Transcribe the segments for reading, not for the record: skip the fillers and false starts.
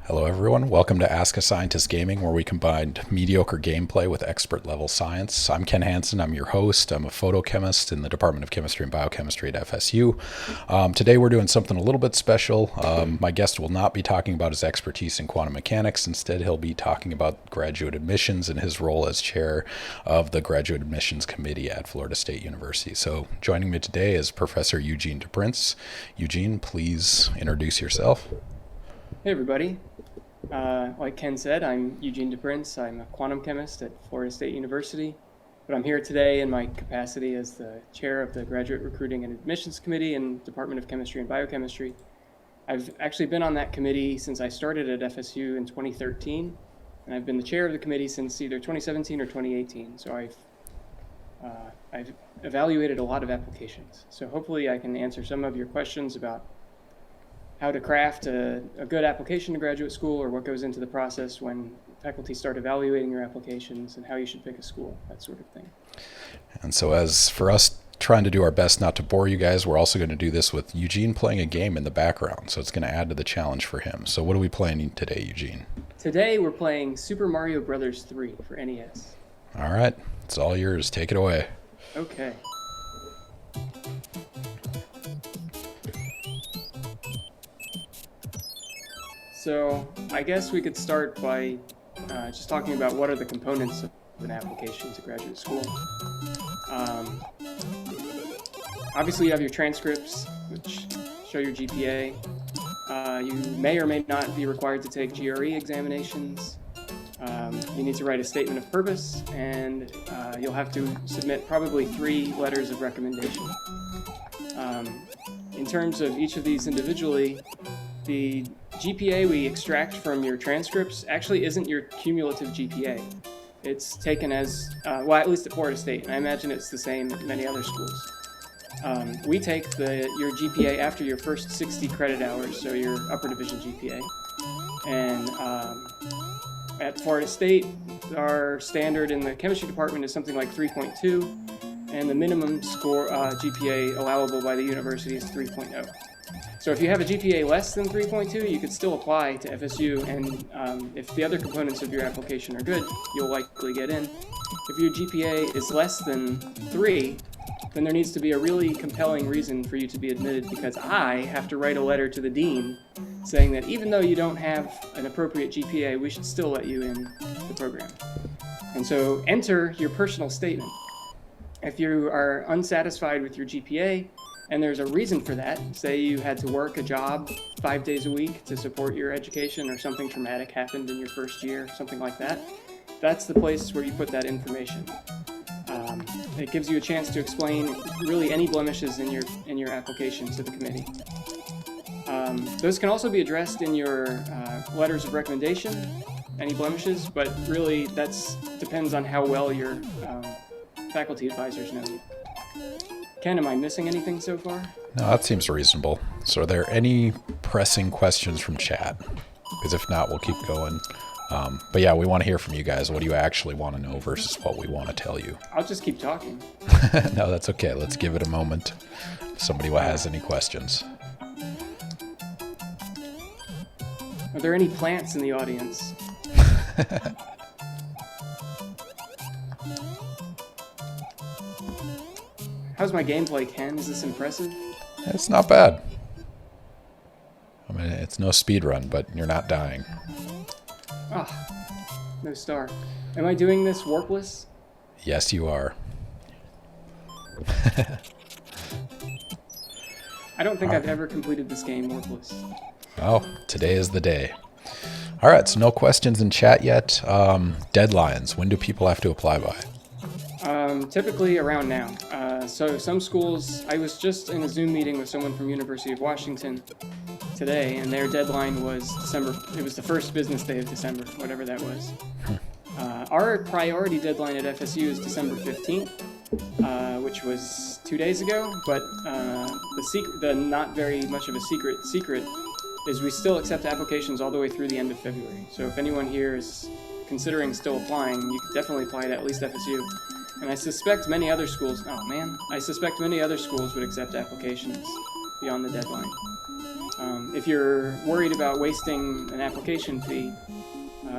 Hello, everyone. Welcome to Ask a Scientist Gaming, where we combined mediocre gameplay with expert level science. I'm Ken Hansen. I'm your host. I'm a photochemist in the Department of Chemistry and Biochemistry at FSU. Today, we're doing something a little bit special. My guest will not be talking about his expertise in quantum mechanics. Instead, he'll be talking about graduate admissions and his role as chair of the Graduate Admissions Committee at Florida State University. So, joining me today is Professor Eugene DePrince. Eugene, please introduce yourself. Hey everybody, like Ken said, I'm Eugene DePrince. I'm a quantum chemist at Florida State University, but I'm here today in my capacity as the chair of the Graduate Recruiting and Admissions Committee in Department of Chemistry and Biochemistry. I've actually been on that committee since I started at FSU in 2013, and I've been the chair of the committee since either 2017 or 2018, so I've evaluated a lot of applications. So hopefully I can answer some of your questions about how to craft a good application to graduate school, or what goes into the process when faculty start evaluating your applications, and how you should pick a school, that sort of thing. And so as for us trying to do our best not to bore you guys, we're also going to do this with Eugene playing a game in the background. So it's going to add to the challenge for him. So what are we playing today, Eugene? Today we're playing Super Mario Bros. 3 for NES. All right. It's all yours. Take it away. Okay. So I guess we could start by just talking about what are the components of an application to graduate school. Obviously you have your transcripts, which show your GPA. You may or may not be required to take GRE examinations. You need to write a statement of purpose, and you'll have to submit probably 3 letters of recommendation. In terms of each of these individually, the GPA we extract from your transcripts actually isn't your cumulative GPA. It's taken as, well, at least at Florida State, and I imagine it's the same at many other schools. We take your GPA after your first 60 credit hours, so your upper division GPA. And at Florida State, our standard in the chemistry department is something like 3.2, and the minimum score GPA allowable by the university is 3.0. So if you have a GPA less than 3.2, you could still apply to FSU, and if the other components of your application are good, you'll likely get in. If your GPA is less than 3, then there needs to be a really compelling reason for you to be admitted, because I have to write a letter to the dean saying that even though you don't have an appropriate GPA, we should still let you in the program. And so enter your personal statement. If you are unsatisfied with your GPA, and there's a reason for that, say you had to work a job 5 days a week to support your education, or something traumatic happened in your first year, something like that, that's the place where you put that information. It gives you a chance to explain really any blemishes in your application to the committee. Those can also be addressed in your letters of recommendation, any blemishes, but really that depends on how well your faculty advisors know you. Ken, am I missing anything so far? No, that seems reasonable. So are there any pressing questions from chat? Because if not, we'll keep going. But yeah, we want to hear from you guys. What do you actually want to know versus what we want to tell you? I'll just keep talking. No, that's okay. Let's give it a moment. If somebody has any questions. Are there any plants in the audience? How's my gameplay, Ken? Is this impressive? It's not bad. I mean, it's no speed run, but you're not dying. No star. Am I doing this warpless? Yes, you are. I don't think I've ever completed this game warpless. Oh, today is the day. All right, so no questions in chat yet. Deadlines. When do people have to apply by? Typically around now. So some schools, I was just in a Zoom meeting with someone from University of Washington today, and their deadline was December. It was the first business day of December, whatever that was. Our priority deadline at FSU is December 15th, which was 2 days ago, but the not very much of a secret is we still accept applications all the way through the end of February. So if anyone here is considering still applying, you could definitely apply to at least FSU. And I suspect many other schools would accept applications beyond the deadline. If you're worried about wasting an application fee,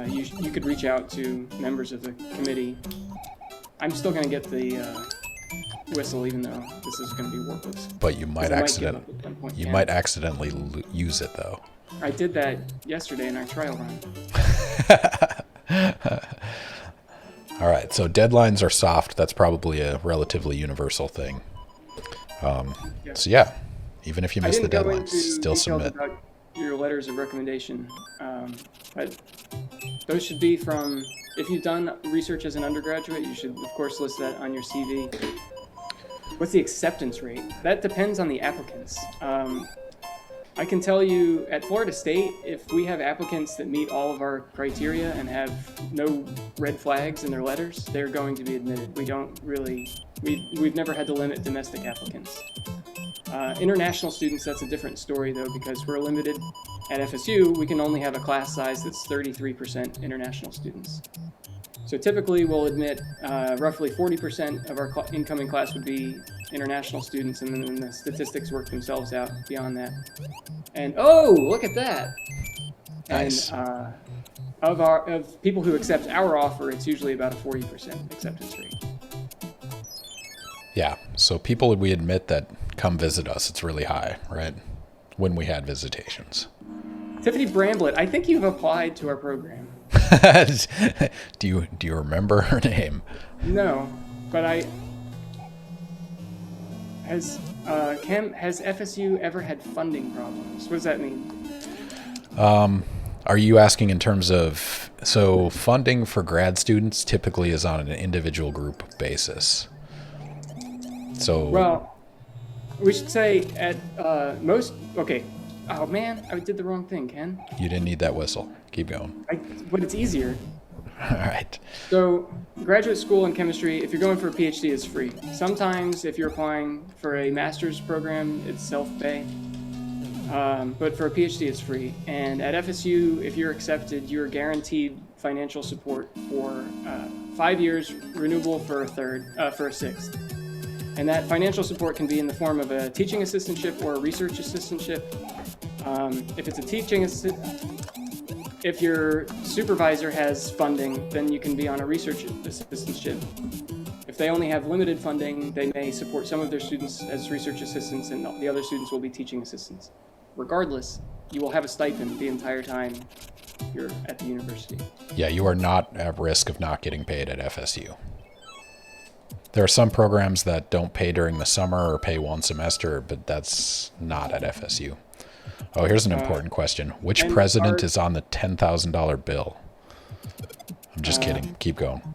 you could reach out to members of the committee. I'm still going to get the whistle, even though this is going to be worthless. But you might accidentally use it, though. I did that yesterday in our trial run. All right, so deadlines are soft. That's probably a relatively universal thing. So yeah, even if you miss the deadlines, still submit. About your letters of recommendation, but those should be from, if you've done research as an undergraduate, you should of course list that on your CV. What's the acceptance rate? That depends on the applicants. I can tell you at Florida State, if we have applicants that meet all of our criteria and have no red flags in their letters, they're going to be admitted. We've never had to limit domestic applicants. International students, that's a different story though, because we're limited at FSU. We can only have a class size that's 33% international students. So typically we'll admit roughly 40% of our incoming class would be international students, and then the statistics work themselves out beyond that. And oh, look at that! Nice. And of people who accept our offer, it's usually about a 40% acceptance rate. Yeah, so people we admit that come visit us, it's really high, right? When we had visitations. Tiffany Bramblett, I think you've applied to our program. Do you remember her name? No, but has FSU ever had funding problems? What does that mean? Are you asking in terms of, so funding for grad students typically is on an individual group basis. So well, we should say at most. Okay. Oh man, I did the wrong thing, Ken. You didn't need that whistle. Keep going. But it's easier. All right. So graduate school in chemistry, if you're going for a PhD, is free. Sometimes if you're applying for a master's program, it's self-pay. But for a PhD, it's free. And at FSU, if you're accepted, you're guaranteed financial support for 5 years, renewable for a sixth. And that financial support can be in the form of a teaching assistantship or a research assistantship. If it's a teaching if your supervisor has funding, then you can be on a research assistantship. If they only have limited funding, they may support some of their students as research assistants and the other students will be teaching assistants. Regardless, you will have a stipend the entire time you're at the university. Yeah, you are not at risk of not getting paid at FSU. There are some programs that don't pay during the summer or pay one semester, but that's not at FSU. Oh, here's an important question. Which president is on the $10,000 bill? I'm just kidding. Keep going.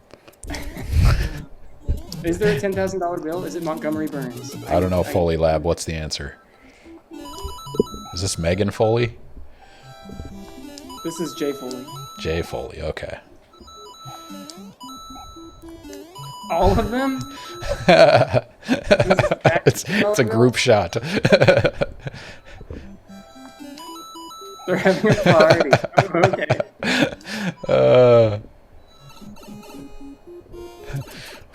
Is there a $10,000 bill? Is it Montgomery Burns? I don't know, Foley Lab. What's the answer? Is this Megan Foley? This is Jay Foley. Jay Foley, okay. All of them? It's a group shot. They're having a party. Oh, okay.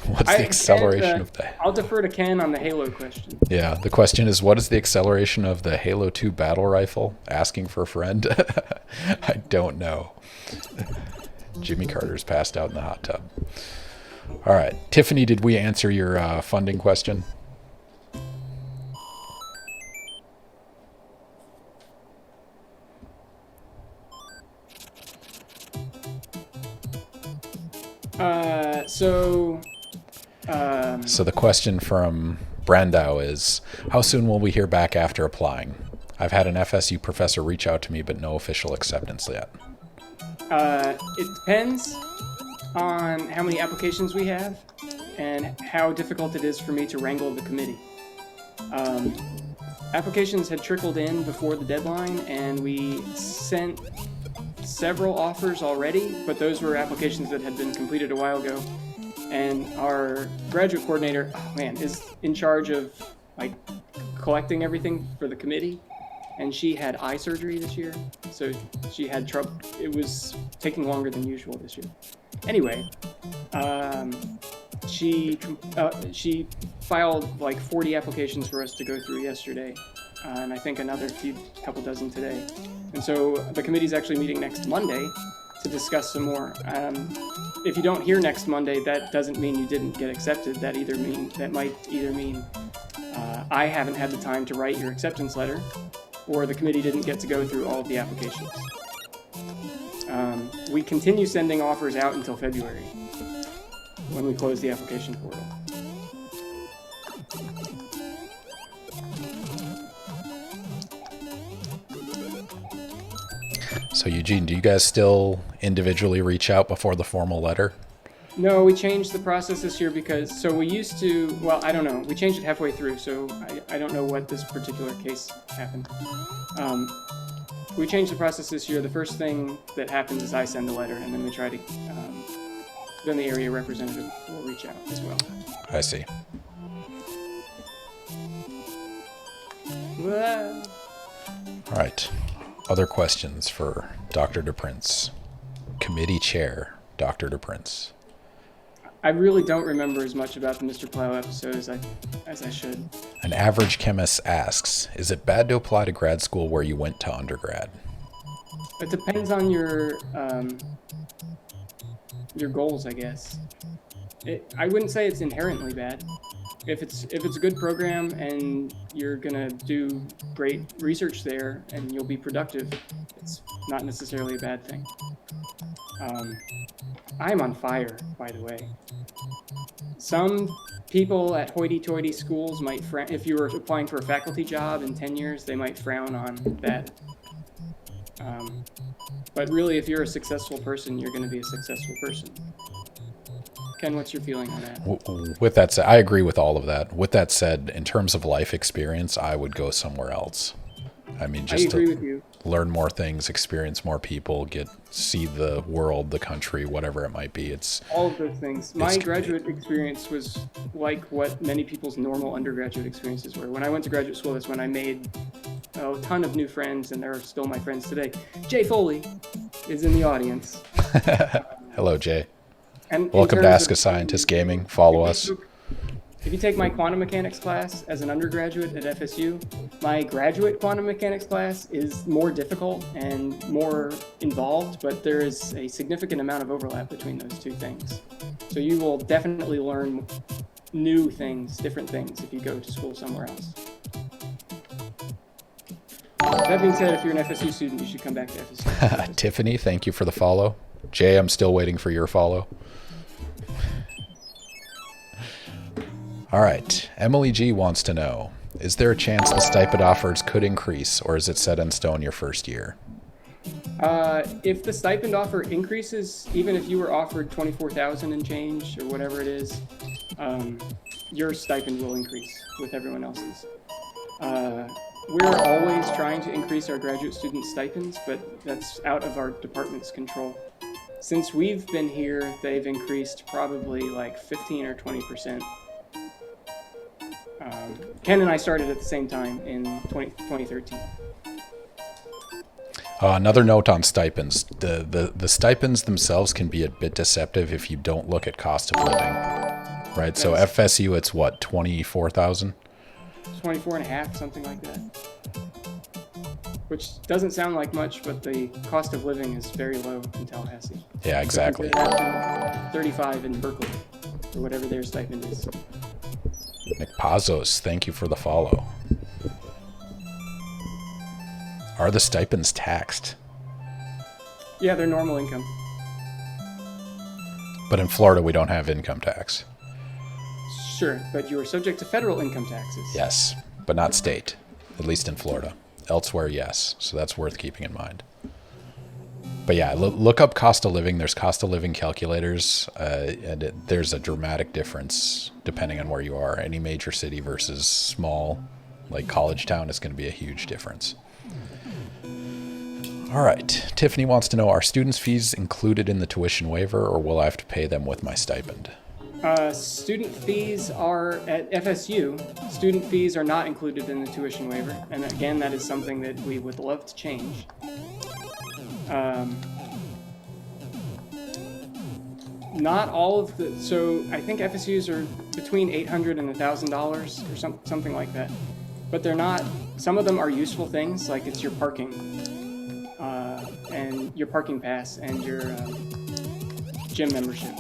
What's the acceleration of the... I'll defer to Ken on the Halo question. Yeah, the question is, what is the acceleration of the Halo 2 battle rifle? Asking for a friend? I don't know. Jimmy Carter's passed out in the hot tub. All right. Tiffany, did we answer your funding question? So the question from Brandau is, how soon will we hear back after applying? I've had an FSU professor reach out to me, but no official acceptance yet. It depends on how many applications we have and how difficult it is for me to wrangle the committee. Applications had trickled in before the deadline, and we sent several offers already, but those were applications that had been completed a while ago. And our graduate coordinator, is in charge of collecting everything for the committee. and she had eye surgery this year, so she had trouble. It was taking longer than usual this year. Anyway, she filed like 40 applications for us to go through yesterday, and I think another couple dozen today. And so the committee's actually meeting next Monday to discuss some more. If you don't hear next Monday, that doesn't mean you didn't get accepted. That might either mean I haven't had the time to write your acceptance letter, or the committee didn't get to go through all of the applications. We continue sending offers out until February, when we close the application portal. So Eugene, do you guys still individually reach out before the formal letter? No, we changed the process this year because, so we used to, well, I don't know. We changed it halfway through, so I don't know what this particular case happened. We changed the process this year. The first thing that happens is I send the letter, and then we try to, then the area representative will reach out as well. I see. Well, All right. Other questions for Dr. DePrince? Committee Chair, Dr. DePrince. I really don't remember as much about the Mr. Plow episode as I should. An average chemist asks, is it bad to apply to grad school where you went to undergrad? It depends on your goals, I guess. I wouldn't say it's inherently bad. If it's a good program and you're gonna do great research there and you'll be productive, it's not necessarily a bad thing. I'm on fire, by the way. Some people at hoity-toity schools might frown. If you were applying for a faculty job in 10 years, they might frown on that. But really, if you're a successful person, you're going to be a successful person. Ken, what's your feeling on that? With that said, I agree with all of that. With that said, in terms of life experience, I would go somewhere else. I mean, just I agree with you. Learn more things, experience more people, see the world, the country, whatever it might be. It's all of those things. My graduate experience was like what many people's normal undergraduate experiences were. When I went to graduate school, that's when I made a ton of new friends, and they're still my friends today. Jay Foley is in the audience. Hello, Jay. And welcome to Ask a Scientist Gaming. Follow us. If you take my quantum mechanics class as an undergraduate at FSU, my graduate quantum mechanics class is more difficult and more involved, but there is a significant amount of overlap between those two things. So you will definitely learn new things, different things, if you go to school somewhere else. That being said, if you're an FSU student, you should come back to FSU. Tiffany, thank you for the follow. Jay, I'm still waiting for your follow. All right. Emily G wants to know, is there a chance the stipend offers could increase, or is it set in stone your first year? If the stipend offer increases, even if you were offered $24,000 and change or whatever it is, your stipend will increase with everyone else's. We're always trying to increase our graduate student stipends, but that's out of our department's control. Since we've been here, they've increased probably like 15 or 20%. Ken and I started at the same time in 2013. Another note on stipends. The stipends themselves can be a bit deceptive if you don't look at cost of living, right? So FSU, it's what, 24,000? 24 and a half, something like that. Which doesn't sound like much, but the cost of living is very low in Tallahassee. Yeah, exactly. So 35 in Berkeley, or whatever their stipend is. Nick Pazos, thank you for the follow. Are the stipends taxed? Yeah, they're normal income. But in Florida, we don't have income tax. Sure, but you are subject to federal income taxes. Yes, but not state, at least in Florida. Elsewhere, yes. So that's worth keeping in mind. But yeah, look up cost of living. There's cost of living calculators, and there's a dramatic difference depending on where you are. Any major city versus small, like college town, is going to be a huge difference. All right. Tiffany wants to know, are students' fees included in the tuition waiver, or will I have to pay them with my stipend? Student fees are at FSU. Student fees are not included in the tuition waiver, and again, that is something that we would love to change. Not all of the. So I think FSUs are between $800 and $1,000 or something like that, but they're not. Some of them are useful things, like it's your parking, and your parking pass, and your gym membership.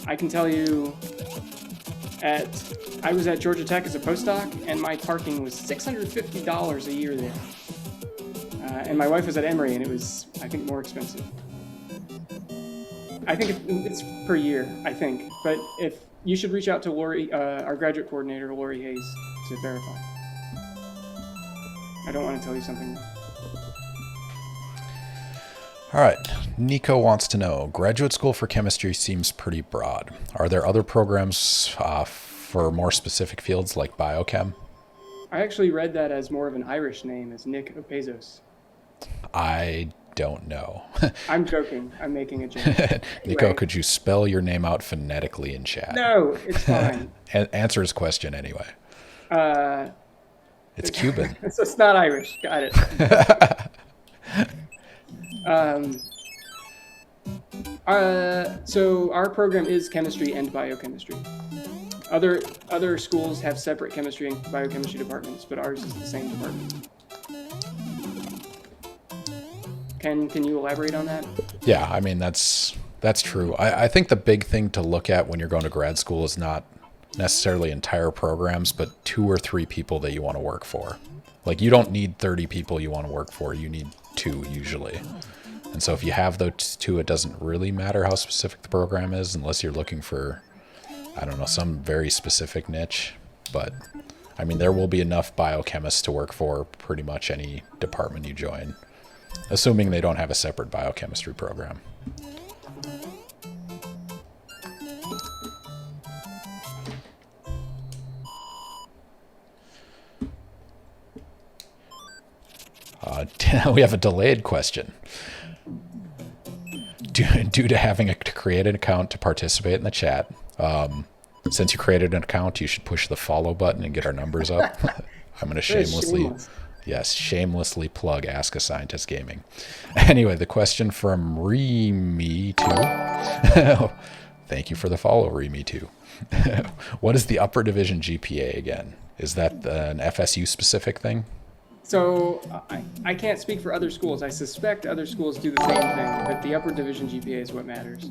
I can tell you, I was at Georgia Tech as a postdoc, and my parking was $650 a year there. And my wife was at Emory, and it was, I think, more expensive. I think it's per year, I think. But if you should reach out to Lori, our graduate coordinator, Lori Hayes, to verify. I don't want to tell you something. All right. Nico wants to know, graduate school for chemistry seems pretty broad. Are there other programs for more specific fields like biochem? I actually read that as more of an Irish name, as Nick Bezos. I don't know. I'm joking. I'm making a joke. Nico, Anyway. could you spell your name out phonetically in chat? No, it's fine. Answer his question anyway. It's Cuban. So it's not Irish. Got it. So our program is chemistry and biochemistry. Other schools have separate chemistry and biochemistry departments, but ours is the same department. Can you elaborate on that? Yeah, I mean, that's true. I think the big thing to look at when you're going to grad school is not necessarily entire programs, but 2 or 3 people that you want to work for. Like, you don't need 30 people you want to work for. You need 2 usually. And so if you have those 2, it doesn't really matter how specific the program is, unless you're looking for, I don't know, some very specific niche. But, I mean, there will be enough biochemists to work for pretty much any department you join, assuming they don't have a separate biochemistry program. We have a delayed question. Due to having to create an account to participate in the chat, since you created an account, you should push the follow button and get our numbers up. I'm going to shamelessly plug Ask a Scientist Gaming. Anyway, the question from Reme2. Thank you for the follow, Reme2. What is the upper division GPA again? Is that an FSU specific thing? So I can't speak for other schools. I suspect other schools do the same thing, but the upper division GPA is what matters.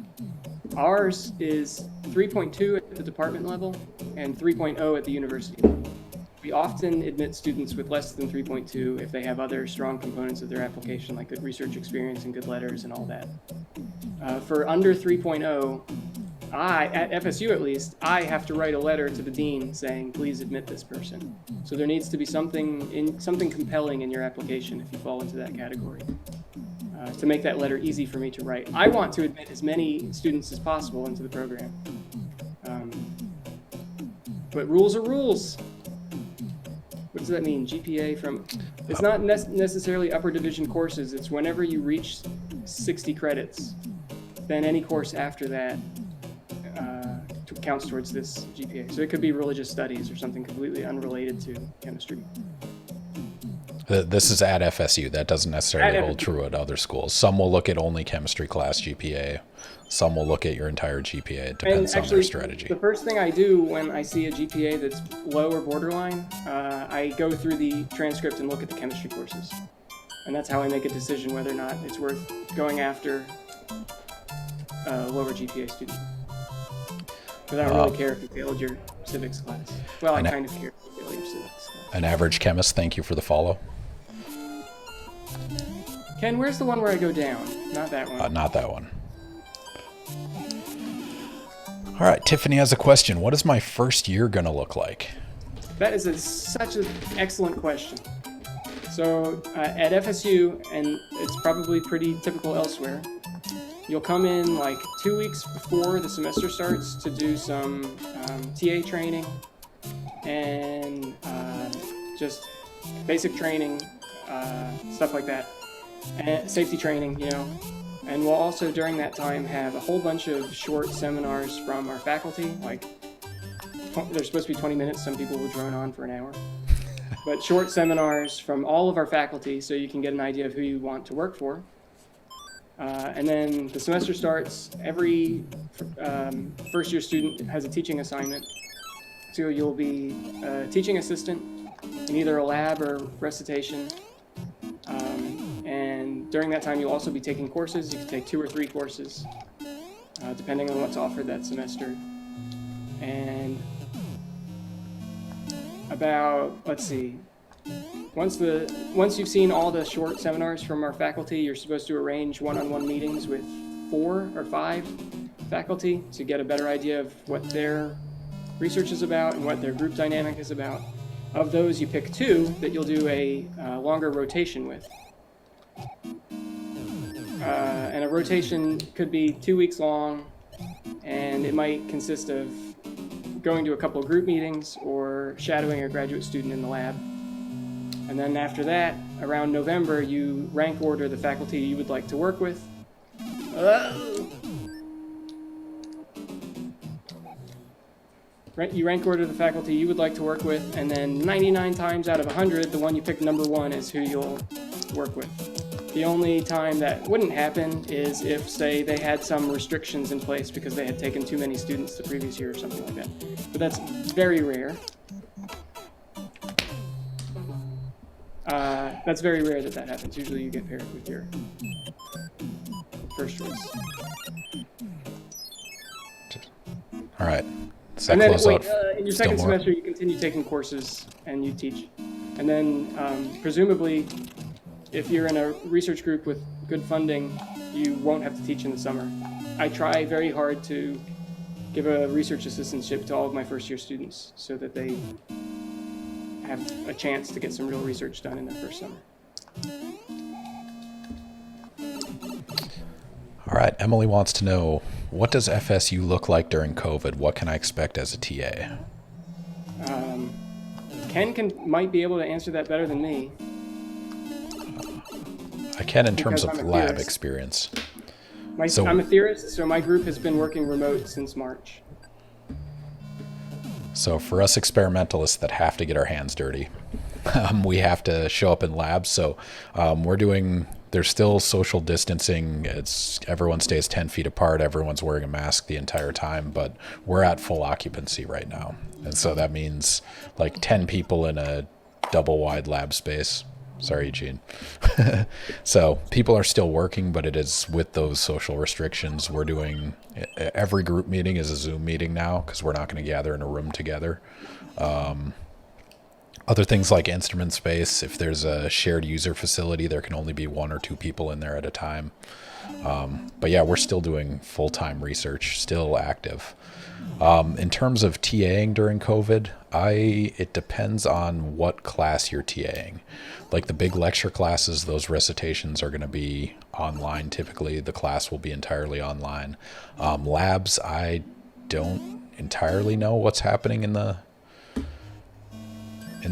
Ours is 3.2 at the department level and 3.0 at the university level. We often admit students with less than 3.2 if they have other strong components of their application, like good research experience and good letters and all that. For under 3.0, at FSU at least, I have to write a letter to the dean saying, please admit this person. So there needs to be something compelling in your application if you fall into that category, to make that letter easy for me to write. I want to admit as many students as possible into the program. But rules are rules. What does that mean? GPA from... It's not necessarily upper division courses. It's whenever you reach 60 credits, then any course after that counts towards this GPA. So it could be religious studies or something completely unrelated to chemistry. This is at FSU. That doesn't necessarily hold true at other schools. Some will look at only chemistry class GPA. Some will look at your entire GPA. It depends on their strategy. The first thing I do when I see a GPA that's low or borderline, I go through the transcript and look at the chemistry courses. And that's how I make a decision whether or not it's worth going after a lower GPA student. Because I don't really care if you failed your civics class. Well, I kind of care if you failed your civics class. An average chemist, thank you for the follow. Ken, where's the one where I go down? Not that one. Not that one. All right, Tiffany has a question. What is my first year going to look like? That is such an excellent question. So at FSU, and it's probably pretty typical elsewhere, you'll come in like 2 weeks before the semester starts to do some TA training and just basic training, stuff like that, and safety training, And we'll also, during that time, have a whole bunch of short seminars from our faculty. Like, they're supposed to be 20 minutes. Some people will drone on for an hour. But short seminars from all of our faculty so you can get an idea of who you want to work for. And then the semester starts. Every first-year student has a teaching assignment. So you'll be a teaching assistant in either a lab or recitation. And during that time, you'll also be taking courses. You can take 2 or 3 courses, depending on what's offered that semester. And about, let's see, once you've seen all the short seminars from our faculty, you're supposed to arrange one-on-one meetings with 4 or 5 faculty to get a better idea of what their research is about and what their group dynamic is about. Of those, you pick 2 that you'll do a longer rotation with. And a rotation could be 2 weeks long, and it might consist of going to a couple of group meetings or shadowing a graduate student in the lab. And then after that, around November, you rank order the faculty you would like to work with. You rank order the faculty you would like to work with, and then 99 times out of 100, the one you pick number 1 is who you'll work with. The only time that wouldn't happen is if, say, they had some restrictions in place because they had taken too many students the previous year or something like that. But that's very rare. That's very rare that happens. Usually you get paired with your first choice. All right. And then, in your second semester, you continue taking courses and you teach. And then, presumably, if you're in a research group with good funding, you won't have to teach in the summer. I try very hard to give a research assistantship to all of my first-year students so that they have a chance to get some real research done in their first summer. All right, Emily wants to know, what does FSU look like during COVID? What can I expect as a TA? Ken might be able to answer that better than me. I can in terms of lab experience. I'm a theorist, so my group has been working remote since March. So for us experimentalists that have to get our hands dirty, we have to show up in labs. So there's still social distancing. Everyone stays 10 feet apart. Everyone's wearing a mask the entire time, but we're at full occupancy right now. And so that means like 10 people in a double wide lab space. Sorry, Eugene. So people are still working, but it is with those social restrictions. We're doing, every group meeting is a Zoom meeting now because we're not going to gather in a room together. Other things like instrument space, if there's a shared user facility, there can only be 1 or 2 people in there at a time. But yeah, we're still doing full-time research, still active. In terms of TAing during COVID, it depends on what class you're TAing. Like the big lecture classes, those recitations are going to be online. Typically, the class will be entirely online. Labs, I don't entirely know what's happening in the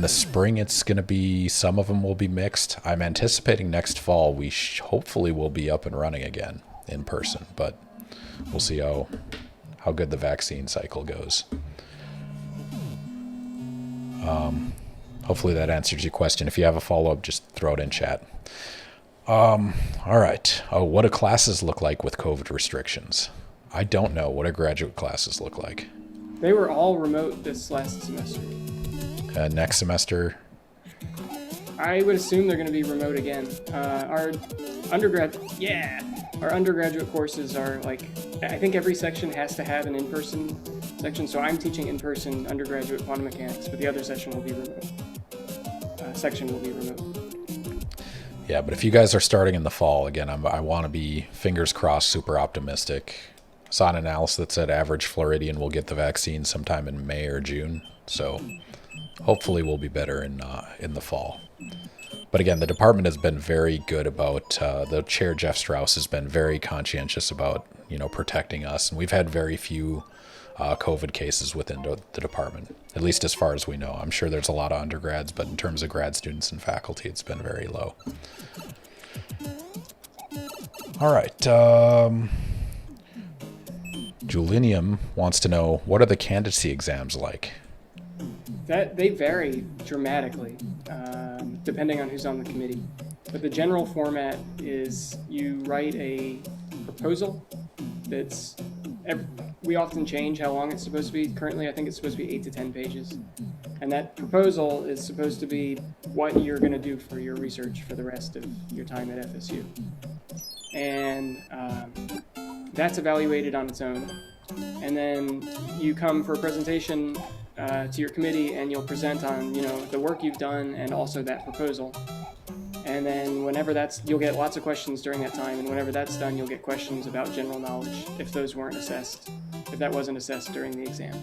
spring. It's going to be, some of them will be mixed. I'm anticipating next fall we hopefully will be up and running again in person, but we'll see how good the vaccine cycle goes. Hopefully that answers your question. If you have a follow-up, just throw it in chat. All right. What do classes look like with COVID restrictions? I don't know. What do graduate classes look like? They were all remote this last semester. Next semester? I would assume they're going to be remote again. Our undergraduate courses are like, I think every section has to have an in-person section. So I'm teaching in-person undergraduate quantum mechanics, but the other section will be remote. Yeah, but if you guys are starting in the fall, again, I want to be, fingers crossed, super optimistic. I saw an analysis that said average Floridian will get the vaccine sometime in May or June. So hopefully we'll be better in the fall. But again, the department has been very good about, the chair, Jeff Strauss, has been very conscientious about, protecting us. And we've had very few COVID cases within the department, at least as far as we know. I'm sure there's a lot of undergrads, but in terms of grad students and faculty, it's been very low. All right. Julinium wants to know, what are the candidacy exams like? That they vary dramatically, depending on who's on the committee. But the general format is you write a proposal that's, we often change how long it's supposed to be. Currently, I think it's supposed to be 8 to 10 pages. And that proposal is supposed to be what you're going to do for your research for the rest of your time at FSU. And that's evaluated on its own. And then you come for a presentation to your committee, and you'll present on, the work you've done and also that proposal. And then whenever you'll get lots of questions during that time, and whenever that's done, you'll get questions about general knowledge if that wasn't assessed during the exam.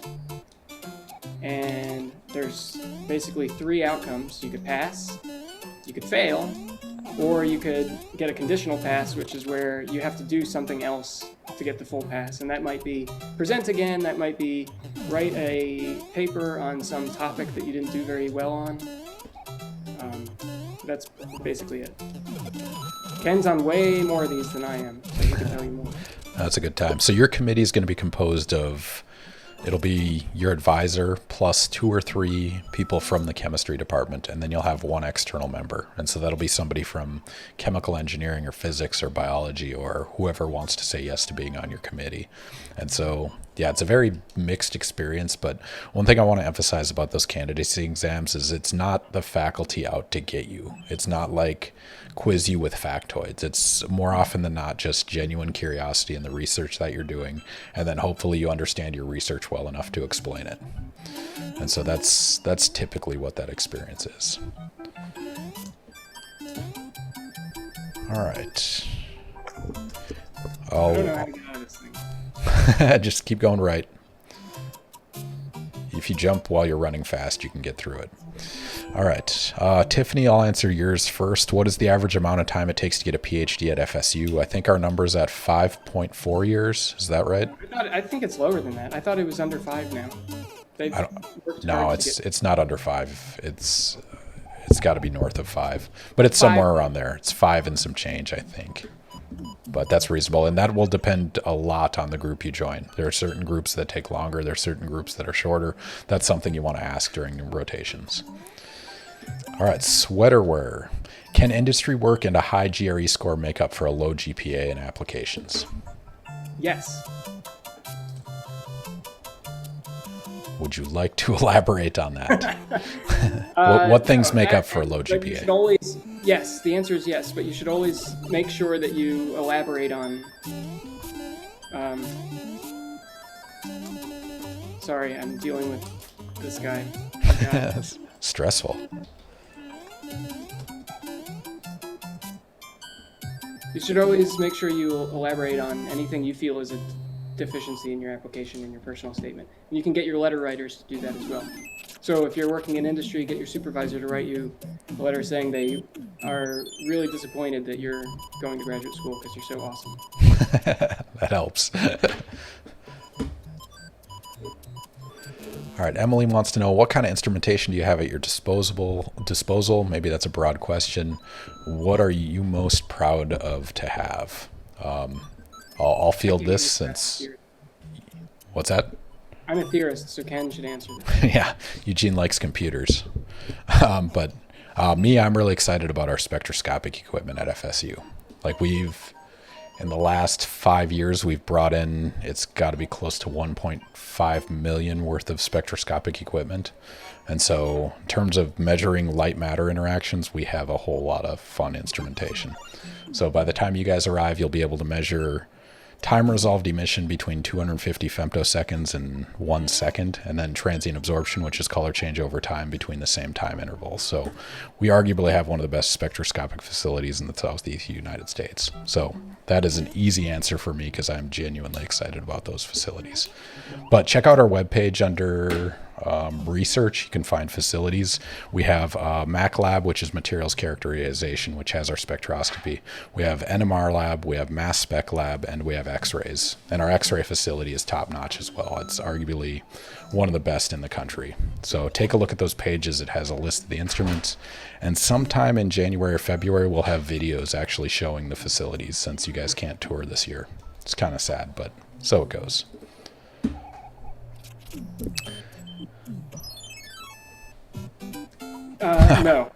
And there's basically 3 outcomes. You could pass, you could fail, or you could get a conditional pass, which is where you have to do something else to get the full pass. And that might be present again, that might be write a paper on some topic that you didn't do very well on. That's basically it. Ken's on way more of these than I am, so he can tell you more. That's a good time. So your committee is going to be composed of, it'll be your advisor plus 2 or 3 people from the chemistry department, and then you'll have 1 external member. And so that'll be somebody from chemical engineering or physics or biology or whoever wants to say yes to being on your committee. And so, yeah, it's a very mixed experience. But one thing I want to emphasize about those candidacy exams is it's not the faculty out to get you. It's not like quiz you with factoids. It's more often than not just genuine curiosity in the research that you're doing, and then hopefully you understand your research well enough to explain it. And so that's typically what that experience is. All right. I don't know how to get out of this thing. Just keep going right. If you jump while you're running fast, you can get through it. All right. Tiffany, I'll answer yours first. What is the average amount of time it takes to get a PhD at FSU? I think our number's at 5.4 years. Is that right? I think it's lower than that. I thought it was under 5 now. No, it's not under 5. It's got to be north of 5. But it's somewhere around there. It's 5 and some change, I think. But that's reasonable, and that will depend a lot on the group you join. There are certain groups that take longer. There are certain groups that are shorter. That's something you want to ask during rotations. All right, sweater wear. Can industry work and a high GRE score make up for a low GPA in applications? Yes. Would you like to elaborate on that? What things make up for a low GPA? You should always, yes, the answer is yes, but you should always make sure that you elaborate on. Sorry, I'm dealing with this guy. Stressful. You should always make sure you elaborate on anything you feel is a deficiency in your application in your personal statement. And you can get your letter writers to do that as well. So if you're working in industry, get your supervisor to write you a letter saying they are really disappointed that you're going to graduate school because you're so awesome. That helps. All right, Emily wants to know, what kind of instrumentation do you have at your disposal? Maybe that's a broad question. What are you most proud of to have? I'll field this since... What's that? I'm a theorist, so Ken should answer that. Yeah, Eugene likes computers. But me, I'm really excited about our spectroscopic equipment at FSU. Like in the last 5 years, we've brought in, it's got to be close to 1.5 million worth of spectroscopic equipment. And so in terms of measuring light matter interactions, we have a whole lot of fun instrumentation. So by the time you guys arrive, you'll be able to measure time-resolved emission between 250 femtoseconds and 1 second, and then transient absorption, which is color change over time between the same time intervals. So we arguably have one of the best spectroscopic facilities in the Southeast United States. So that is an easy answer for me because I'm genuinely excited about those facilities. But check out our webpage under research, you can find facilities. We have Mac Lab, which is materials characterization, which has our spectroscopy. We have NMR Lab, we have Mass Spec Lab, and we have X-rays. And our X-ray facility is top-notch as well. It's arguably one of the best in the country. So take a look at those pages. It has a list of the instruments. And sometime in January or February, we'll have videos actually showing the facilities, since you guys can't tour this year. It's kind of sad, but so it goes. No.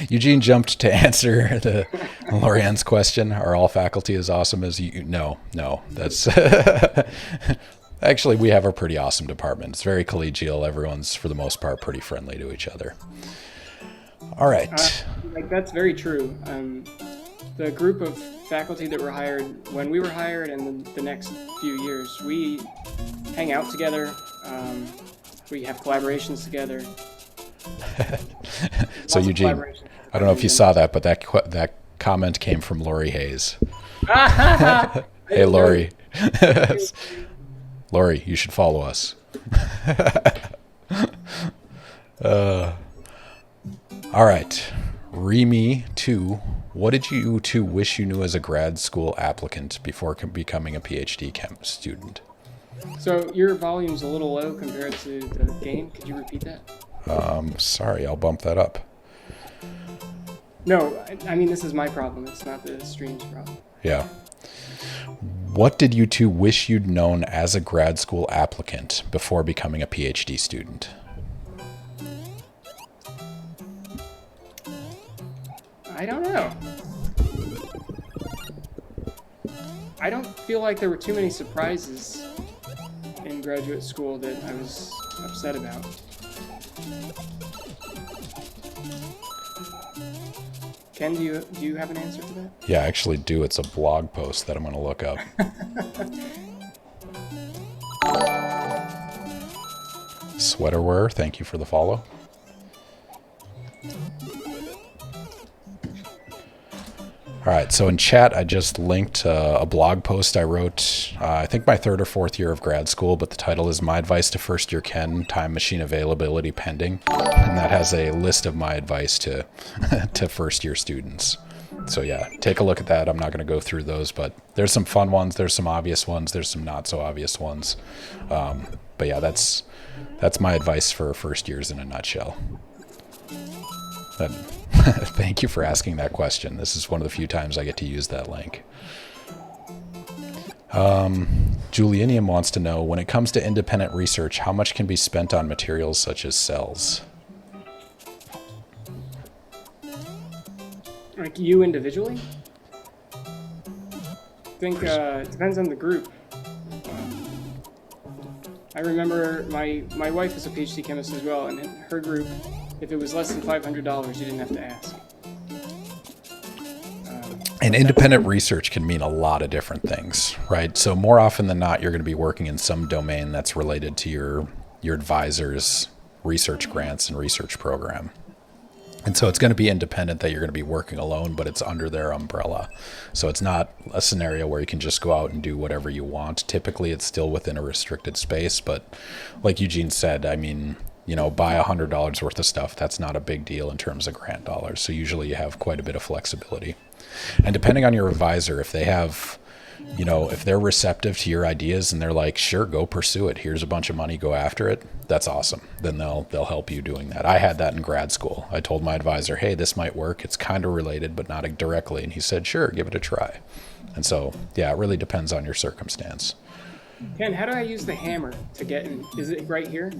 Eugene jumped to answer the Lorianne's question. Are all faculty as awesome as you? No, that's actually, we have a pretty awesome department. It's very collegial. Everyone's, for the most part, pretty friendly to each other. All right. That's very true. The group of faculty that were hired when we were hired and the next few years, we hang out together. We have collaborations together. So Eugene, I don't know if you saw that, but that comment came from Lori Hayes. Hey, Lori. Lori, you should follow us. All right. Remy 2, what did you two wish you knew as a grad school applicant before becoming a PhD chem student? So your volume's a little low compared to the game. Could you repeat that? Sorry, I'll bump that up. No, I mean, this is my problem. It's not the stream's problem. Yeah. What did you two wish you'd known as a grad school applicant before becoming a PhD student? I don't know. I don't feel like there were too many surprises in graduate school that I was upset about. Ken, do you have an answer to that? Yeah, I actually do. It's a blog post that I'm going to look up. Sweaterwear, thank you for the follow. All right, so in chat, I just linked a blog post I wrote, I think my third or fourth year of grad school, but the title is My Advice to First Year Ken, Time Machine Availability Pending. And that has a list of my advice to to first year students. So yeah, take a look at that. I'm not going to go through those, but there's some fun ones, there's some obvious ones, there's some not so obvious ones. But yeah, that's my advice for first years in a nutshell. Thank you for asking that question. This is one of the few times I get to use that link. Julianium wants to know, when it comes to independent research, how much can be spent on materials such as cells? Like you individually? I think it depends on the group. I remember my wife is a PhD chemist as well, and in her group, if it was less than $500, you didn't have to ask. And independent research can mean a lot of different things, right? So more often than not, you're going to be working in some domain that's related to your advisor's research grants and research program. And so it's going to be independent, that you're going to be working alone, but it's under their umbrella. So it's not a scenario where you can just go out and do whatever you want. Typically, it's still within a restricted space. But like Eugene said, I mean, buy $100 worth of stuff. That's not a big deal in terms of grant dollars. So usually you have quite a bit of flexibility. And depending on your advisor, if they have, if they're receptive to your ideas and they're like, sure, go pursue it. Here's a bunch of money, go after it. That's awesome. Then they'll help you doing that. I had that in grad school. I told my advisor, hey, this might work. It's kind of related, but not directly. And he said, sure, give it a try. And so, yeah, it really depends on your circumstance. Ken, how do I use the hammer to get in? Is it right here?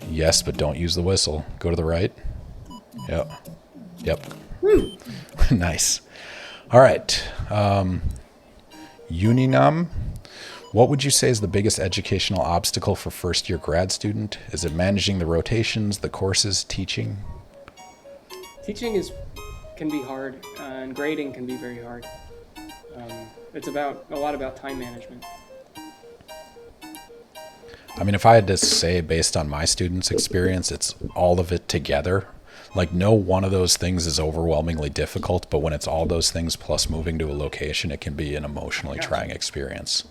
Yes, but don't use the whistle. Go to the right. Yep. Woo. Nice. All right. Uninum, what would you say is the biggest educational obstacle for first-year grad student? Is it managing the rotations, the courses, teaching? Teaching can be hard, and grading can be very hard. It's a lot about time management. I mean, if I had to say based on my students' experience, it's all of it together. Like, no one of those things is overwhelmingly difficult, but when it's all those things plus moving to a location, it can be an emotionally trying experience.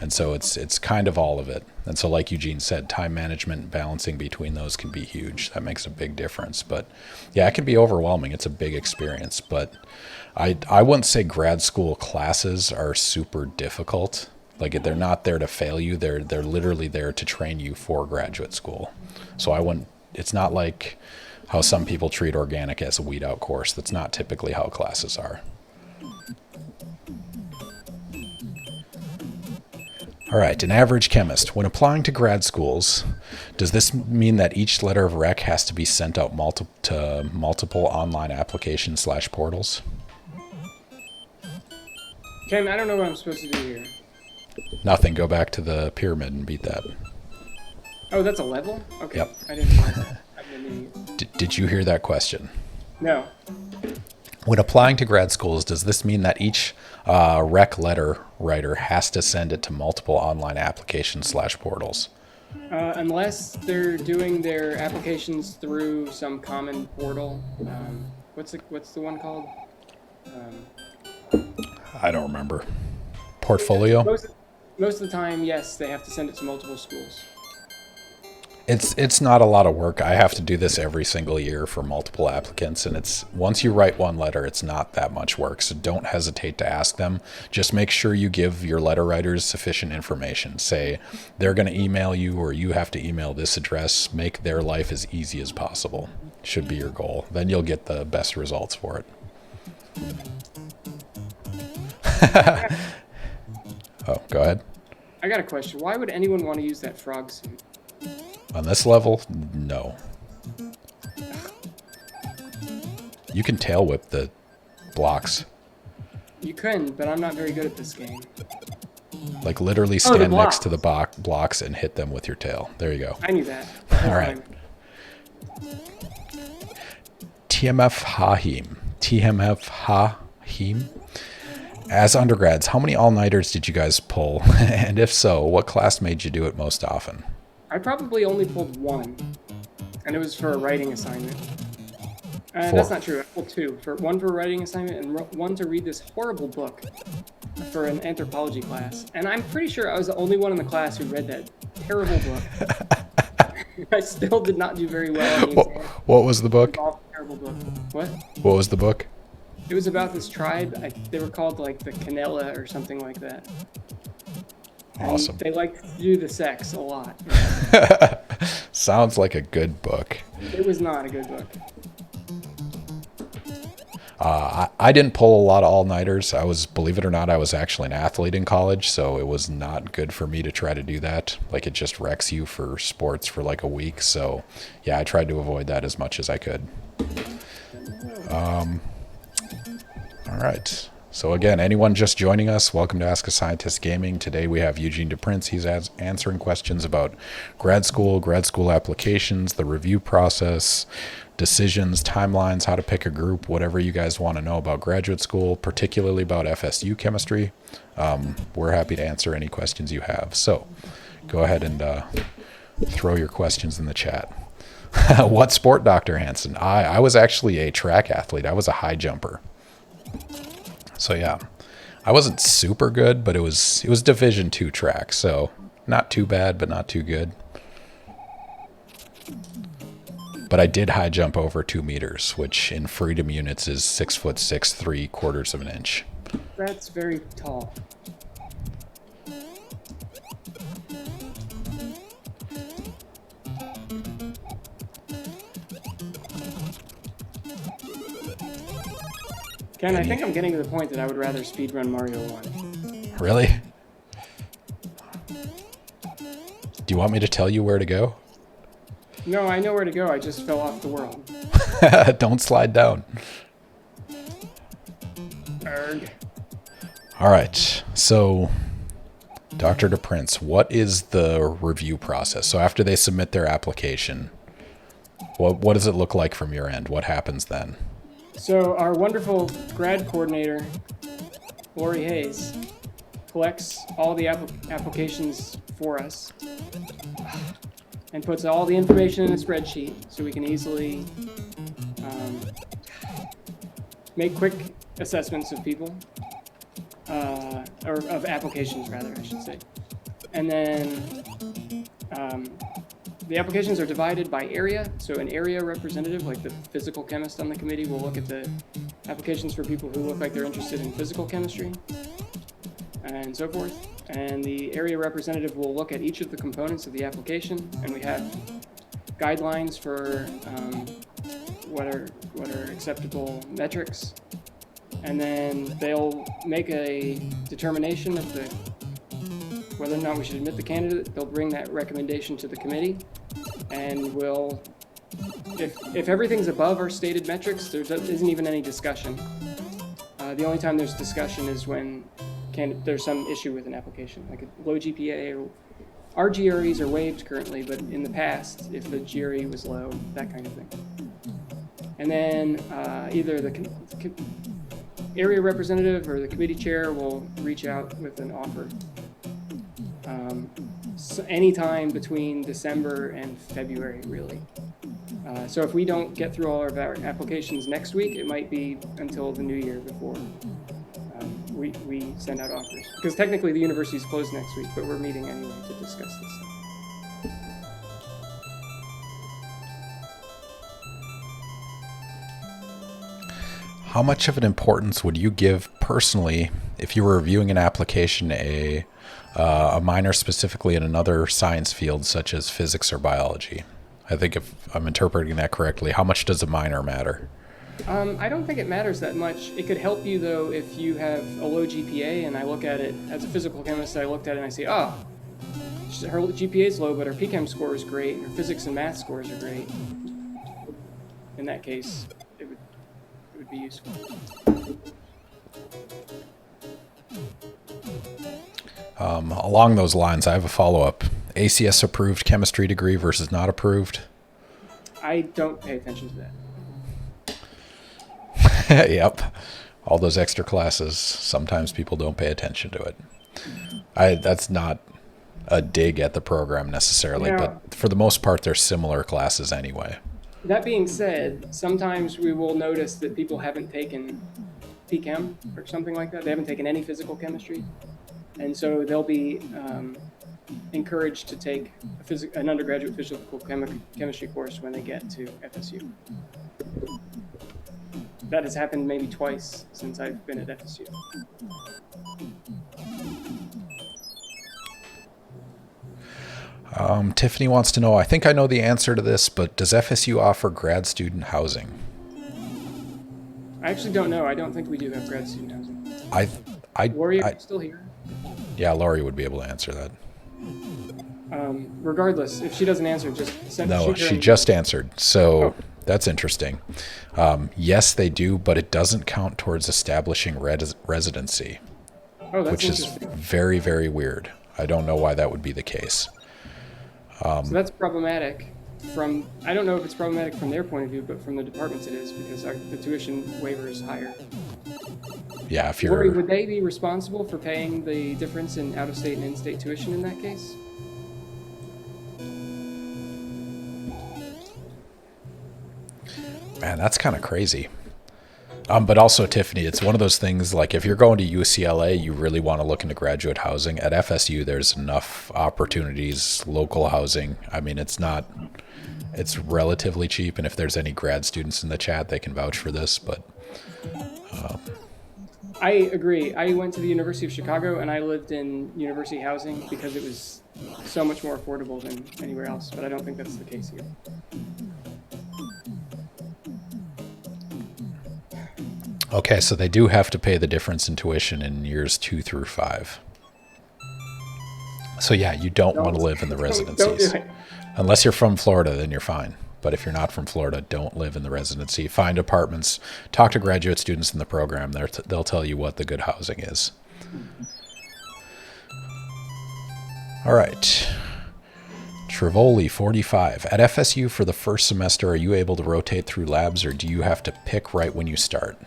And so it's kind of all of it. And so like Eugene said, time management and balancing between those can be huge. That makes a big difference. But yeah, it can be overwhelming. It's a big experience. But I wouldn't say grad school classes are super difficult. Like they're not there to fail you. They're literally there to train you for graduate school. So it's not like how some people treat organic as a weed out course. That's not typically how classes are. All right, an average chemist. When applying to grad schools, does this mean that each letter of rec has to be sent out to multiple online applications / portals? Ken, I don't know what I'm supposed to do here. Nothing. Go back to the pyramid and beat that. Oh, that's a level? Okay. Yep. I didn't know that. I'm an idiot. Did you hear that question? No. When applying to grad schools, does this mean that each rec letter writer has to send it to multiple online applications / portals? Unless they're doing their applications through some common portal. What's the one called? I don't remember. Portfolio? Most of the time, yes, they have to send it to multiple schools. It's not a lot of work. I have to do this every single year for multiple applicants, and it's once you write one letter, it's not that much work. So don't hesitate to ask them. Just make sure you give your letter writers sufficient information. Say they're going to email you, or you have to email this address. Make their life as easy as possible. Should be your goal. Then you'll get the best results for it. Oh, go ahead. I got a question. Why would anyone want to use that frog suit? On this level, no. You can tail whip the blocks. You can, but I'm not very good at this game. Like literally stand next to the blocks and hit them with your tail. There you go. I knew that. All right. TMF Hahim. As undergrads, how many all-nighters did you guys pull? And if so, what class made you do it most often? I probably only pulled one, and it was for a writing assignment. That's not true. I pulled two. One for a writing assignment and one to read this horrible book for an anthropology class. And I'm pretty sure I was the only one in the class who read that terrible book. I still did not do very well on the exam. What was the book? Terrible book. What? What was the book? It was about this tribe. They were called like the Canella or something like that. And awesome. They like to do the sex a lot. Sounds like a good book. It was not a good book. I didn't pull a lot of all-nighters. Believe it or not, I was actually an athlete in college, so it was not good for me to try to do that. Like, it just wrecks you for sports for like a week. So, yeah, I tried to avoid that as much as I could. All right. So again, anyone just joining us, welcome to Ask a Scientist Gaming. Today we have Eugene DePrince. He's answering questions about grad school applications, the review process, decisions, timelines, how to pick a group, whatever you guys want to know about graduate school, particularly about FSU chemistry. We're happy to answer any questions you have. So go ahead and throw your questions in the chat. What sport, Dr. Hansen? I was actually a track athlete. I was a high jumper. So yeah, I wasn't super good, but it was Division II track, so not too bad, but not too good. But I did high jump over 2 meters, which in freedom units is 6'6", 3/4 of an inch. That's very tall. Ken, I think I'm getting to the point that I would rather speedrun Mario 1. Really? Do you want me to tell you where to go? No, I know where to go. I just fell off the world. Don't slide down. Erg. All right. So, Dr. DePrince, what is the review process? So after they submit their application, what does it look like from your end? What happens then? So our wonderful grad coordinator, Lori Hayes, collects all the applications for us and puts all the information in a spreadsheet so we can easily make quick assessments of people, or of applications rather, I should say. And then the applications are divided by area. So an area representative, like the physical chemist on the committee, will look at the applications for people who look like they're interested in physical chemistry and so forth. And the area representative will look at each of the components of the application, and we have guidelines for what are acceptable metrics. And then they'll make a determination of whether or not we should admit the candidate. They'll bring that recommendation to the committee, and if everything's above our stated metrics, there isn't even any discussion. The only time there's discussion is when there's some issue with an application, like a low GPA. Or our GREs are waived currently, but in the past, if the GRE was low, that kind of thing. And then either the area representative or the committee chair will reach out with an offer. So anytime between December and February, really. So if we don't get through all of our applications next week, it might be until the new year before we send out offers. Because technically the university is closed next week, but we're meeting anyway to discuss this. How much of an importance would you give personally if you were reviewing an application, a minor specifically in another science field such as physics or biology? I think if I'm interpreting that correctly, how much does a minor matter? I don't think it matters that much. It could help you, though, if you have a low GPA, and I look at it as a physical chemist, I looked at it and I say, oh, her GPA is low, but her PChem score is great, and her physics and math scores are great. In that case, it would be useful. Along those lines, I have a follow-up. ACS approved chemistry degree versus not approved? I don't pay attention to that. Yep. All those extra classes, sometimes people don't pay attention to it. That's not a dig at the program necessarily, but for the most part, they're similar classes anyway. That being said, sometimes we will notice that people haven't taken PChem or something like that. They haven't taken any physical chemistry. And so they'll be encouraged to take an undergraduate physical chemistry course when they get to FSU. That has happened maybe twice since I've been at FSU. Tiffany wants to know, I think I know the answer to this, but does FSU offer grad student housing? I actually don't know. I don't think we do have grad student housing. Lori, are you still here? Yeah, Lori would be able to answer that. Regardless, if she doesn't answer, just send her. No, she just answered. So that's interesting. Yes, they do, but it doesn't count towards establishing residency, which is very, very weird. I don't know why that would be the case. So that's problematic. I don't know if it's problematic from their point of view, but from the departments it is, because the tuition waiver is higher. Yeah, if you're... Lori, would they be responsible for paying the difference in out-of-state and in-state tuition in that case? Man, that's kind of crazy. But also, Tiffany, it's one of those things, like if you're going to UCLA, you really want to look into graduate housing. At FSU, there's enough opportunities, local housing. I mean, it's relatively cheap, and if there's any grad students in the chat, they can vouch for this, but... I agree. I went to the University of Chicago, and I lived in university housing because it was so much more affordable than anywhere else, but I don't think that's the case here. Okay, so they do have to pay the difference in tuition in years 2 through 5. So yeah, you don't want to live in the residencies. Don't do it. Unless you're from Florida, then you're fine. But if you're not from Florida, don't live in the residency. Find apartments. Talk to graduate students in the program. They'll tell you what the good housing is. All right. Trivoli, 45. At FSU for the first semester, are you able to rotate through labs, or do you have to pick right when you start?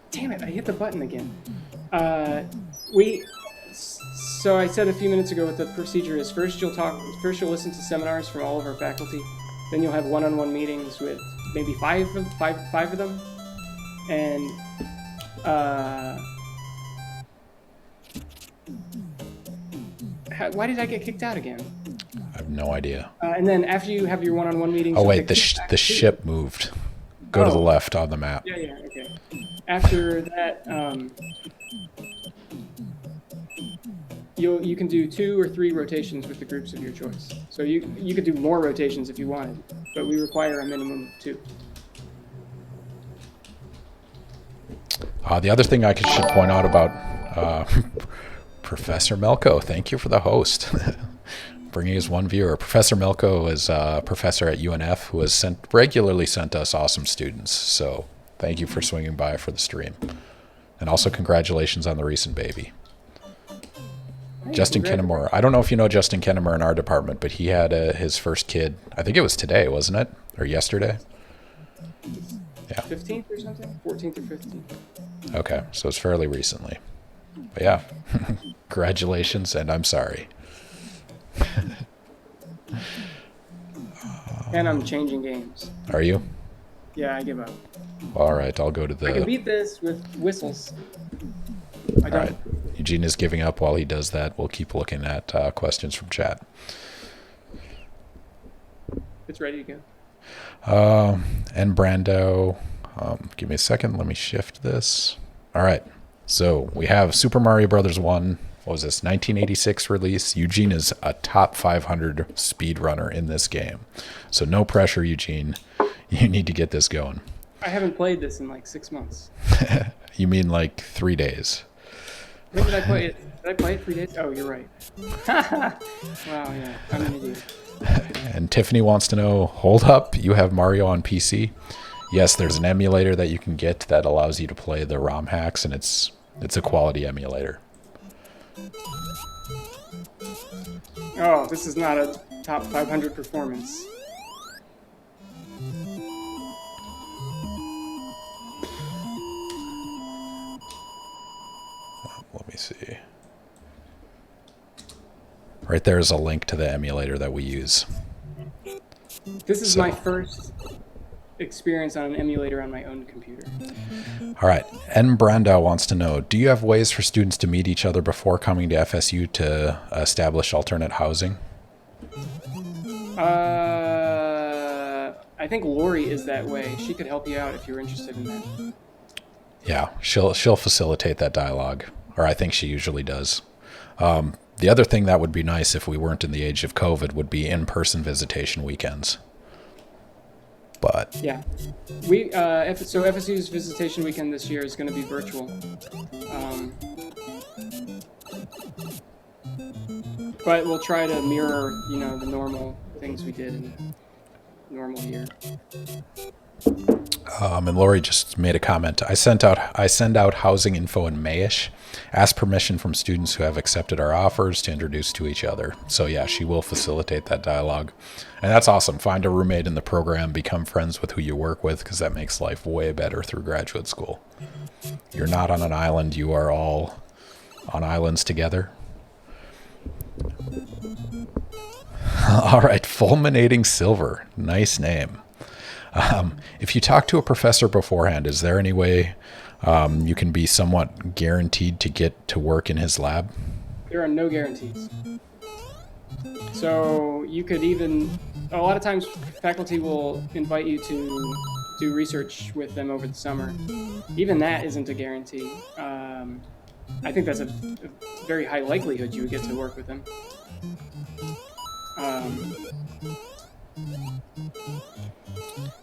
Damn it, I hit the button again. So I said a few minutes ago what the procedure is. First you'll listen to seminars from all of our faculty. Then you'll have one-on-one meetings with maybe five of them. And Why did I get kicked out again? I have no idea. And then after you have your one-on-one meetings... Oh, wait, the ship moved. Go to the left on the map. Yeah, okay. After that, you can do 2 or 3 rotations with the groups of your choice. So you could do more rotations if you wanted, but we require a minimum of 2. The other thing I should point out about Professor Melko, thank you for the host. Bringing us one viewer. Professor Melko is a professor at UNF who has regularly sent us awesome students. So thank you for swinging by for the stream. And also congratulations on the recent baby. Hey, Justin Kinnemore. I don't know if you know Justin Kinnemore in our department, but he had his first kid. I think it was today, wasn't it? Or yesterday? Yeah. 15th or something? 14th or 15th. Okay, so it's fairly recently. But yeah, congratulations, and I'm sorry. And I'm changing games. Are you? Yeah, I give up. All right, I'll go to the... I can beat this with whistles. All right, Eugene is giving up while he does that. We'll keep looking at questions from chat. It's ready to go. And Brando, give me a second. Let me shift this. All right, so we have Super Mario Brothers 1. What was this, 1986 release? Eugene is a top 500 speedrunner in this game. So no pressure, Eugene. You need to get this going. I haven't played this in like 6 months. You mean like 3 days? When did I play it? Did I play it 3 days? Oh, you're right. Wow, yeah, I'm an idiot. And Tiffany wants to know, hold up, you have Mario on PC? Yes, there's an emulator that you can get that allows you to play the ROM hacks, and it's a quality emulator. Oh, this is not a top 500 performance. Let me see. Right there is a link to the emulator that we use. This is my first experience on an emulator on my own computer. All right. N. Brandau wants to know, do you have ways for students to meet each other before coming to FSU to establish alternate housing? I think Lori is that way. She could help you out if you're interested in that. Yeah, she'll facilitate that dialogue, or I think she usually does. The other thing that would be nice if we weren't in the age of COVID would be in-person visitation weekends. But yeah, so FSU's visitation weekend this year is going to be virtual. But we'll try to mirror, the normal things we did in a normal year. And Lori just made a comment. I send out housing info in Mayish. Ask permission from students who have accepted our offers to introduce to each other. So yeah, she will facilitate that dialogue. And that's awesome. Find a roommate in the program, become friends with who you work with, because that makes life way better through graduate school. You're not on an island. You are all on islands together. All right, Fulminating Silver. Nice name. If you talk to a professor beforehand, is there any way you can be somewhat guaranteed to get to work in his lab? There are no guarantees. So you could a lot of times faculty will invite you to do research with them over the summer. Even that isn't a guarantee. I think that's a very high likelihood you would get to work with them.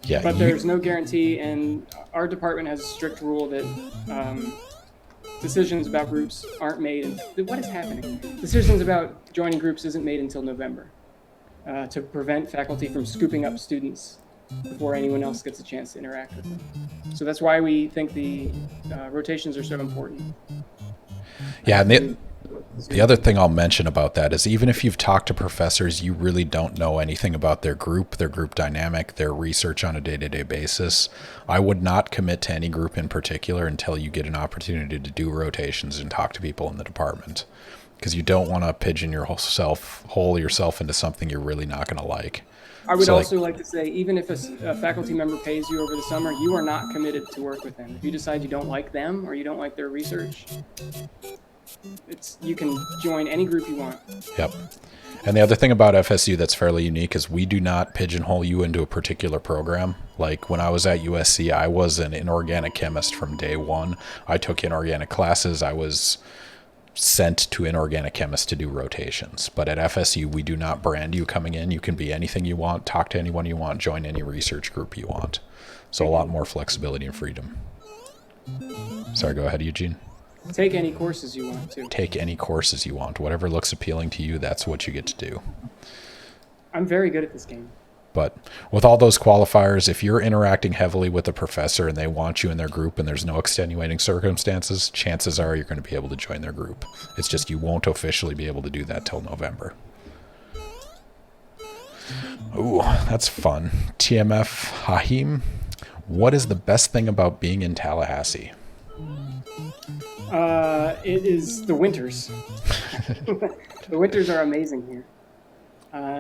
Yeah, but there's no guarantee, and our department has a strict rule that decisions about groups aren't made. What is happening? Decisions about joining groups isn't made until November to prevent faculty from scooping up students before anyone else gets a chance to interact with them. So that's why we think the rotations are so important. Yeah, and the other thing I'll mention about that is even if you've talked to professors, you really don't know anything about their group dynamic, their research on a day-to-day basis. I would not commit to any group in particular until you get an opportunity to do rotations and talk to people in the department, because you don't want to pigeon yourself into something you're really not going to like. I would also like to say, even if a faculty member pays you over the summer, you are not committed to work with them. If you decide you don't like them or you don't like their research, You can join any group you want. Yep. And the other thing about FSU that's fairly unique is we do not pigeonhole you into a particular program. Like when I was at USC, I was an inorganic chemist from day one. I took inorganic classes. I was sent to inorganic chemists to do rotations. But at FSU, we do not brand you coming in. You can be anything you want, talk to anyone you want, join any research group you want. So a lot more flexibility and freedom. Sorry, go ahead, Eugene. Take any courses you want to. Take any courses you want. Whatever looks appealing to you, that's what you get to do. I'm very good at this game. But with all those qualifiers, if you're interacting heavily with a professor and they want you in their group and there's no extenuating circumstances, chances are you're going to be able to join their group. It's just you won't officially be able to do that till November. Ooh, that's fun. TMF Hahim, what is the best thing about being in Tallahassee? It is the winters. The winters are amazing here.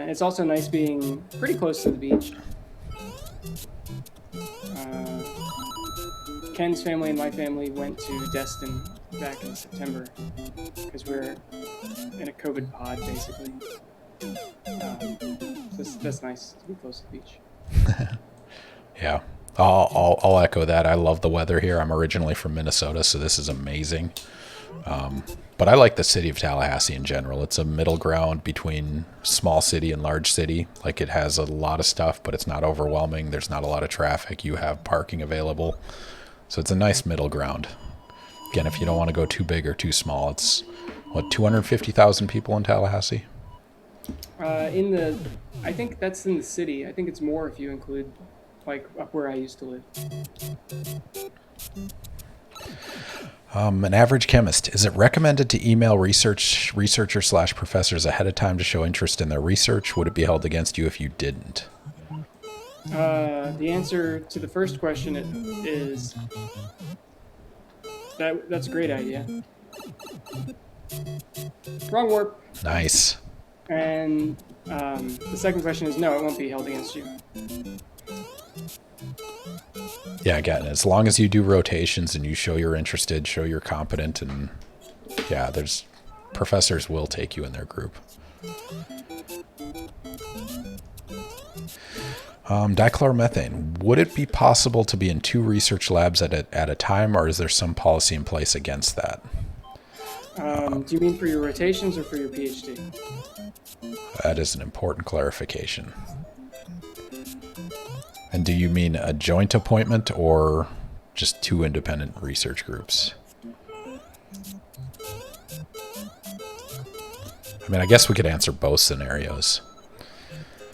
It's also nice being pretty close to the beach. Ken's family and my family went to Destin back in September because we're in a COVID pod, basically. That's nice to be close to the beach. Yeah, I'll echo that. I love the weather here. I'm originally from Minnesota, so this is amazing. But I like the city of Tallahassee in general. It's a middle ground between small city and large city. Like it has a lot of stuff, but it's not overwhelming. There's not a lot of traffic. You have parking available. So it's a nice middle ground. Again, if you don't want to go too big or too small, it's 250,000 people in Tallahassee? I think that's in the city. I think it's more if you include like up where I used to live. An average chemist, is it recommended to email researchers/professors ahead of time to show interest in their research? Would it be held against you if you didn't? The answer to the first question is that's a great idea. Wrong warp. Nice. And the second question is no, it won't be held against you. Yeah, again, as long as you do rotations and you show you're interested, show you're competent, and yeah, there's professors will take you in their group. Dichloromethane, would it be possible to be in 2 research labs at a time, or is there some policy in place against that? Do you mean for your rotations or for your PhD? That is an important clarification. And do you mean a joint appointment or just 2 independent research groups? I mean, I guess we could answer both scenarios.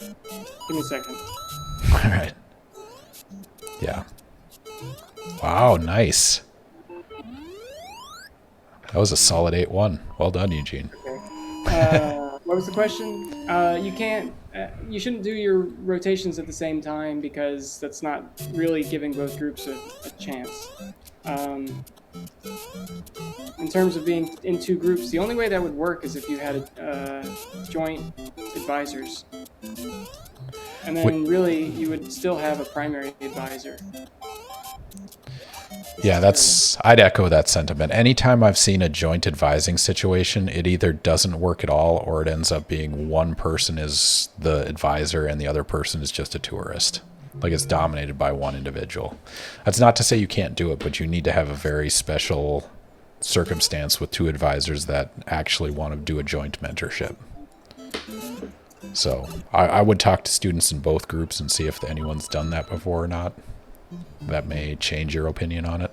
Give me a second. All right. Yeah. Wow, nice. That was a solid 8-1. Well done, Eugene. Okay. What was the question? You shouldn't do your rotations at the same time because that's not really giving both groups a chance. In terms of being in 2 groups, the only way that would work is if you had joint advisors. And then really you would still have a primary advisor. Yeah, I'd echo that sentiment. Anytime I've seen a joint advising situation, it either doesn't work at all or it ends up being one person is the advisor and the other person is just a tourist. Like it's dominated by one individual. That's not to say you can't do it, but you need to have a very special circumstance with 2 advisors that actually want to do a joint mentorship. So I would talk to students in both groups and see if anyone's done that before or not. That may change your opinion on it.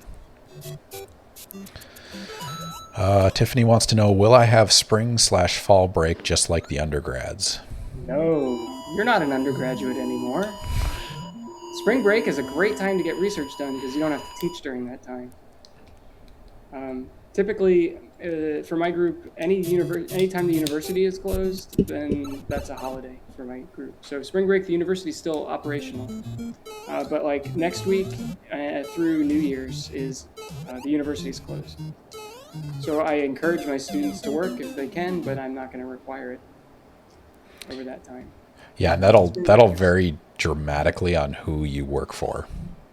Tiffany wants to know, will I have spring/fall break just like the undergrads? No, you're not an undergraduate anymore. Spring break is a great time to get research done because you don't have to teach during that time. Typically, for my group, anytime the university is closed, then that's a holiday for my group. So spring break, the university is still operational. But like next week through New Year's is the university is closed. So I encourage my students to work if they can, but I'm not going to require it over that time. Yeah, and that'll vary dramatically on who you work for.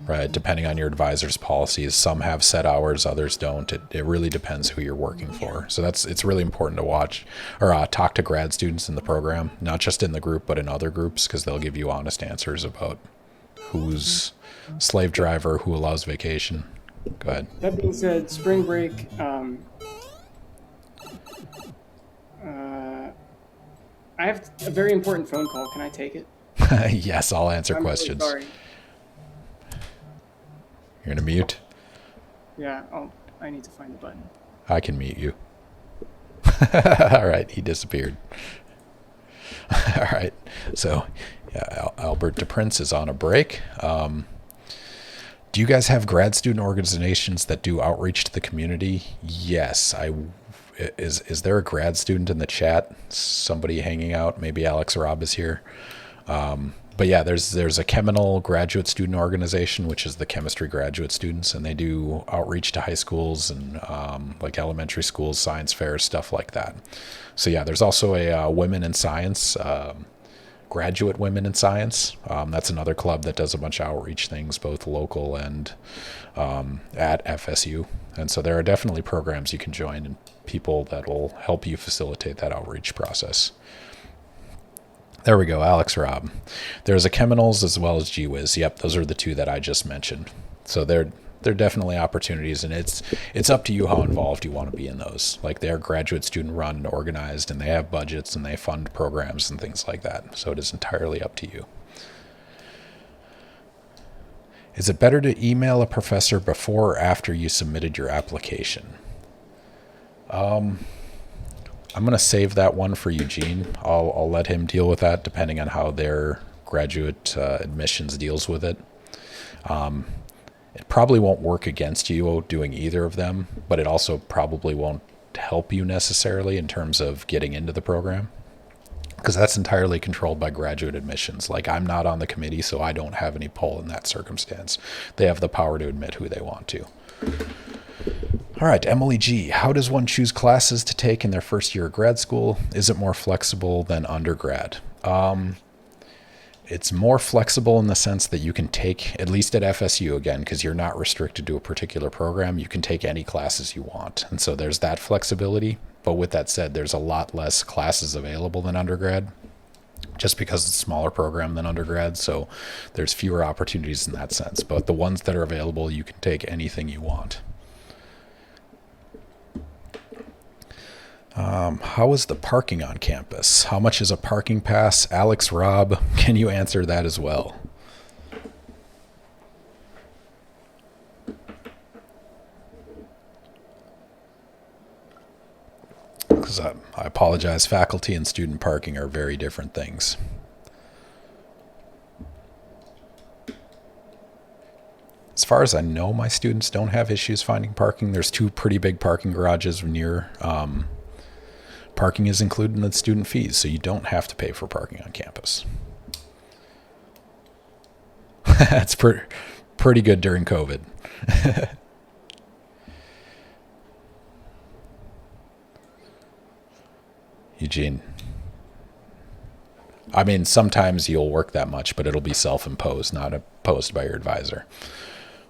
right? Depending on your advisor's policies. Some have set hours, others don't. It really depends who you're working for. So it's really important to watch or talk to grad students in the program, not just in the group, but in other groups, because they'll give you honest answers about who's slave driver, who allows vacation. Go ahead. That being said, spring break, I have a very important phone call. Can I take it? Yes, I'll answer I'm questions. Really sorry. You're going to mute? Yeah, I need to find the button. I can mute you. All right, he disappeared. All right, so yeah, Albert DePrince is on a break. Do you guys have grad student organizations that do outreach to the community? Yes. Is there a grad student in the chat? Somebody hanging out? Maybe Alex Robb is here. But yeah, there's a Cheminal graduate student organization, which is the chemistry graduate students, and they do outreach to high schools and like elementary schools, science fairs, stuff like that. So yeah, there's also a Women in Science, Graduate Women in Science. That's another club that does a bunch of outreach things, both local and at FSU. And so there are definitely programs you can join and people that will help you facilitate that outreach process. There we go, Alex Robb. There's a Cheminals as well as GWiz. Yep, those are the two that I just mentioned. So they're definitely opportunities, and it's up to you how involved you want to be in those. Like, they're graduate student run and organized, and they have budgets and they fund programs and things like that. So it is entirely up to you. Is it better to email a professor before or after you submitted your application? I'm going to save that one for Eugene. I'll let him deal with that depending on how their graduate admissions deals with it. It probably won't work against you doing either of them, but it also probably won't help you necessarily in terms of getting into the program, because that's entirely controlled by graduate admissions. Like, I'm not on the committee, so I don't have any pull in that circumstance. They have the power to admit who they want to. All right, Emily G. How does one choose classes to take in their first year of grad school? Is it more flexible than undergrad? It's more flexible in the sense that you can take, at least at FSU again, because you're not restricted to a particular program, you can take any classes you want. And so there's that flexibility. But with that said, there's a lot less classes available than undergrad, just because it's a smaller program than undergrad. So there's fewer opportunities in that sense. But the ones that are available, you can take anything you want. How is the parking on campus? How much is a parking pass? Alex Robb, can you answer that as well? Because I apologize, faculty and student parking are very different things. As far as I know, my students don't have issues finding parking. There's two pretty big parking garages near. Parking is included in the student fees, so you don't have to pay for parking on campus. That's pretty good during COVID. Eugene. I mean, sometimes you'll work that much, but it'll be self-imposed, not imposed by your advisor.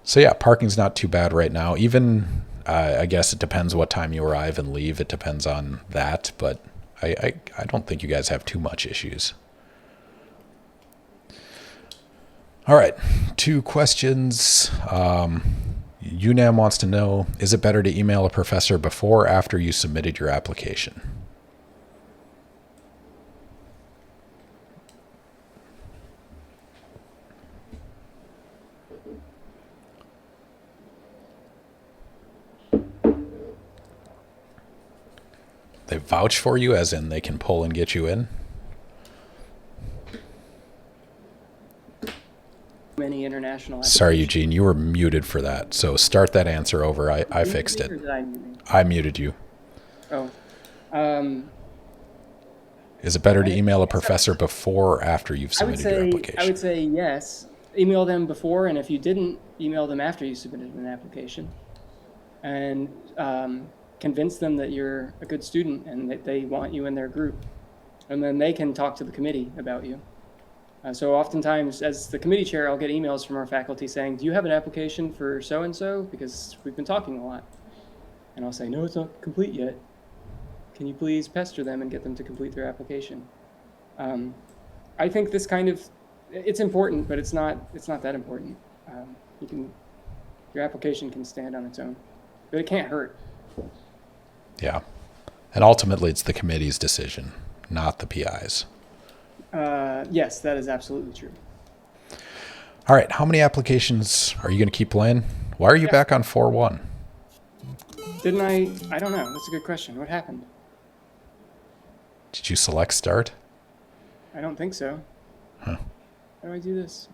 So yeah, parking's not too bad right now. Even, I guess it depends what time you arrive and leave. It depends on that, but I don't think you guys have too much issues. All right, 2 questions. UNAM wants to know, is it better to email a professor before or after you submitted your application? They vouch for you, as in they can pull and get you in? Many international. Sorry, Eugene, you were muted for that. So start that answer over. I fixed it. I muted you. Oh. Is it better to email a professor before or after you've submitted your application? I would say yes. Email them before, and if you didn't, email them after you submitted an application. And convince them that you're a good student and that they want you in their group. And then they can talk to the committee about you. So oftentimes, as the committee chair, I'll get emails from our faculty saying, do you have an application for so-and-so? Because we've been talking a lot. And I'll say, no, it's not complete yet. Can you please pester them and get them to complete their application? I think this kind of, it's important, but it's not that important. Your application can stand on its own, but it can't hurt. Yeah. And ultimately, it's the committee's decision, not the PI's. Yes, that is absolutely true. All right. How many applications are you going to keep playing? Why are you back on 4-1? Didn't I don't know. That's a good question. What happened? Did you select start? I don't think so. Huh. How do I do this?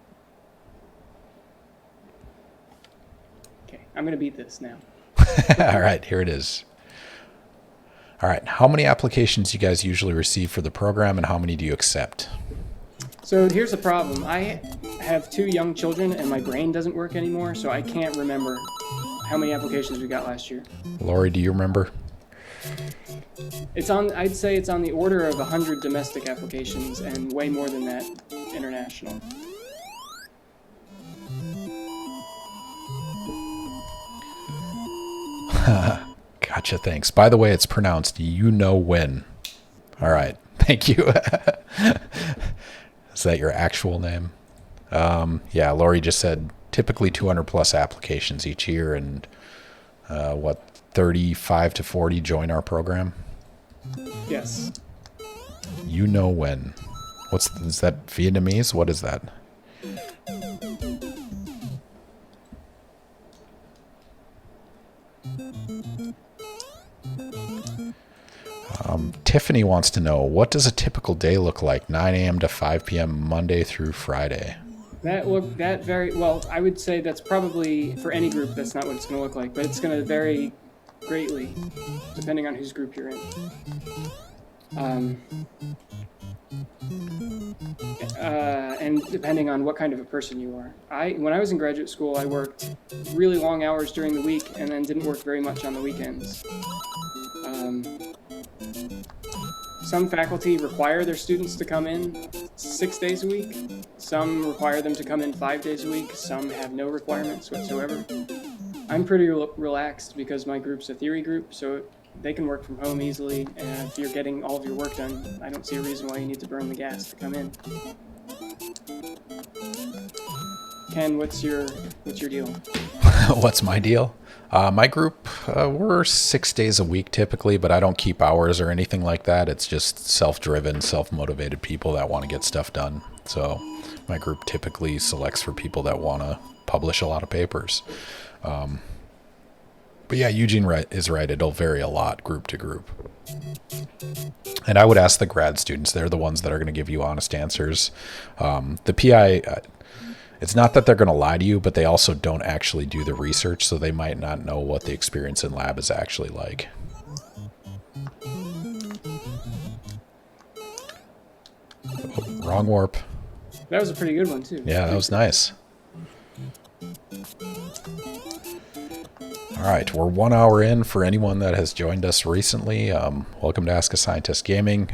Okay, I'm going to beat this now. All right, here it is. All right, how many applications you guys usually receive for the program, and how many do you accept? So here's the problem. I have 2 young children, and my brain doesn't work anymore, so I can't remember how many applications we got last year. Lori, do you remember? I'd say it's on the order of 100 domestic applications and way more than that international. Gotcha, thanks. By the way, it's pronounced you know when. All right, thank you. Is that your actual name? Yeah, Lori just said typically 200 plus applications each year, and 35 to 40 join our program? Yes. You know when. Is that Vietnamese? What is that? Tiffany wants to know, what does a typical day look like, 9 a.m. to 5 p.m. Monday through Friday? That very well. I would say that's probably for any group. That's not what it's going to look like, but it's going to vary greatly depending on whose group you're in. And depending on what kind of a person you are. When I was in graduate school, I worked really long hours during the week and then didn't work very much on the weekends. Some faculty require their students to come in 6 days a week. Some require them to come in 5 days a week. Some have no requirements whatsoever. I'm pretty relaxed because my group's a theory group, so they can work from home easily. And if you're getting all of your work done, I don't see a reason why you need to burn the gas to come in. Ken, what's your deal? What's my deal? My group, we're 6 days a week typically, but I don't keep hours or anything like that. It's just self-driven, self-motivated people that want to get stuff done. So my group typically selects for people that want to publish a lot of papers. But yeah, Eugene is right. It'll vary a lot group to group. And I would ask the grad students. They're the ones that are going to give you honest answers. The PI... it's not that they're going to lie to you, but they also don't actually do the research, so they might not know what the experience in lab is actually like. Oh, wrong warp. That was a pretty good one, too. Yeah, that was nice. All right, we're 1 hour in for anyone that has joined us recently. Welcome to Ask a Scientist Gaming.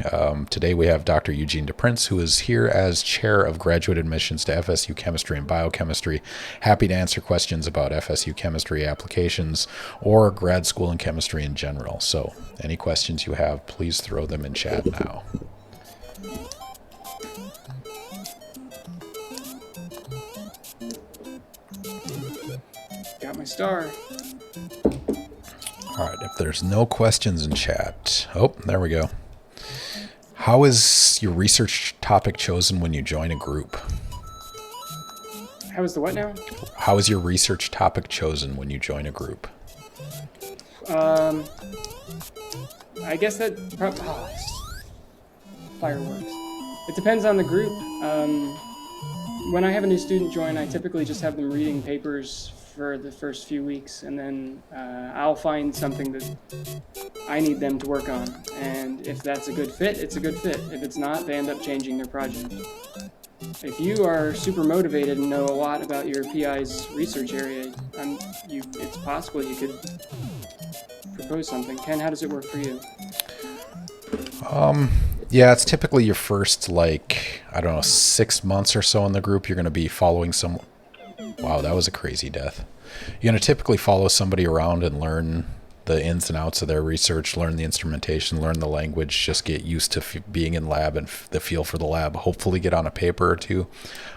Today we have Dr. Eugene DePrince, who is here as chair of graduate admissions to FSU Chemistry and Biochemistry. Happy to answer questions about FSU Chemistry applications or grad school and chemistry in general. So any questions you have, please throw them in chat now. Got my star. All right, if there's no questions in chat. Oh, there we go. How is your research topic chosen when you join a group? How is the what now? How is your research topic chosen when you join a group? I guess that fireworks. It depends on the group. When I have a new student join, I typically just have them reading papers for the first few weeks, and then I'll find something that I need them to work on. And if that's a good fit, it's a good fit. If it's not, they end up changing their project. If you are super motivated and know a lot about your PI's research area, it's possible you could propose something. Ken, how does it work for you? Yeah, it's typically your first, like, I don't know, 6 months or so in the group. You're going to be following some. Wow, that was a crazy death. You're going to typically follow somebody around and learn the ins and outs of their research, learn the instrumentation, learn the language, just get used to being in lab and the feel for the lab, hopefully get on a paper or two.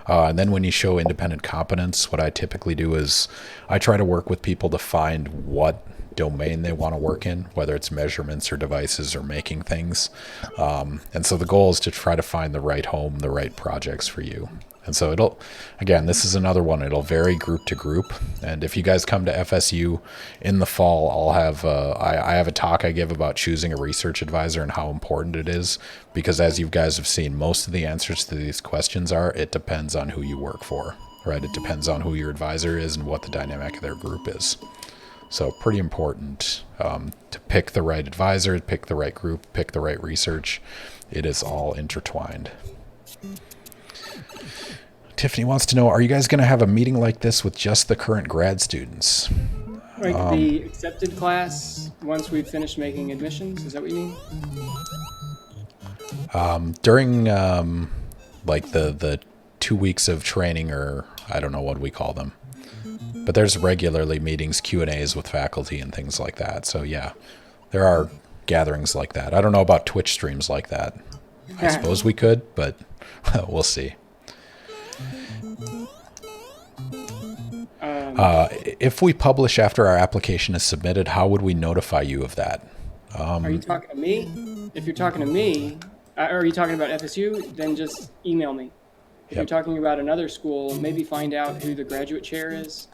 And then when you show independent competence, what I typically do is I try to work with people to find what domain they want to work in, whether it's measurements or devices or making things. And so the goal is to try to find the right home, the right projects for you. And so again, this is another one. It'll vary group to group. And if you guys come to FSU in the fall, I'll have, I have a talk I give about choosing a research advisor and how important it is. Because as you guys have seen, most of the answers to these questions it depends on who you work for, right? It depends on who your advisor is and what the dynamic of their group is. So pretty important to pick the right advisor, pick the right group, pick the right research. It is all intertwined. Tiffany wants to know, are you guys going to have a meeting like this with just the current grad students? Like the accepted class once we've finished making admissions? Is that what you mean? During like the 2 weeks of training, or I don't know what we call them. But there's regularly meetings, Q&As with faculty and things like that. So yeah, there are gatherings like that. I don't know about Twitch streams like that. I suppose we could, but we'll see. If we publish after our application is submitted, how would we notify you of that? Are you talking to me? If you're talking to me, or are you talking about FSU, then just email me. If you're talking about another school, maybe find out who the graduate chair is.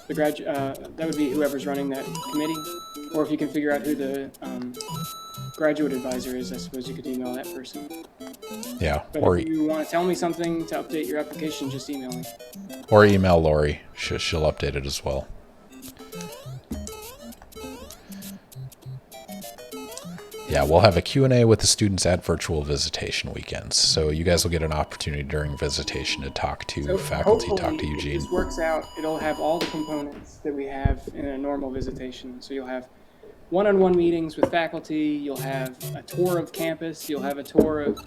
That would be whoever's running that committee. Or if you can figure out who the graduate advisor is, I suppose you could email that person. Yeah. But or if you want to tell me something to update your application, just email me. Or email Lori. She'll update it as well. Yeah, we'll have a Q&A with the students at virtual visitation weekends. So you guys will get an opportunity during visitation to talk to faculty, talk to Eugene. If this works out, it'll have all the components that we have in a normal visitation. So you'll have one-on-one meetings with faculty, you'll have a tour of campus, you'll have a tour of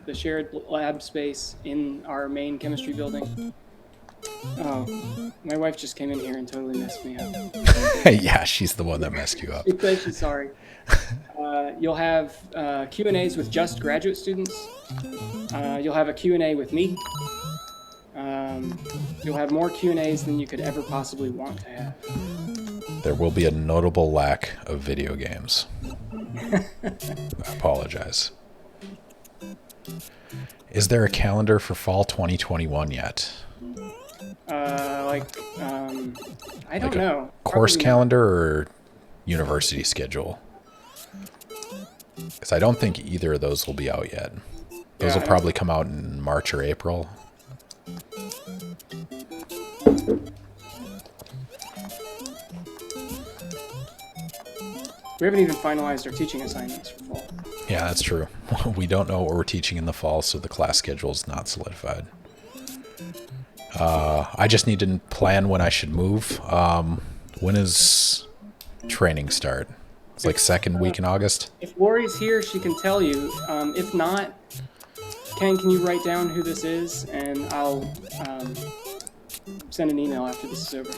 the shared lab space in our main chemistry building. Oh, my wife just came in here and totally messed me up. Yeah, she's the one that messed you up. She said she's sorry. You'll have Q&As with just graduate students. You'll have a Q&A with me. You'll have more Q&As than you could ever possibly want to have. There will be a notable lack of video games. I apologize. Is there a calendar for fall 2021 yet? I don't know. Course calendar or university schedule? Because I don't think either of those will be out yet. Those will probably come out in March or April. We haven't even finalized our teaching assignments for fall. Yeah, that's true. We don't know what we're teaching in the fall, so the class schedule is not solidified. I just need to plan when I should move. When is training start? It's like second week in August? If Lori's here, she can tell you. If not, Ken, can you write down who this is? And I'll send an email after this is over.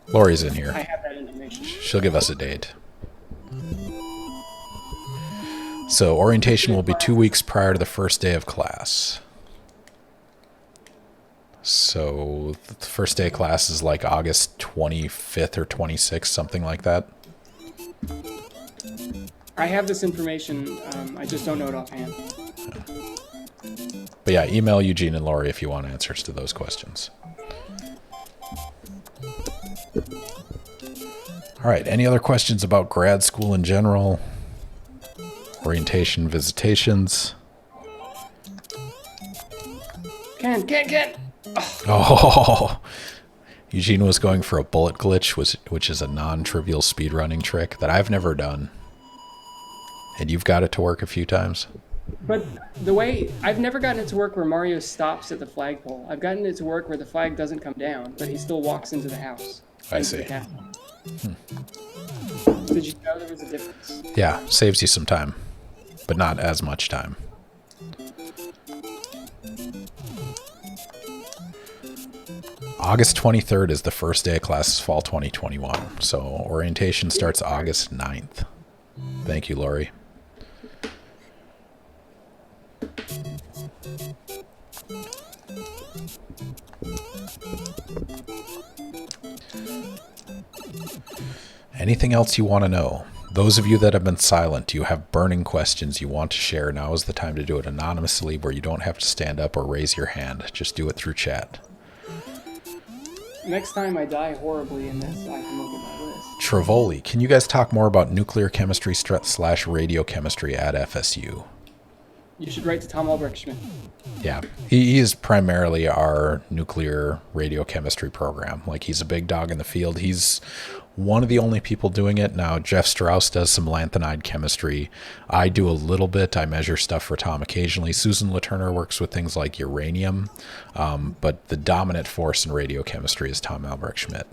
Lori's in here. I have that information. She'll give us a date. So orientation will be 2 weeks prior to the first day of class. So the first day of class is like August 25th or 26th, something like that. I have this information. I just don't know it offhand. But yeah, email Eugene and Lori if you want answers to those questions. All right, any other questions about grad school in general? Orientation, visitations? Ken! Oh, Eugene was going for a bullet glitch, which is a non-trivial speedrunning trick that I've never done. And you've got it to work a few times? But the way, I've never gotten it to work where Mario stops at the flagpole. I've gotten it to work where the flag doesn't come down, but he still walks into the house. I see. Did you know there was a difference? Yeah, saves you some time, but not as much time. August 23rd is the first day of classes, fall 2021. So orientation starts August 9th. Thank you, Lori. Anything else you want to know? Those of you that have been silent, do you have burning questions you want to share? Now is the time to do it anonymously, where you don't have to stand up or raise your hand. Just do it through chat. Next time I die horribly in this, I can look at my list. Travoli, can you guys talk more about nuclear chemistry / radiochemistry at FSU? You should write to Tom Albrecht-Schmidt. Yeah, he is primarily our nuclear radiochemistry program. Like, he's a big dog in the field. He's one of the only people doing it. Now, Jeff Strauss does some lanthanide chemistry. I do a little bit. I measure stuff for Tom occasionally. Susan Laturner works with things like uranium. But the dominant force in radiochemistry is Tom Albrecht-Schmidt.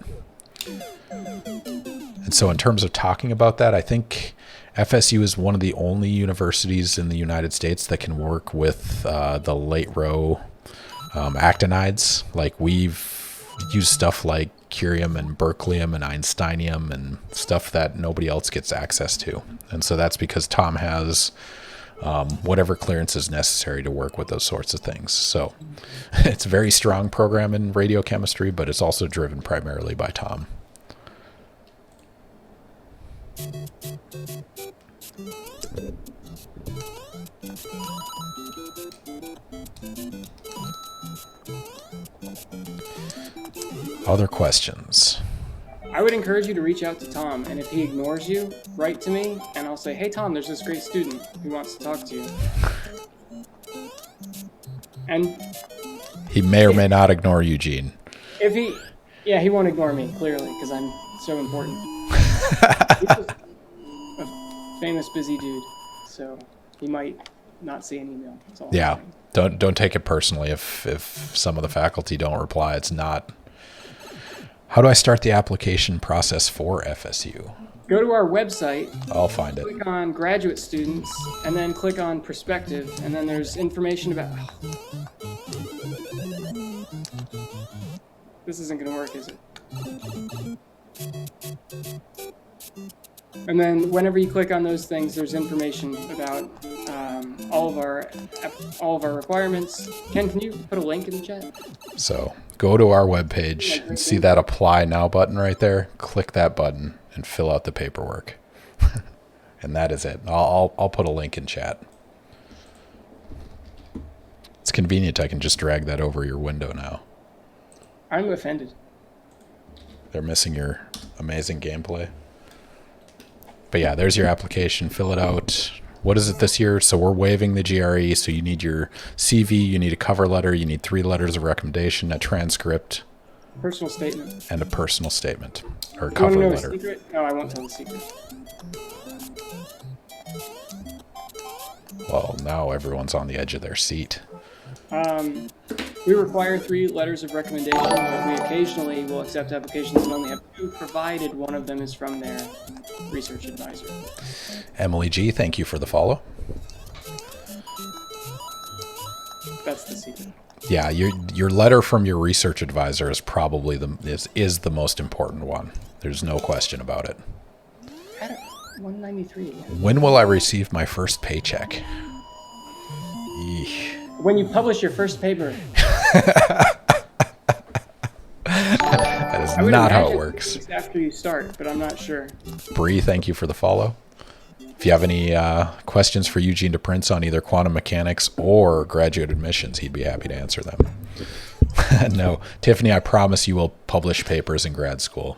And so in terms of talking about that, I think FSU is one of the only universities in the United States that can work with the late row actinides. Like, we've used stuff like curium and berkelium and einsteinium and stuff that nobody else gets access to. And so that's because Tom has whatever clearance is necessary to work with those sorts of things. So it's a very strong program in radiochemistry, but it's also driven primarily by Tom. Other questions? I would encourage you to reach out to Tom, and if he ignores you, write to me, and I'll say, hey, Tom, there's this great student who wants to talk to you. And he may or may not ignore Eugene. He won't ignore me, clearly, because I'm so important. He's just a famous, busy dude, so he might not see an email. That's all I'm saying. Don't take it personally if some of the faculty don't reply. It's not. How do I start the application process for FSU? Go to our website. I'll find it. Click on graduate students, and then click on perspective, and then there's information about. This isn't going to work, is it? And then whenever you click on those things, there's information about all of our requirements. Ken, can you put a link in the chat? So go to our webpage and see that apply now button right there. Click that button and fill out the paperwork. And that is it. I'll put a link in chat. It's convenient. I can just drag that over your window now. I'm offended. They're missing your amazing gameplay. But yeah, there's your application. Fill it out. What is it this year? So we're waiving the GRE. So you need your CV, you need a cover letter, you need 3 letters of recommendation, a transcript, personal statement, and a personal statement or you cover want to know letter. A secret? No, I won't tell the secret. Well, now everyone's on the edge of their seat. We require 3 letters of recommendation, but we occasionally will accept applications and only have 2, provided one of them is from their research advisor. Emily G, thank you for the follow. That's the secret. Yeah, your letter from your research advisor is probably is the most important one. There's no question about it. At 193 again. When will I receive my first paycheck? Eesh. When you publish your first paper. That is not how it works. It's after you start, but I'm not sure. Bree, thank you for the follow. If you have any questions for Eugene DePrince on either quantum mechanics or graduate admissions, he'd be happy to answer them. No, Tiffany, I promise you will publish papers in grad school.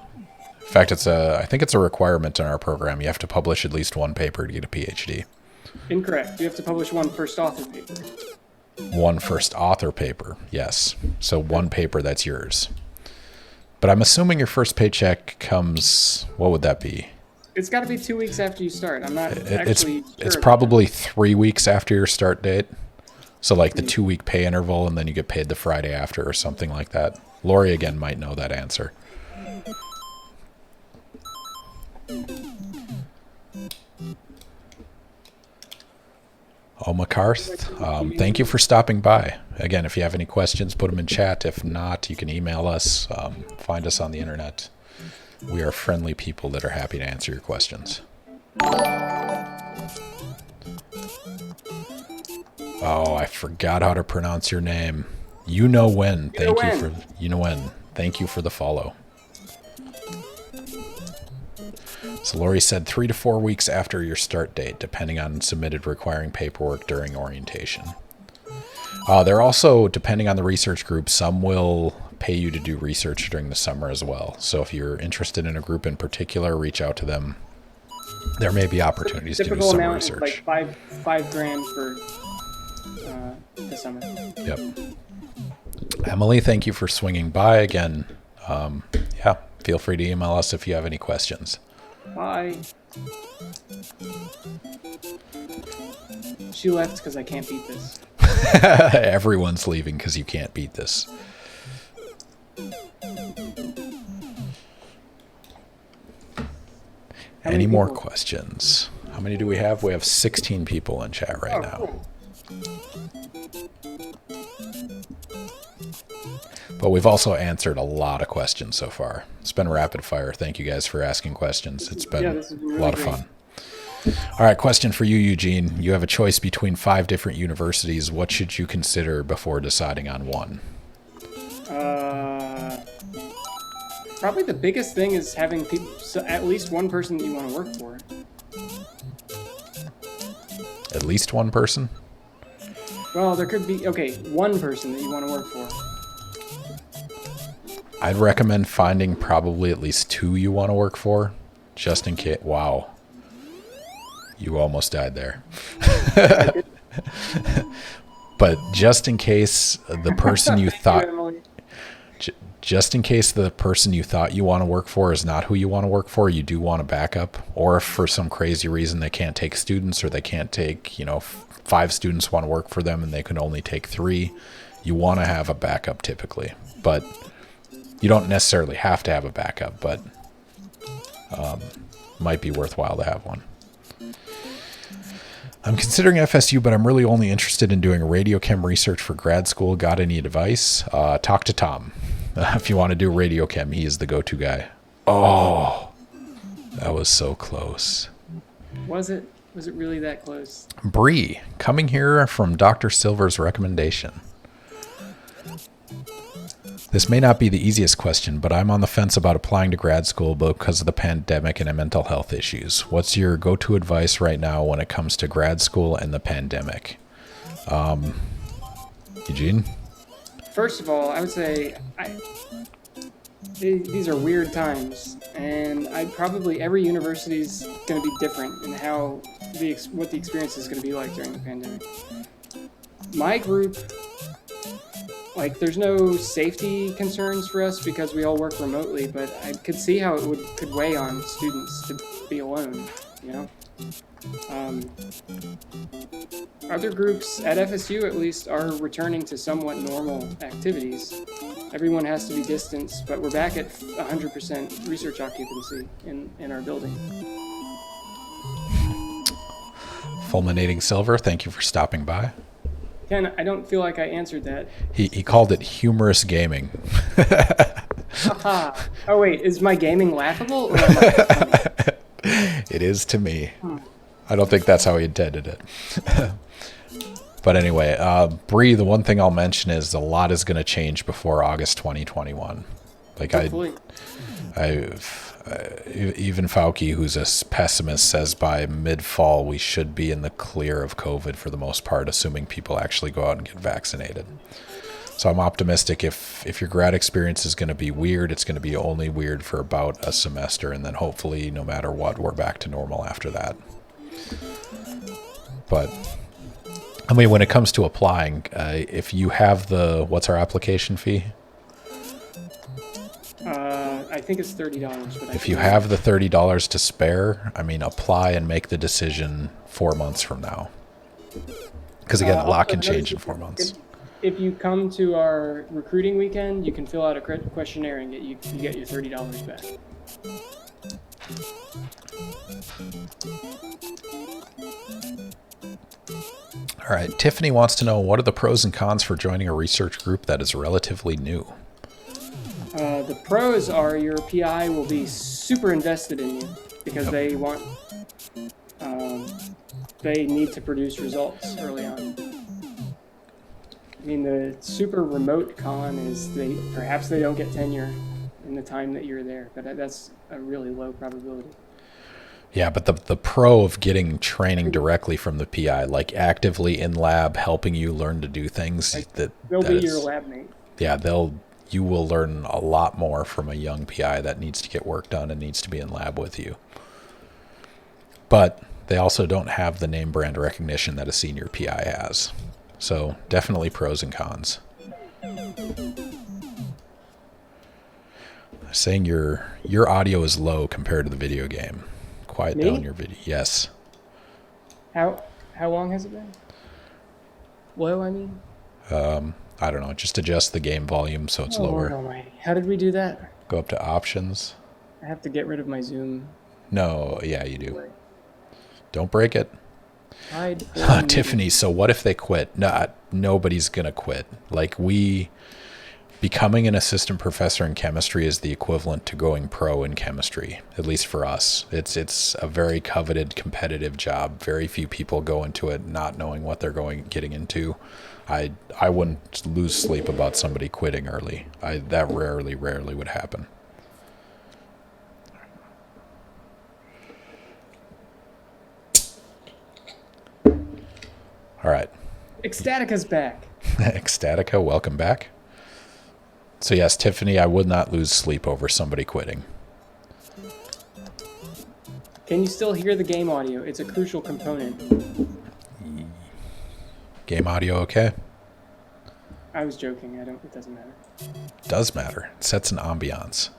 In fact, I think it's a requirement in our program. You have to publish at least 1 paper to get a PhD. Incorrect. You have to publish 1 first author paper. 1 first author paper, yes. So 1 paper that's yours. But I'm assuming your first paycheck comes, what would that be? It's got to be 2 weeks after you start. I'm not actually sure. It's probably 3 weeks after your start date. So like the 2-week pay interval, and then you get paid the Friday after or something like that. Lori, again, might know that answer. Omakarth, thank you for stopping by. Again, if you have any questions, put them in chat. If not, you can email us, find us on the internet. We are friendly people that are happy to answer your questions. Oh, I forgot how to pronounce your name. You know when. Thank you for Thank you for the follow. So Lori said 3 to 4 weeks after your start date, depending on submitted requiring paperwork during orientation. They're also, depending on the research group, some will pay you to do research during the summer as well. So if you're interested in a group in particular, reach out to them. There may be opportunities to do some research. Like $5,000 for the summer. Yep. Emily, thank you for swinging by again. Yeah, feel free to email us if you have any questions. Bye. She left because I can't beat this. Everyone's leaving because you can't beat this. Any more questions? How many do we have? We have 16 people in chat right now. Cool. But we've also answered a lot of questions so far. It's been rapid fire. Thank you guys for asking questions. It's been a lot of fun. All right, question for you, Eugene. You have a choice between 5 different universities. What should you consider before deciding on one? Probably the biggest thing is having people, at least one person that you want to work for. At least one person? Well, there could be, one person that you want to work for. I'd recommend finding probably at least 2 you want to work for, just in case. Wow. You almost died there. But just in case the person you thought... Just in case the person you thought you want to work for is not who you want to work for, you do want a backup. Or if for some crazy reason they can't take students, or they can't take, 5 students want to work for them and they can only take 3, you want to have a backup typically. But you don't necessarily have to have a backup, but might be worthwhile to have one. I'm considering FSU, but I'm really only interested in doing radiochem research for grad school. Got any advice? Talk to Tom. If you want to do radiochem, he is the go-to guy. Oh, that was so close. Was it? Was it really that close? Bree, coming here from Dr. Silver's recommendation. This may not be the easiest question, but I'm on the fence about applying to grad school because of the pandemic and mental health issues. What's your go-to advice right now when it comes to grad school and the pandemic? Eugene? First of all, I would say these are weird times, and every university is going to be different in what the experience is going to be like during the pandemic. My group, there's no safety concerns for us because we all work remotely, but I could see how it could weigh on students to be alone, Other groups at FSU, at least, are returning to somewhat normal activities. Everyone has to be distanced, but we're back at 100% research occupancy in our building. Fulminating Silver, thank you for stopping by. Ken, I don't feel like I answered that. He called it humorous gaming. Oh, wait, is my gaming laughable? Or am I funny? It is to me. I don't think that's how he intended it. But anyway, Bree, the one thing I'll mention is a lot is going to change before August 2021. Even Fauci, who's a pessimist, says by mid-fall we should be in the clear of COVID for the most part, assuming people actually go out and get vaccinated. So I'm optimistic if your grad experience is going to be weird, it's going to be only weird for about a semester, and then hopefully, no matter what, we're back to normal after that. But when it comes to applying, if you have what's our application fee? I think it's $30. But if you have the $30 to spare, apply and make the decision 4 months from now. Because again, a lot can change in 4 months. If you come to our recruiting weekend, you can fill out a questionnaire and you get your $30 back. All right. Tiffany wants to know, what are the pros and cons for joining a research group that is relatively new? The pros are your PI will be super invested in you because they need to produce results early on. I mean, the super remote con is perhaps they don't get tenure in the time that you're there, but that's a really low probability. Yeah, but the pro of getting training directly from the PI, like actively in lab, helping you learn to do things, they'll be your lab mate. Yeah, you will learn a lot more from a young PI that needs to get work done and needs to be in lab with you. But they also don't have the name brand recognition that a senior PI has. So definitely pros and cons. Saying your audio is low compared to the video game. Quiet down your video. Yes. How long has it been? Low, I mean? I don't know. Just adjust the game volume so it's lower. Lord almighty. How did we do that? Go up to options. I have to get rid of my Zoom. No, yeah, you do. Don't break it. Hide. Tiffany, so what if they quit? Nobody's going to quit. Like, becoming an assistant professor in chemistry is the equivalent to going pro in chemistry, at least for us. It's a very coveted, competitive job. Very few people go into it not knowing what they're getting into. I wouldn't lose sleep about somebody quitting early. That rarely would happen. All right. Ecstatica's back. Ecstatica, welcome back. So yes, Tiffany, I would not lose sleep over somebody quitting. Can you still hear the game audio? It's a crucial component. Game audio okay? I was joking. It doesn't matter. Does matter. It sets an ambiance.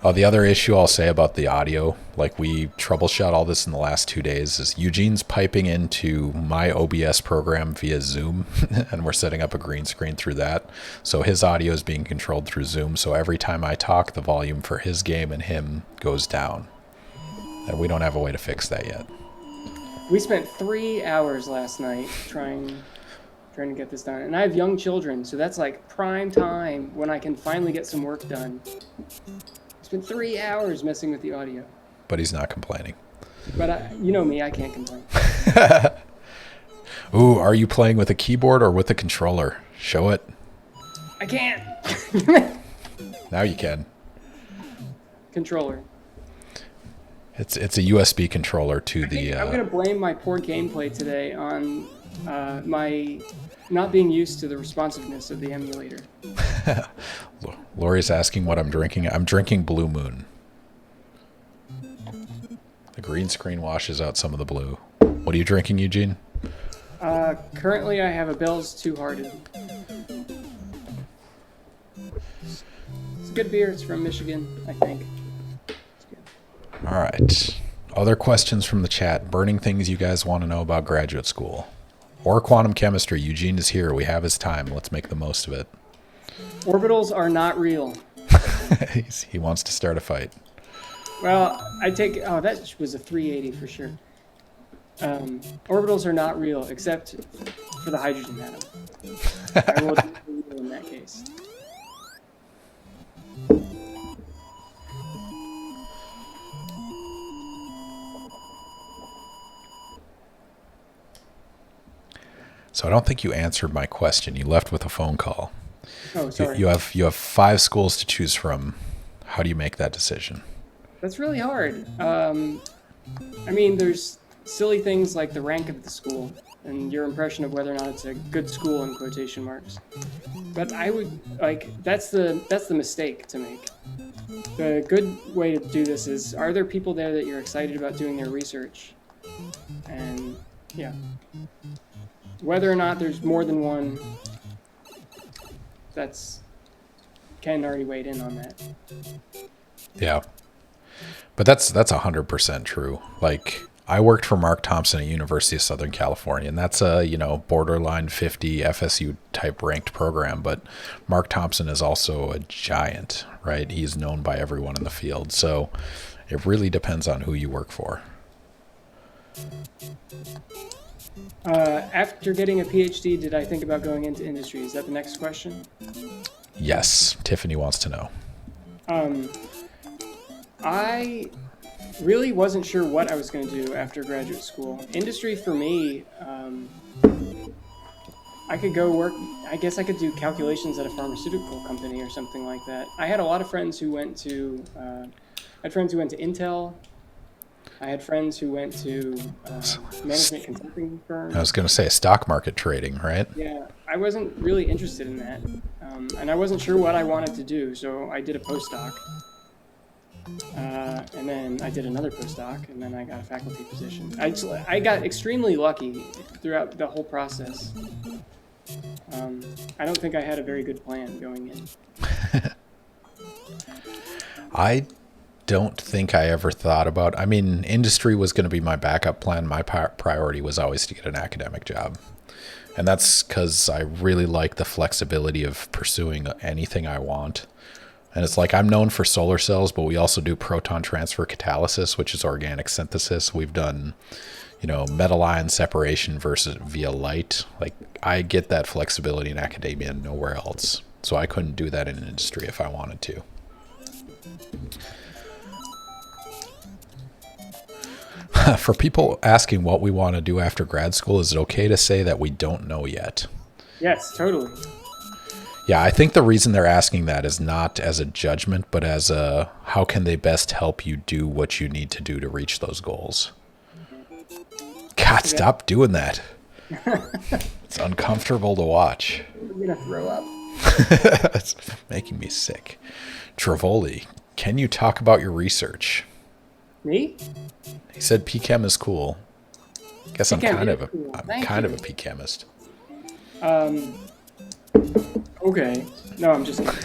Oh, the other issue I'll say about the audio, like we troubleshot all this in the last 2 days, is Eugene's piping into my OBS program via Zoom, and we're setting up a green screen through that. So his audio is being controlled through Zoom. So every time I talk, the volume for his game and him goes down. And we don't have a way to fix that yet. We spent 3 hours last night trying to get this done. And I have young children, so that's like prime time when I can finally get some work done. Spent 3 hours messing with the audio. But he's not complaining. But you know me, I can't complain. Ooh, are you playing with a keyboard or with a controller? Show it. I can't. Now you can. Controller. It's a USB controller to the... I'm going to blame my poor gameplay today on my not being used to the responsiveness of the emulator. Lori's asking what I'm drinking. I'm drinking Blue Moon. The green screen washes out some of the blue. What are you drinking, Eugene? Currently, I have a Bell's Two Hearted. It's a good beer. It's from Michigan, I think. All right. Other questions from the chat. Burning things you guys want to know about graduate school. Or quantum chemistry. Eugene is here. We have his time. Let's make the most of it. Orbitals are not real. He wants to start a fight. Well, that was a 380 for sure. Orbitals are not real, except for the hydrogen atom. I will do real in that case. So I don't think you answered my question. You left with a phone call. Oh, sorry. You have 5 schools to choose from. How do you make that decision? That's really hard. I mean, there's silly things like the rank of the school and your impression of whether or not it's a good school in quotation marks. But I would that's the mistake to make. The good way to do this is, are there people there that you're excited about doing their research? And yeah. Whether or not there's more than one, Ken already weighed in on that. Yeah. But that's 100% true. Like, I worked for Mark Thompson at University of Southern California, and that's a, borderline 50 FSU type ranked program. But Mark Thompson is also a giant, right? He's known by everyone in the field. So It really depends on who you work for. After getting a PhD, did I think about going into industry? Is that the next question? Yes, Tiffany wants to know. I really wasn't sure what I was going to do after graduate school. Industry for me, I could go work, I guess I could do calculations at a pharmaceutical company or something like that. I had a lot of friends who went to, Intel. I had friends who went to management consulting firms. I was going to say stock market trading, right? Yeah, I wasn't really interested in that. And I wasn't sure what I wanted to do, so I did a postdoc. And then I did another postdoc, and then I got a faculty position. I got extremely lucky throughout the whole process. I don't think I had a very good plan going in. I don't think I ever thought about, I mean, industry was going to be my backup plan. My priority was always to get an academic job. And that's because I really like the flexibility of pursuing anything I want. And it's like, I'm known for solar cells, but we also do proton transfer catalysis, which is organic synthesis. We've done, metal ion separation versus via light. Like, I get that flexibility in academia and nowhere else. So I couldn't do that in industry if I wanted to. For people asking what we want to do after grad school, is it okay to say that we don't know yet? Yes, totally. Yeah, I think the reason they're asking that is not as a judgment, but as a how can they best help you do what you need to do to reach those goals. God, stop doing that. It's uncomfortable to watch. I'm going to throw up. It's making me sick. Travoli, can you talk about your research? Me? He said PChem is cool. Guess I'm kind of a PChemist. Okay. No, I'm just kidding.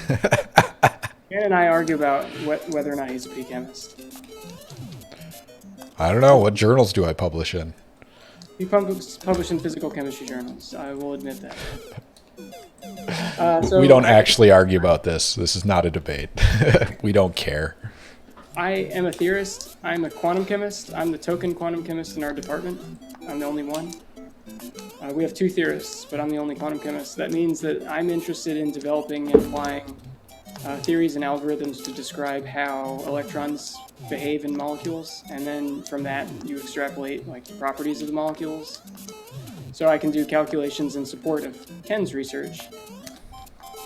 Ken and I argue about whether or not he's a PChemist. I don't know. What journals do I publish in? You publish in physical chemistry journals. I will admit that. We don't actually argue about this. This is not a debate. We don't care. I am a theorist. I'm a quantum chemist. I'm the token quantum chemist in our department. I'm the only one. We have two theorists, but I'm the only quantum chemist. That means that I'm interested in developing and applying theories and algorithms to describe how electrons behave in molecules, and then from that you extrapolate like the properties of the molecules. So I can do calculations in support of Ken's research.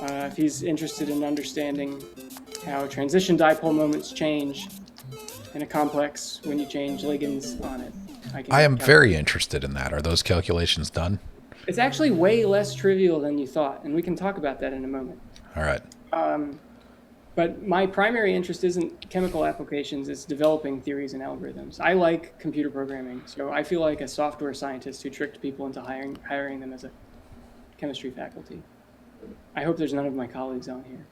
If he's interested in understanding how transition dipole moments change in a complex when you change ligands on it. I am very interested in that. Are those calculations done? It's actually way less trivial than you thought, and we can talk about that in a moment. All right. But my primary interest isn't chemical applications, it's developing theories and algorithms. I like computer programming, so I feel like a software scientist who tricked people into hiring them as a chemistry faculty. I hope there's none of my colleagues on here.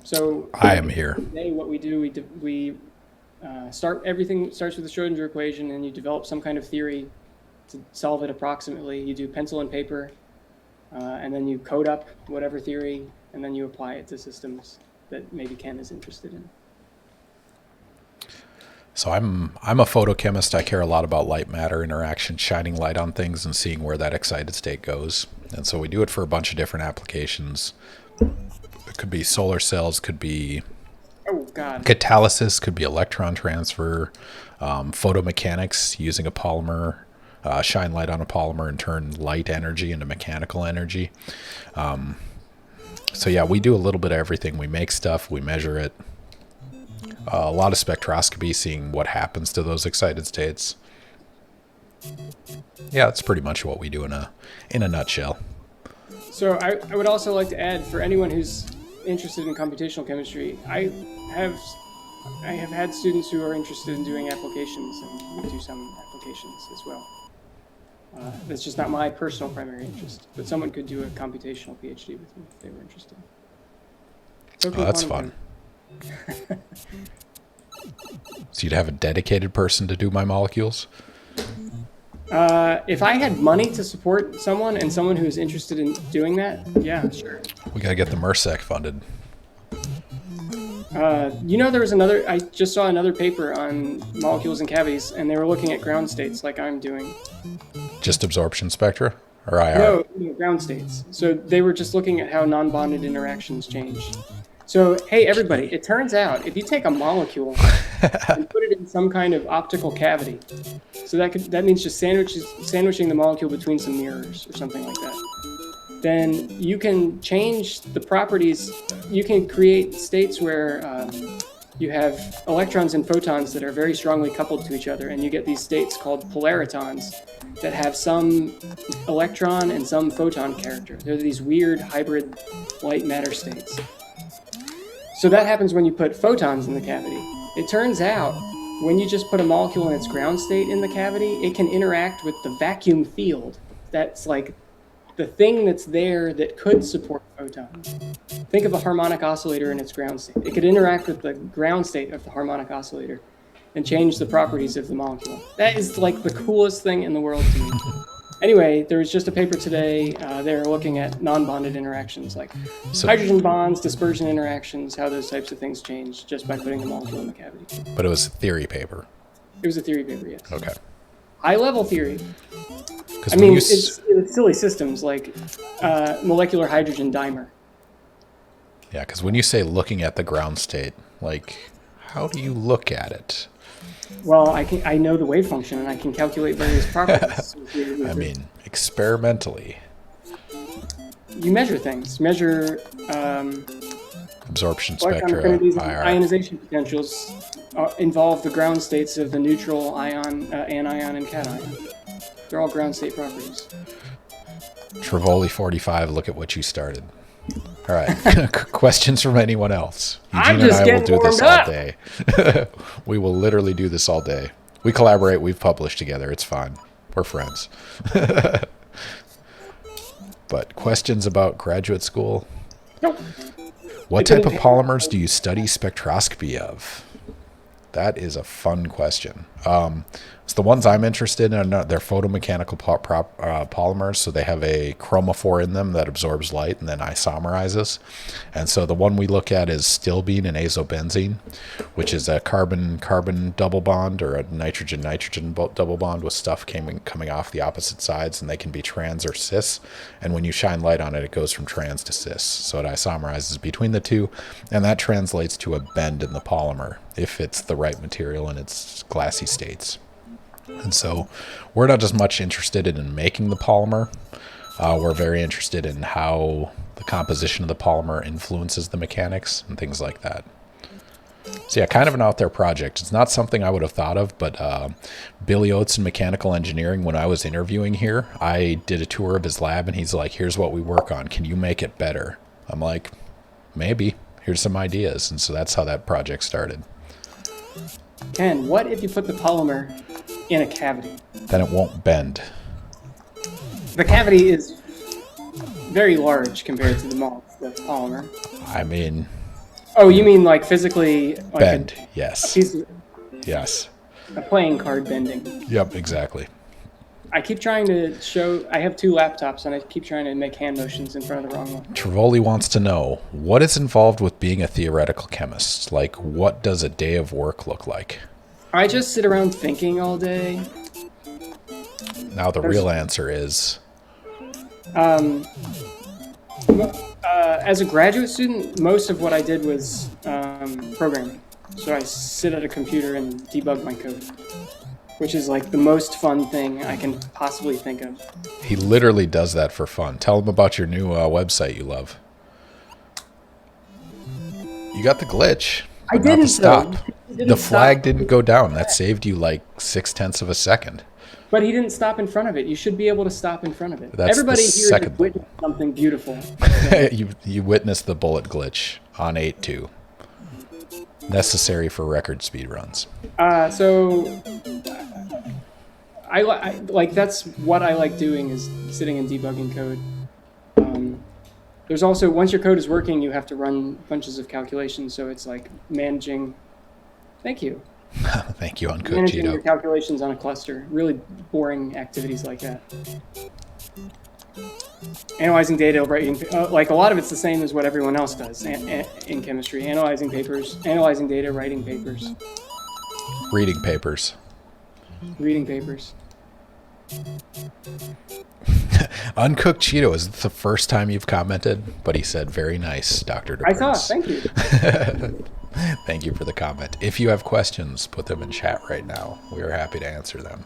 So I am here. Today, what we do, everything starts with the Schrodinger equation, and you develop some kind of theory to solve it approximately. You do pencil and paper, and then you code up whatever theory, and then you apply it to systems that maybe Ken is interested in. So I'm a photochemist. I care a lot about light matter interaction, shining light on things and seeing where that excited state goes. And so we do it for a bunch of different applications. It could be solar cells, could be catalysis, could be electron transfer, photomechanics, using a polymer, shine light on a polymer and turn light energy into mechanical energy. So yeah, we do a little bit of everything. We make stuff, we measure it. A lot of spectroscopy, seeing what happens to those excited states. Yeah, that's pretty much what we do in a nutshell. So I would also like to add, for anyone who's interested in computational chemistry, I have had students who are interested in doing applications, and we do some applications as well. That's just not my personal primary interest, but someone could do a computational PhD with me if they were interested. Oh, that's fun. So you'd have a dedicated person to do my molecules? If I had money to support someone and someone who is interested in doing that, yeah, sure. We got to get the MRSEC funded. There was I just saw another paper on molecules and cavities, and they were looking at ground states like I'm doing. Just absorption spectra or IR? No, ground states. So they were just looking at how non-bonded interactions change. So, hey, everybody, it turns out if you take a molecule and put it in some kind of optical cavity, so that means just sandwiching the molecule between some mirrors or something like that, then you can change the properties. You can create states where you have electrons and photons that are very strongly coupled to each other, and you get these states called polaritons that have some electron and some photon character. They're these weird hybrid light matter states. So that happens when you put photons in the cavity. It turns out when you just put a molecule in its ground state in the cavity, it can interact with the vacuum field. That's like the thing that's there that could support photons. Think of a harmonic oscillator in its ground state. It could interact with the ground state of the harmonic oscillator and change the properties of the molecule. That is like the coolest thing in the world to me. Anyway, there was just a paper today. They're looking at non-bonded interactions like hydrogen bonds, dispersion interactions, how those types of things change just by putting the molecule in the cavity. But it was a theory paper. It was a theory paper, yes. Okay. High-level theory. I mean, it's silly systems like molecular hydrogen dimer. Yeah, because when you say looking at the ground state, like, how do you look at it? Well, I know the wave function, and I can calculate various properties. I mean, experimentally. You measure things. Measure absorption electron spectra, affinities and IR. ionization potentials involve the ground states of the neutral ion, anion, and cation. They're all ground state properties. Trivoli 45, look at what you started. All right. Questions from anyone else? Eugene and I will do this all day. We will literally do this all day. We collaborate. We've published together. It's fine. We're friends. But questions about graduate school? Nope. What type of polymers do you study spectroscopy of? That is a fun question. So the ones I'm interested in are they're photomechanical polymers. So they have a chromophore in them that absorbs light and then isomerizes. And so the one we look at is stilbene and azobenzene, which is a carbon-carbon double bond or a nitrogen-nitrogen double bond with stuff coming off the opposite sides, and they can be trans or cis. And when you shine light on it, it goes from trans to cis. So it isomerizes between the two, and that translates to a bend in the polymer if it's the right material in its glassy states. And so we're not just much interested in making the polymer. We're very interested in how the composition of the polymer influences the mechanics and things like that. So yeah, kind of an out there project. It's not something I would have thought of, but Billy Oates in mechanical engineering, when I was interviewing here, I did a tour of his lab and he's like, here's what we work on. Can you make it better? I'm like, maybe. Here's some ideas. And so that's how that project started. Ken, what if you put the polymer in a cavity? Then it won't bend. The cavity is very large compared to the polymer. I mean... Oh, you mean like physically... Like bend, yes. A piece of, yes. A playing card bending. Yep, exactly. I keep trying to show... I have two laptops, and I keep trying to make hand motions in front of the wrong one. Trivoli wants to know, what is involved with being a theoretical chemist? Like, what does a day of work look like? I just sit around thinking all day. Now the real answer is... as a graduate student, most of what I did was programming. So I sit at a computer and debug my code, which is like the most fun thing I can possibly think of. He literally does that for fun. Tell him about your new website you love. You got the glitch. I didn't stop. The flag didn't go down. That saved you like 0.6 of a second. But he didn't stop in front of it. You should be able to stop in front of it. That's Everybody the here second has witnessed something beautiful. You witnessed the bullet glitch on 8.2. Necessary for record speed runs. So I like that's what I like doing is sitting and debugging code. There's also, once your code is working, you have to run bunches of calculations. So it's like managing. Thank you. Thank you, Uncooked Managing Cheeto. your calculations on a cluster. Really boring activities like that. analyzing data, writing, like a lot of it's the same as what everyone else does in chemistry, analyzing papers, analyzing data, writing papers. Reading papers. Reading papers. Uncooked Cheeto, is this the first time you've commented? But he said, very nice, Dr. DePrince. I saw it. Thank you. Thank you for the comment. If you have questions, put them in chat right now. We are happy to answer them.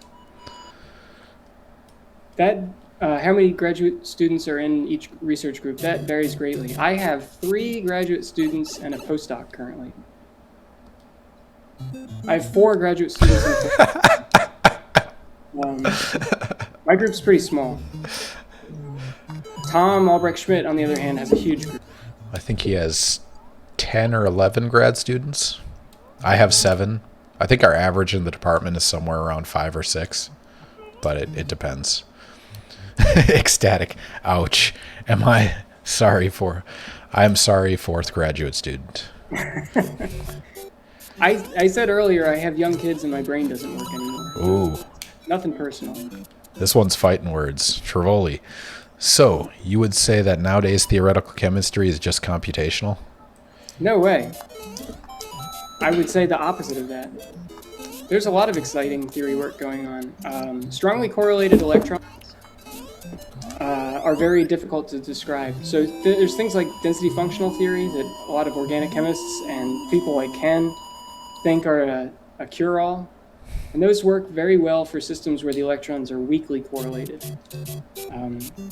How many graduate students are in each research group? That varies greatly. I have 3 graduate students and a postdoc currently. I have 4 graduate students. My group's pretty small. Tom Albrecht-Schmidt, on the other hand, has a huge group. I think he has 10 or 11 grad students. I have 7. I think our average in the department is somewhere around 5 or 6, but it depends. Ecstatic. Ouch. I'm sorry, 4th graduate student. I said earlier I have young kids and my brain doesn't work anymore. Ooh. Nothing personal. This one's fighting words. Trivoli. So, you would say that nowadays theoretical chemistry is just computational? No way. I would say the opposite of that. There's a lot of exciting theory work going on. Strongly correlated electrons are very difficult to describe. So there's things like density functional theory that a lot of organic chemists and people like Ken think are a cure-all. And those work very well for systems where the electrons are weakly correlated.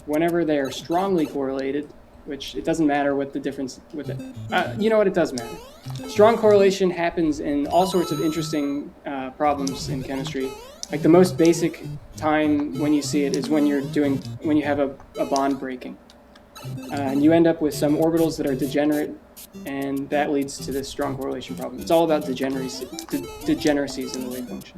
Whenever they are strongly correlated, which it doesn't matter what the difference with it. You know what? It does matter. Strong correlation happens in all sorts of interesting problems in chemistry. Like the most basic time when you see it is when you have a bond breaking. And you end up with some orbitals that are degenerate, and that leads to this strong correlation problem. It's all about degeneracies in the wave function.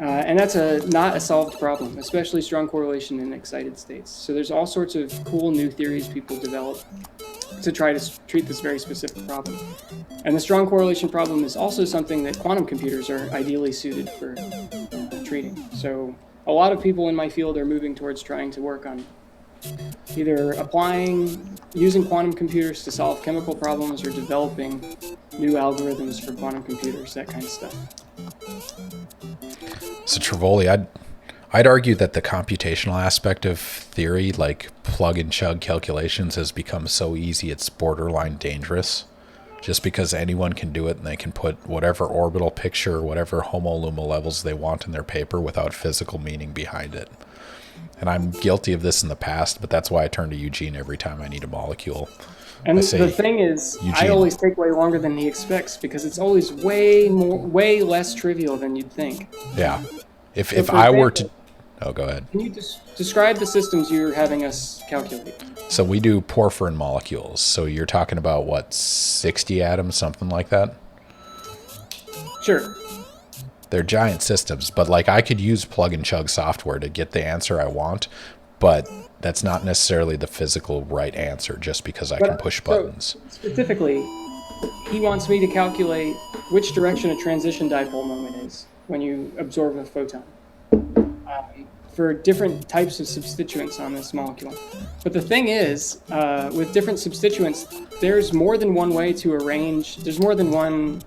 And that's not a solved problem, especially strong correlation in excited states. So there's all sorts of cool new theories people develop to try to treat this very specific problem. And the strong correlation problem is also something that quantum computers are ideally suited for treating. So a lot of people in my field are moving towards trying to work on either using quantum computers to solve chemical problems or developing new algorithms for quantum computers, that kind of stuff. So Trivoli, I'd argue that the computational aspect of theory, like plug and chug calculations, has become so easy it's borderline dangerous. Just because anyone can do it and they can put whatever orbital picture or whatever HOMO-LUMO levels they want in their paper without physical meaning behind it. And I'm guilty of this in the past, but that's why I turn to Eugene every time I need a molecule. And the thing is, Eugene, I always take way longer than he expects because it's always way less trivial than you'd think. Yeah. If I were to... Oh, go ahead. Can you describe the systems you're having us calculate? So we do porphyrin molecules. So you're talking about, what, 60 atoms, something like that? Sure. They're giant systems, but like I could use plug and chug software to get the answer I want, but that's not necessarily the physical right answer just because I can push buttons. Specifically, he wants me to calculate which direction a transition dipole moment is when you absorb a photon for different types of substituents on this molecule. But the thing is, with different substituents, there's more than one way to arrange, there's more than one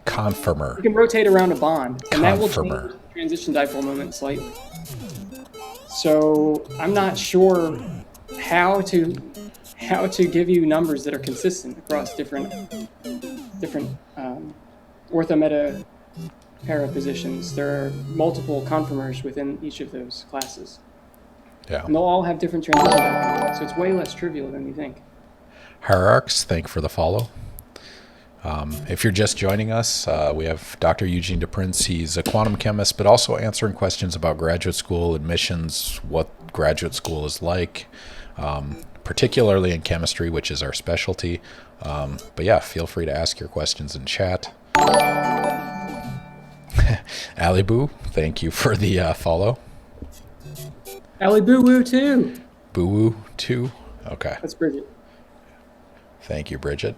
conformer. You can rotate around a bond, and that will change the transition dipole moment slightly. So I'm not sure how to give you numbers that are consistent across different orthometa para positions. There are multiple conformers within each of those classes. Yeah. And they'll all have different transition dipoles, so it's way less trivial than you think. Hierarchs, thank you for the follow. If you're just joining us, we have Dr. Eugene DePrince. He's a quantum chemist, but also answering questions about graduate school admissions, what graduate school is like, particularly in chemistry, which is our specialty. But yeah, feel free to ask your questions in chat. Ali Boo, thank you for the follow. Ali Boo Woo too. Boo Woo too? Okay. That's Bridget. Thank you, Bridget.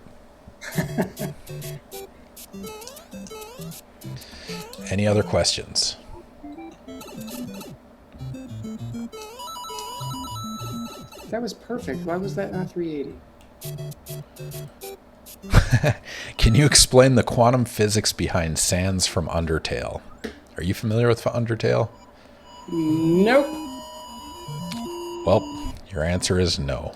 Any other questions? That was perfect. Why was that not 380? Can you explain the quantum physics behind Sans from Undertale? Are you familiar with Undertale? Nope. Well, your answer is no.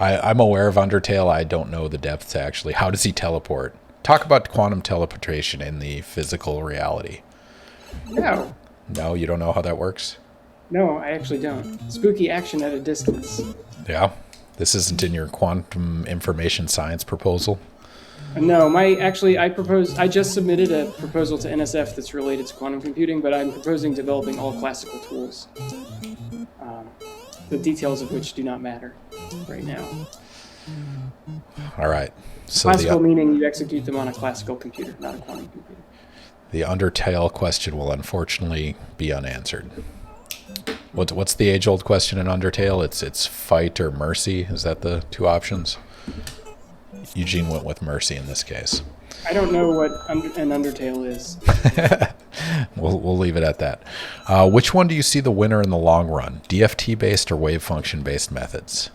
I'm aware of Undertale. I don't know the depths, actually. How does he teleport? Talk about quantum teleportation in the physical reality. No. No, you don't know how that works? No, I actually don't. Spooky action at a distance. Yeah? This isn't in your quantum information science proposal? No, I just submitted a proposal to NSF that's related to quantum computing, but I'm proposing developing all classical tools. The details of which do not matter right now. All right. So classical meaning you execute them on a classical computer, not a quantum computer. The Undertale question will unfortunately be unanswered. What's the age-old question in Undertale? It's fight or mercy. Is that the two options? Eugene went with mercy in this case. I don't know what an Undertale is. We'll leave it at that. Which one do you see the winner in the long run? DFT-based or wave function-based methods?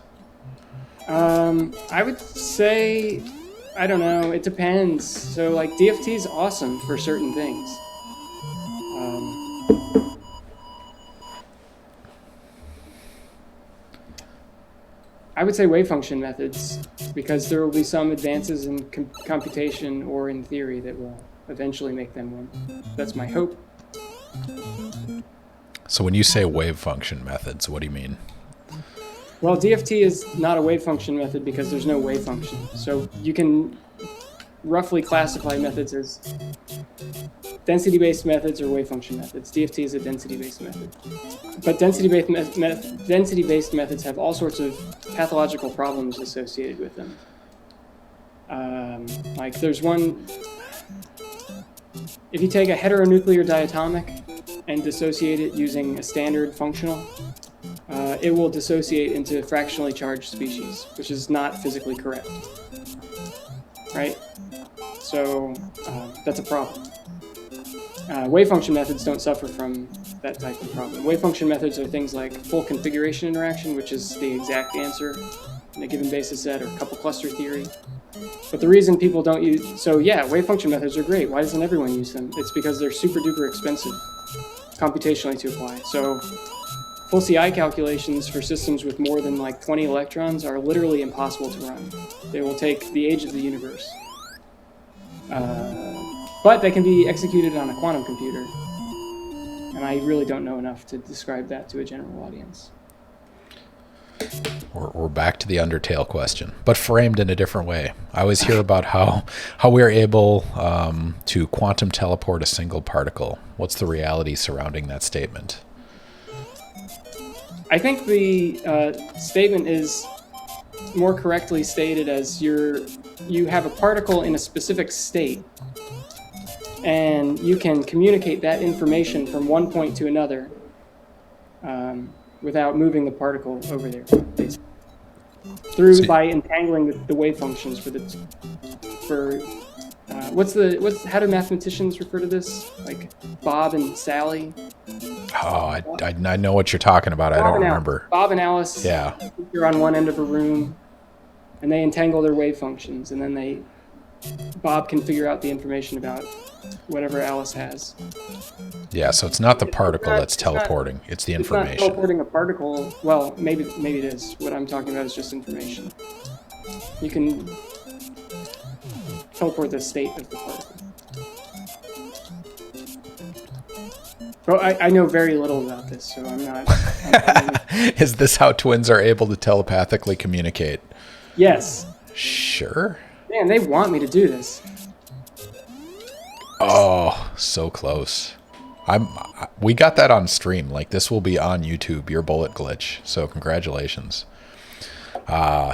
I would say, I don't know. It depends. So, like, DFT is awesome for certain things. I would say wave function methods, because there will be some advances in computation or in theory that will eventually make them win. That's my hope. So when you say wave function methods, what do you mean? Well, DFT is not a wave function method because there's no wave function. So you can roughly classify methods as density-based methods or wave function methods. DFT is a density-based method. But density-based methods have all sorts of pathological problems associated with them. Like there's one, if you take a heteronuclear diatomic and dissociate it using a standard functional, it will dissociate into fractionally charged species, which is not physically correct, right? So that's a problem. Wave function methods don't suffer from that type of problem. Wave function methods are things like full configuration interaction, which is the exact answer in a given basis set, or couple cluster theory. But the reason people don't use, so yeah, wave function methods are great. Why doesn't everyone use them? It's because they're super duper expensive computationally to apply. So full CI calculations for systems with more than like 20 electrons are literally impossible to run. They will take the age of the universe. But they can be executed on a quantum computer. And I really don't know enough to describe that to a general audience. We're back to the Undertale question, but framed in a different way. I always hear about how we're able to quantum teleport a single particle. What's the reality surrounding that statement? I think the statement is more correctly stated as you have a particle in a specific state, and you can communicate that information from one point to another without moving the particle over there, basically. By entangling the wave functions how do mathematicians refer to this? Like Bob and Sally? Oh, I know what you're talking about. I don't remember. Bob and Alice. Yeah. You're on one end of a room, and they entangle their wave functions, and then Bob can figure out the information about whatever Alice has. Yeah, so it's not the particle that's teleporting. It's the information. It's not teleporting a particle. Well, maybe it is. What I'm talking about is just information. You can teleport the state of the particle. Well, I know very little about this, so I'm not... Is this how twins are able to telepathically communicate? Yes. Sure. Man, they want me to do this. Oh, so close. We got that on stream. Like, this will be on YouTube, your bullet glitch. So congratulations.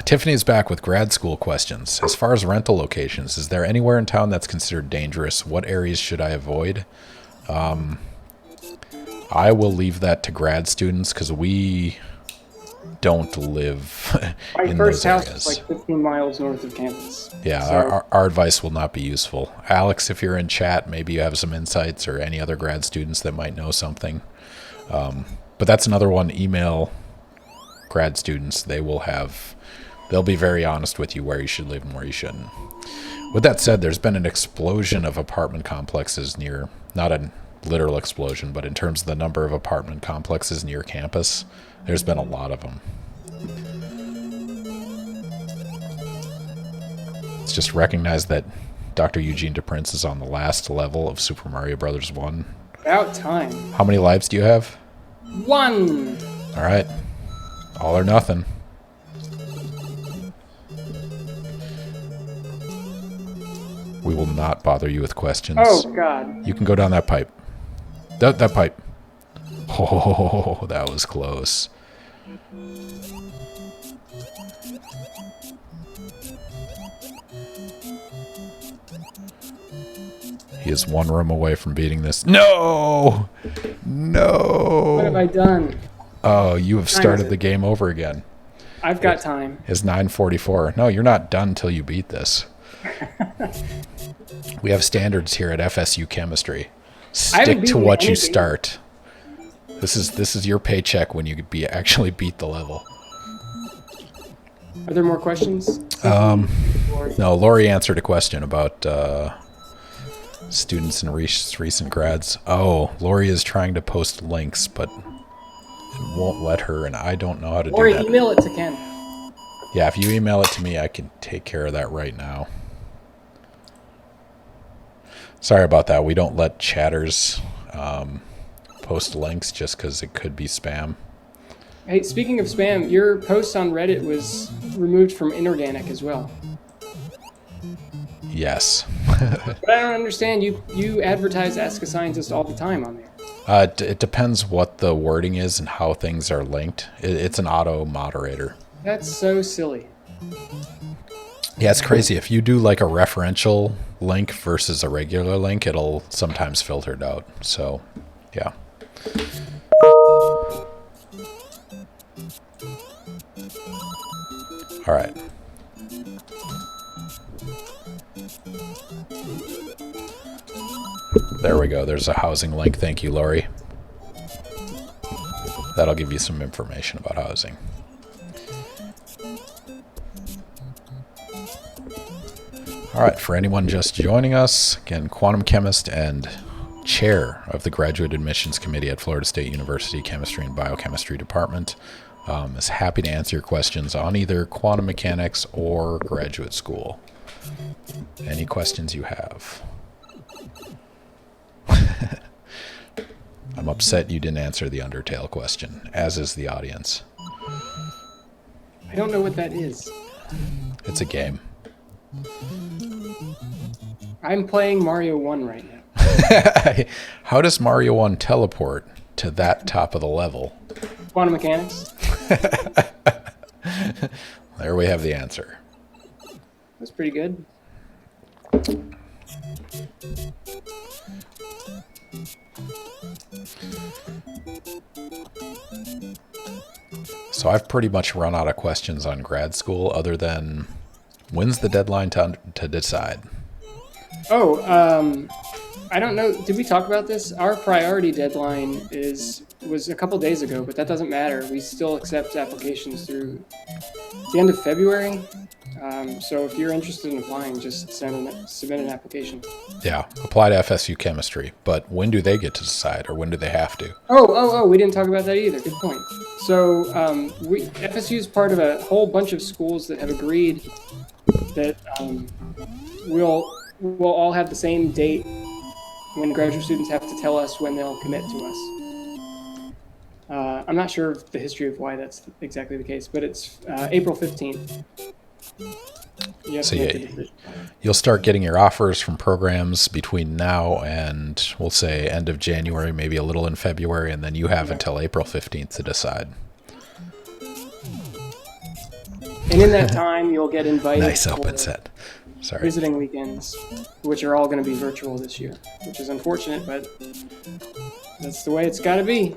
Tiffany's back with grad school questions. As far as rental locations, is there anywhere in town that's considered dangerous? What areas should I avoid? I will leave that to grad students because we don't live in those areas. My first house is like 15 miles north of campus. Yeah, so our advice will not be useful. Alex, if you're in chat, maybe you have some insights, or any other grad students that might know something. But that's another one. Email grad students, they'll be very honest with you where you should live and where you shouldn't. With that said, there's been an explosion of apartment complexes near, not a literal explosion, but in terms of the number of apartment complexes near campus, there's been a lot of them. Let's just recognize that Dr. Eugene DePrince is on the last level of Super Mario Bros. 1. About time. How many lives do you have? 1. All right. All or nothing. We will not bother you with questions. Oh, God. You can go down that pipe. That pipe. Oh, that was close. He is one room away from beating this. No! No! What have I done? Oh, you have started the game over again. I've got time. It's 9:44. No, you're not done till you beat this. We have standards here at FSU Chemistry. Stick to what you start. This is your paycheck when you actually beat the level. Are there more questions? No, Lori answered a question about students and recent grads. Oh, Lori is trying to post links, but it won't let her, and I don't know how to do that. Or email it to Ken. Yeah, if you email it to me, I can take care of that right now. Sorry about that. We don't let chatters post links just because it could be spam. Hey, speaking of spam, your post on Reddit was removed from Inorganic as well. Yes. But I don't understand. You advertise Ask a Scientist all the time on there. It depends what the wording is and how things are linked. It's an auto moderator. That's so silly. Yeah, it's crazy. If you do like a referential link versus a regular link, it'll sometimes filter it out. So, yeah. All right. There we go. There's a housing link. Thank you, Lori. That'll give you some information about housing. All right, for anyone just joining us, again, quantum chemist and chair of the Graduate Admissions Committee at Florida State University Chemistry and Biochemistry Department, is happy to answer your questions on either quantum mechanics or graduate school. Any questions you have? I'm upset you didn't answer the Undertale question, as is the audience. I don't know what that is. It's a game. I'm playing Mario 1 right now. How does Mario 1 teleport to that top of the level? Quantum mechanics. There we have the answer. That's pretty good. So I've pretty much run out of questions on grad school other than when's the deadline to decide? Oh, I don't know. Did we talk about this? Our priority deadline was a couple days ago, but that doesn't matter. We still accept applications through the end of February. So if you're interested in applying, just submit an application. Yeah, apply to FSU Chemistry. But when do they get to decide, or when do they have to? Oh, we didn't talk about that either. Good point. So FSU is part of a whole bunch of schools that have agreed that we'll all have the same date when graduate students have to tell us when they'll commit to us. I'm not sure of the history of why that's exactly the case, but it's April 15th. So you'll start getting your offers from programs between now and, we'll say, end of January, maybe a little in February, and then you have until April 15th to decide. And in that time, you'll get invited Nice open set. Sorry. Visiting weekends, which are all going to be virtual this year, which is unfortunate, but that's the way it's got to be.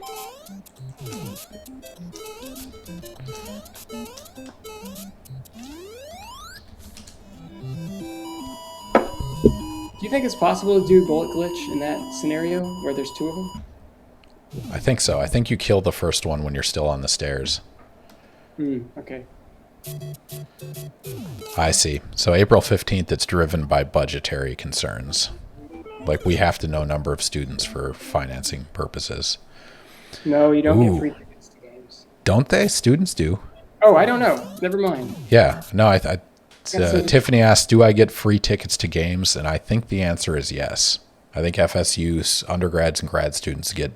Do you think it's possible to do bullet glitch in that scenario where there's two of them? I think so. I think you kill the first one when you're still on the stairs. Okay. I see. So April 15th, it's driven by budgetary concerns. Like, we have to know number of students for financing purposes. No, you don't get Ooh. free tickets to games. Don't they? Students do. Oh, I don't know. Never mind. Yeah. No, Tiffany asked, do I get free tickets to games? And I think the answer is yes. I think FSU's undergrads and grad students get,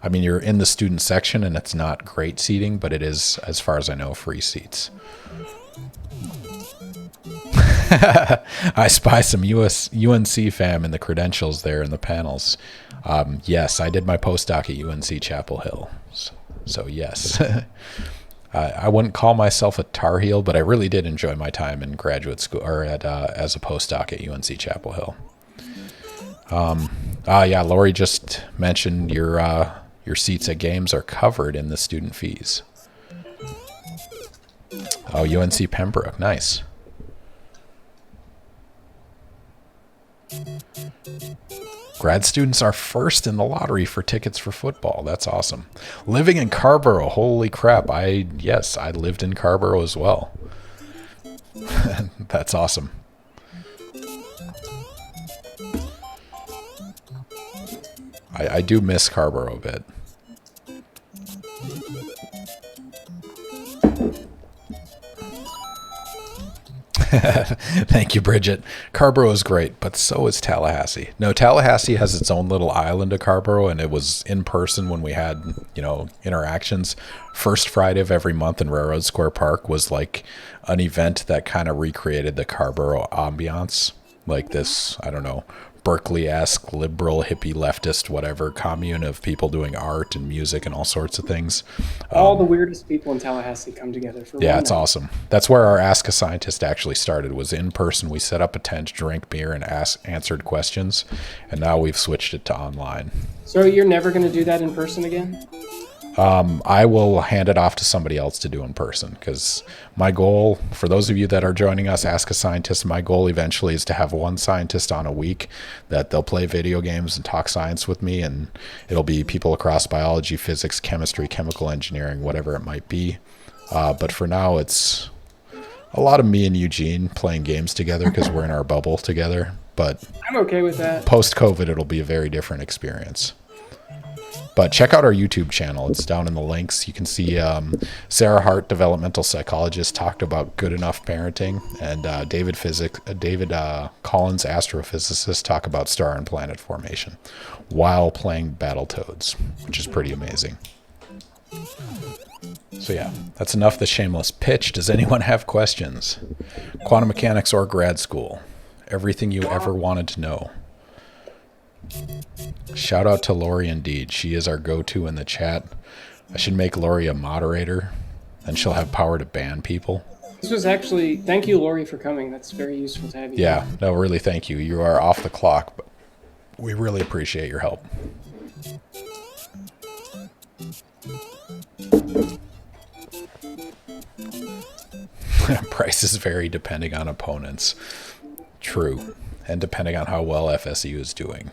I mean, you're in the student section and it's not great seating, but it is, as far as I know, free seats. I spy some UNC fam in the credentials there in the panels. Yes, I did my postdoc at UNC Chapel Hill. So yes. I wouldn't call myself a Tar Heel, but I really did enjoy my time in graduate school or as a postdoc at UNC Chapel Hill. Yeah, Lori just mentioned your seats at games are covered in the student fees. Oh, UNC Pembroke, nice. Grad students are first in the lottery for tickets for football. That's awesome. Living in Carborough, holy crap. Yes, I lived in Carborough as well. That's awesome. I do miss Carborough a bit. Thank you, Bridget. Carborough is great, but so is Tallahassee. No, Tallahassee has its own little island of Carborough, and it was in person when we had, interactions. First Friday of every month in Railroad Square Park was like an event that kind of recreated the Carborough ambiance. Like this, I don't know, Berkeley-esque, liberal, hippie, leftist, whatever, commune of people doing art and music and all sorts of things. All the weirdest people in Tallahassee come together for Yeah, one it's night. awesome. That's where our Ask a Scientist actually started, was in person. We set up a tent, drank beer, and answered questions. And now we've switched it to online. So you're never going to do that in person again? I will hand it off to somebody else to do in person, because my goal, for those of you that are joining us, Ask a Scientist, my goal eventually is to have one scientist on a week that they'll play video games and talk science with me, and it'll be people across biology, physics, chemistry, chemical engineering, whatever it might be. But for now, it's a lot of me and Eugene playing games together because we're in our bubble together. But I'm okay with that. Post-COVID, it'll be a very different experience. But check out our YouTube channel. It's down in the links. You can see Sarah Hart, developmental psychologist, talked about good enough parenting, and David Collins, astrophysicist, talk about star and planet formation while playing Battletoads, which is pretty amazing. So yeah, that's enough of the shameless pitch. Does anyone have questions? Quantum mechanics or grad school? Everything you ever wanted to know. Shout out to Lori indeed. She is our go-to in the chat. I should make Lori a moderator, and she'll have power to ban people. This was actually, thank you, Lori, for coming. That's very useful to have you. Yeah, no, really, thank you. You are off the clock, but we really appreciate your help. Prices vary depending on opponents. True. And depending on how well FSU is doing.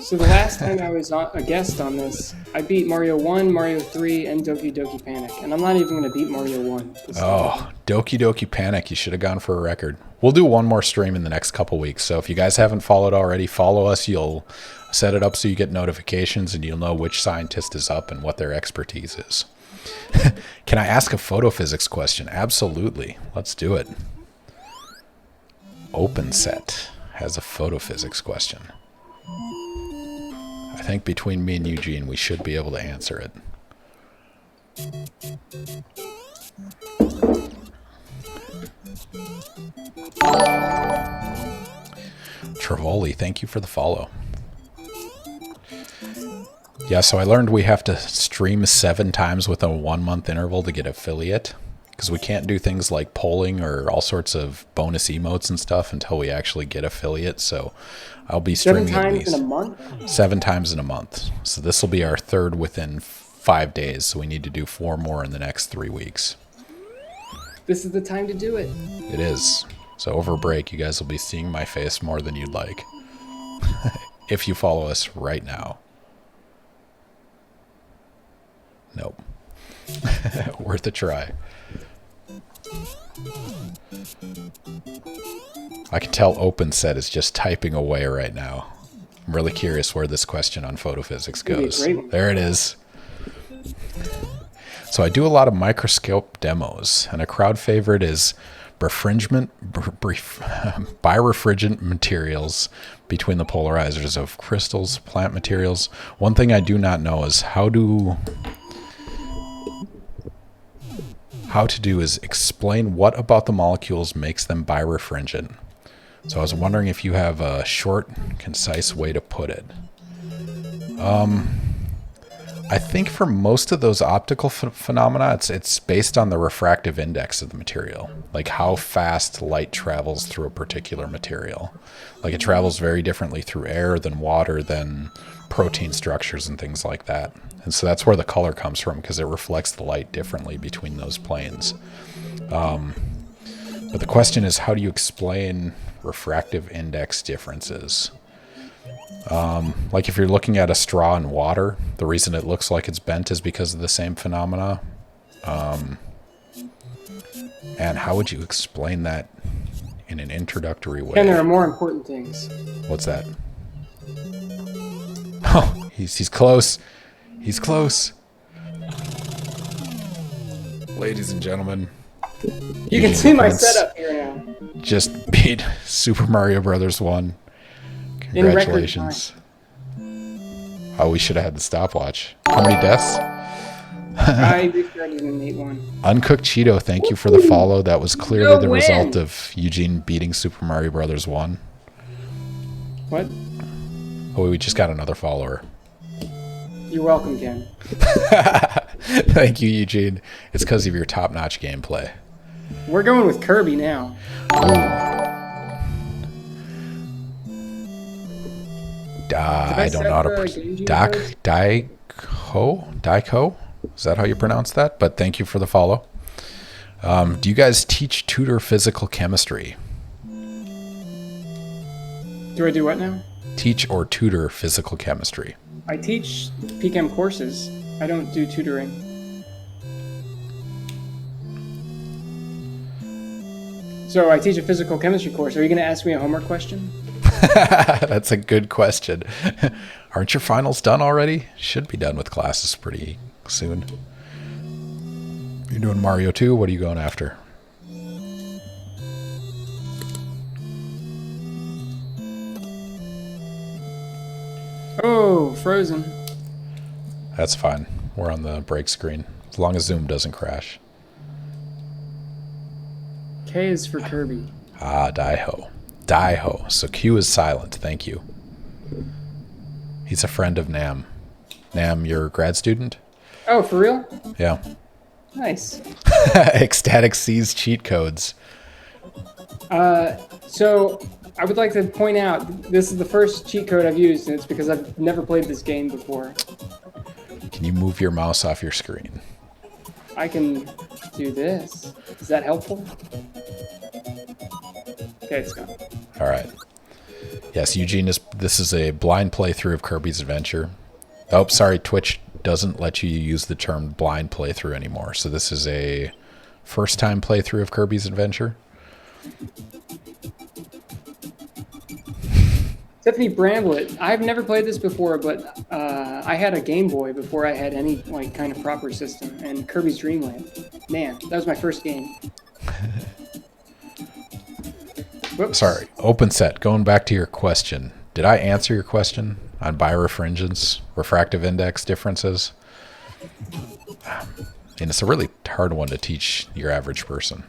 So the last time I was a guest on this, I beat Mario 1, Mario 3, and Doki Doki Panic. And I'm not even going to beat Mario 1. Oh, Doki Doki Panic. You should have gone for a record. We'll do one more stream in the next couple weeks. So if you guys haven't followed already, follow us. You'll set it up so you get notifications and you'll know which scientist is up and what their expertise is. Can I ask a photophysics question? Absolutely. Let's do it. OpenSet has a photophysics question. I think between me and Eugene, we should be able to answer it. Trevoli, thank you for the follow. Yeah, so I learned we have to stream 7 times within a 1-month interval to get affiliate, because we can't do things like polling or all sorts of bonus emotes and stuff until we actually get affiliate. So I'll be streaming 7 at times least in a month? 7 times in a month. So this will be our 3rd within 5 days. So we need to do 4 more in the next 3 weeks. This is the time to do it. It is. So over break, you guys will be seeing my face more than you'd like. If you follow us right now. Nope. Worth a try. I can tell OpenSet is just typing away right now. I'm really curious where this question on photophysics goes. There it is. So I do a lot of microscope demos, and a crowd favorite is birefringent materials between the polarizers of crystals, plant materials. One thing I do not know is how to do is explain what about the molecules makes them birefringent. So I was wondering if you have a short, concise way to put it. I think for most of those optical phenomena, it's based on the refractive index of the material, like how fast light travels through a particular material. Like it travels very differently through air than water, than protein structures and things like that. And so that's where the color comes from, because it reflects the light differently between those planes. But the question is, how do you explain refractive index differences? Like if you're looking at a straw in water, the reason it looks like it's bent is because of the same phenomena. And how would you explain that in an introductory way? And there are more important things. What's that? Oh, he's close. He's close. Ladies and gentlemen, you can see my setup here now. Just beat Super Mario Brothers 1. Congratulations. Oh, we should have had the stopwatch. How many deaths? I restarted in 8-1. Uncooked Cheeto, thank you for the follow. That was clearly the result of Eugene beating Super Mario Brothers 1. What? Oh, we just got another follower. You're welcome, Ken. Thank you, Eugene. It's because of your top-notch gameplay. We're going with Kirby now. I don't know how to Daiko? Is that how you pronounce that? But thank you for the follow. Do you guys tutor physical chemistry? Do I do what now? Teach or tutor physical chemistry. I teach PChem courses. I don't do tutoring. So I teach a physical chemistry course. Are you going to ask me a homework question? That's a good question. Aren't your finals done already? Should be done with classes pretty soon. You're doing Mario 2? What are you going after? Oh, frozen. That's fine. We're on the break screen. As long as Zoom doesn't crash. K is for Kirby. Ah, Daiho. Daiho. So Q is silent. Thank you. He's a friend of Nam. Nam, you're a grad student? Oh, for real? Yeah. Nice. Ecstatic C's cheat codes. So I would like to point out, this is the first cheat code I've used, and it's because I've never played this game before. Can you move your mouse off your screen? I can do this. Is that helpful? Okay, it's gone. All right. Yes, Eugene, this is a blind playthrough of Kirby's Adventure. Oh, sorry, Twitch doesn't let you use the term blind playthrough anymore. So this is a first-time playthrough of Kirby's Adventure. Stephanie Bramblett, I've never played this before, but I had a Game Boy before I had any kind of proper system, and Kirby's Dream Land. Man, that was my first game. Whoops. Sorry, OpenSet, going back to your question. Did I answer your question on birefringence, refractive index differences? And it's a really hard one to teach your average person.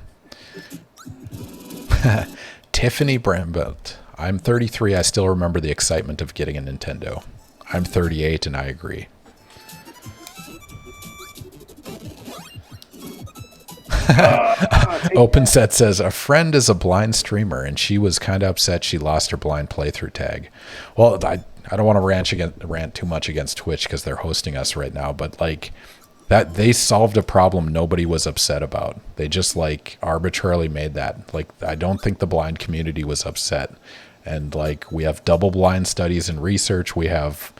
Tiffany Bramblett. I'm 33. I still remember the excitement of getting a Nintendo. I'm 38 and I agree. OpenSet says, a friend is a blind streamer and she was kind of upset she lost her blind playthrough tag. Well, I don't want to rant too much against Twitch because they're hosting us right now, but that they solved a problem nobody was upset about. They just arbitrarily made that. I don't think the blind community was upset. And we have double blind studies and research. We have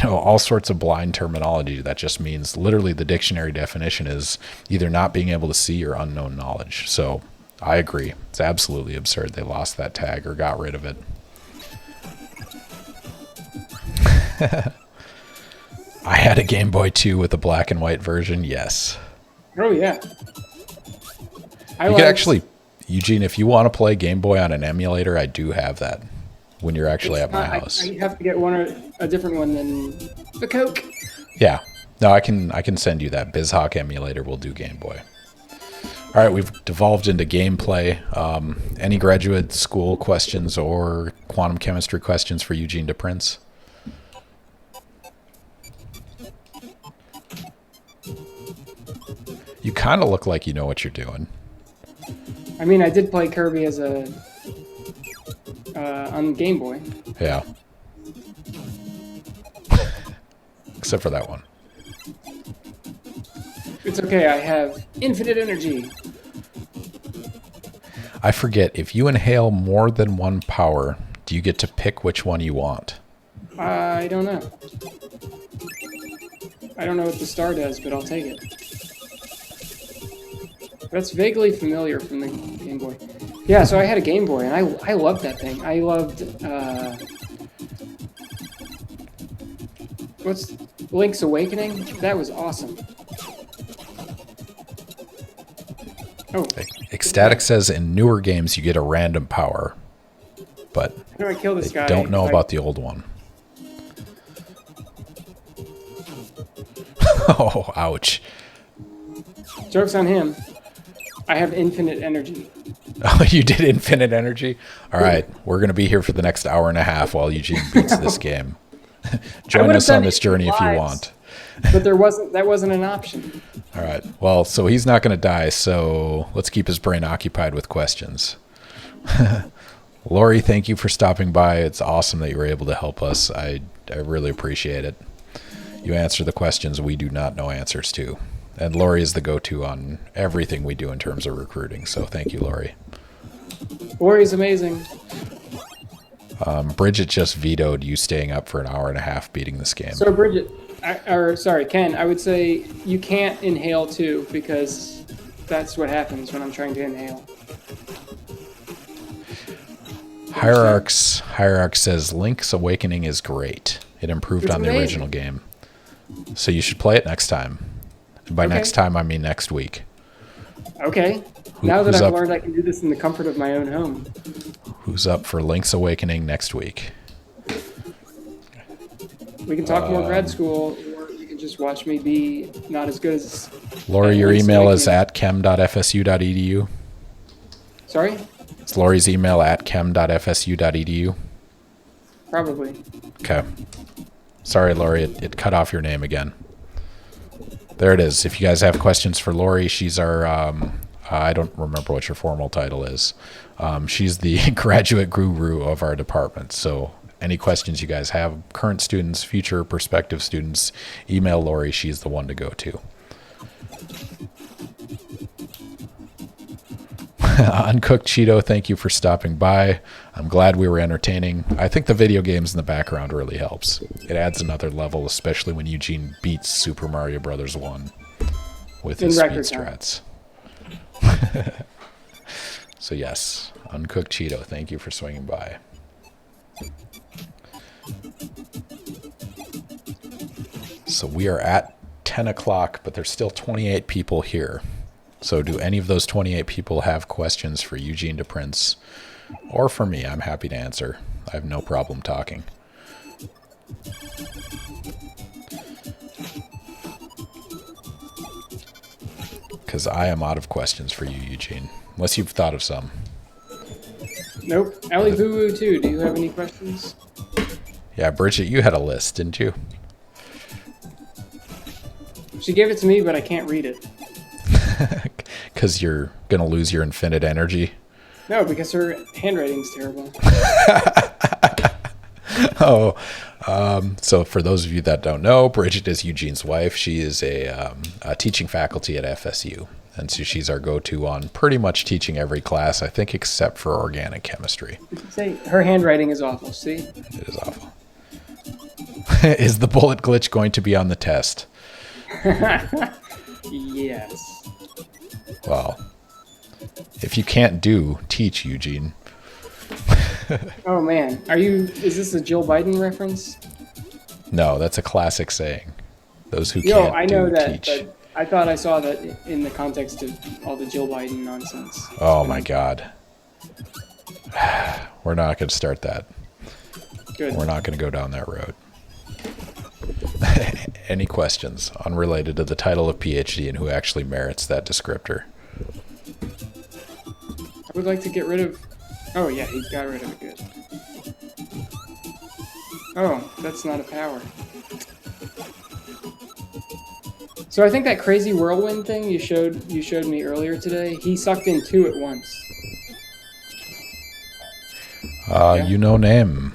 all sorts of blind terminology that just means literally the dictionary definition is either not being able to see or unknown knowledge. So I agree. It's absolutely absurd they lost that tag or got rid of it. I had a Game Boy 2 with a black and white version. Yes. Oh, yeah. You could actually, Eugene, if you want to play Game Boy on an emulator, I do have that when you're actually at my house. I have to get a different one than the Coke. Yeah. No, I can send you that. BizHawk emulator will do Game Boy. All right, we've devolved into gameplay. Any graduate school questions or quantum chemistry questions for Eugene DePrince? You kind of look like you know what you're doing. I mean, I did play Kirby as on Game Boy. Yeah. Except for that one. It's okay, I have infinite energy. I forget, if you inhale more than one power, do you get to pick which one you want? I don't know. I don't know what the star does, but I'll take it. That's vaguely familiar from the Game Boy. Yeah, so I had a Game Boy, and I loved that thing. I loved... what's Link's Awakening? That was awesome. Oh. Ecstatic says in newer games you get a random power, but how do I kill this guy? Don't know about the old one. Oh, ouch. Joke's on him. I have infinite energy. Oh, you did infinite energy? All right, we're going to be here for the next hour and a half while Eugene beats this game. Join us on this journey if you want. But that wasn't an option. All right. Well, so he's not going to die, so let's keep his brain occupied with questions. Lori, thank you for stopping by. It's awesome that you were able to help us. I really appreciate it. You answer the questions we do not know answers to. And Lori is the go-to on everything we do in terms of recruiting. So thank you, Lori. Lori's amazing. Bridget just vetoed you staying up for an hour and a half beating this game. So Bridget, Ken, I would say you can't inhale too, because that's what happens when I'm trying to inhale. Hierarch says Link's Awakening is great. It improved on the original game. So you should play it next time. And by next time, I mean next week. Okay. Now that I've learned I can do this in the comfort of my own home. Who's up for Link's Awakening next week? We can talk more grad school, or you can just watch me be not as good as... Lori, your email is at chem.fsu.edu. Sorry? It's Lori's email at chem.fsu.edu. Probably. Okay. Sorry, Lori, it cut off your name again. There it is. If you guys have questions for Lori, she's our... I don't remember what your formal title is. She's the graduate guru of our department. So any questions you guys have, current students, future prospective students, email Lori. She's the one to go to. Uncooked Cheeto, thank you for stopping by. I'm glad we were entertaining. I think the video games in the background really helps. It adds another level, especially when Eugene beats Super Mario Brothers 1 with his speed strats. So yes, Uncooked Cheeto, thank you for swinging by. So we are at 10 o'clock, but there's still 28 people here. So do any of those 28 people have questions for Eugene DePrince or for me? I'm happy to answer. I have no problem talking. Because I am out of questions for you, Eugene. Unless you've thought of some. Nope. Allie Boo Woo too. Do you have any questions? Yeah, Bridget, you had a list, didn't you? She gave it to me, but I can't read it. Because you're going to lose your infinite energy? No, because her handwriting's terrible. So for those of you that don't know, Bridget is Eugene's wife. She is a teaching faculty at FSU. And so she's our go-to on pretty much teaching every class, I think, except for organic chemistry. Say her handwriting is awful, see? It is awful. Is the bullet glitch going to be on the test? Yes. Well, if you can't do, teach, Eugene. Oh man, is this a Jill Biden reference? No, that's a classic saying. Those who Yo, can't I know do, that, teach. but I thought I saw that in the context of all the Jill Biden nonsense. Oh my God. We're not going to start that. Good. We're not going to go down that road. Any questions unrelated to the title of PhD and who actually merits that descriptor? I would like to get rid of... Oh yeah, he got rid of it. Good. Oh, that's not a power. So I think that crazy whirlwind thing you showed me earlier today, he sucked in 2 at once. Yeah. You know name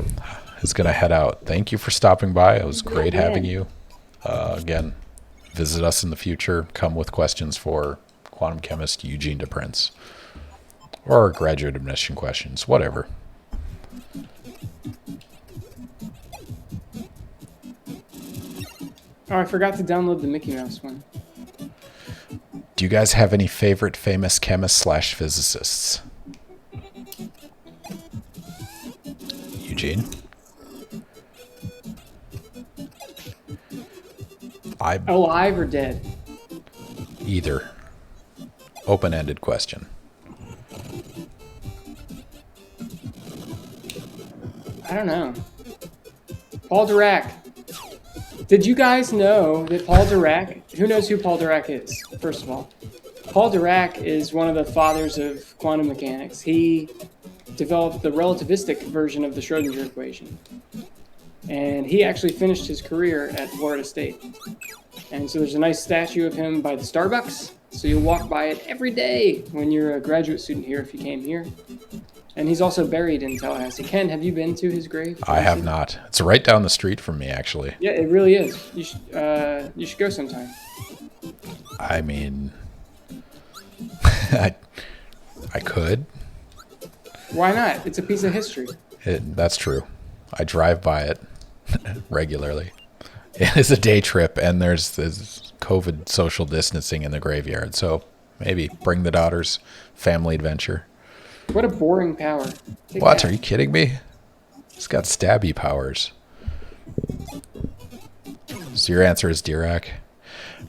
is going to head out. Thank you for stopping by. It was great having you. Again, visit us in the future. Come with questions for quantum chemist Eugene DePrince. Or graduate admission questions, whatever. Oh, I forgot to download the Mickey Mouse one. Do you guys have any favorite famous chemists/physicists? Eugene? Alive or dead? Either. Open-ended question. I don't know. Paul Dirac. Did you guys know that Paul Dirac, who knows who Paul Dirac is, first of all? Paul Dirac is one of the fathers of quantum mechanics. He developed the relativistic version of the Schrodinger equation. And he actually finished his career at Florida State. And so there's a nice statue of him by the Starbucks. So you'll walk by it every day when you're a graduate student here, if you came here. And he's also buried in Tallahassee. Ken, have you been to his grave? I have not. It's right down the street from me, actually. Yeah, it really is. You should go sometime. I mean, I could. Why not? It's a piece of history. That's true. I drive by it regularly. It is a day trip, and there's COVID social distancing in the graveyard. So maybe bring the daughters, family adventure. What a boring power. What? Are you kidding me? It's got stabby powers. So your answer is Dirac.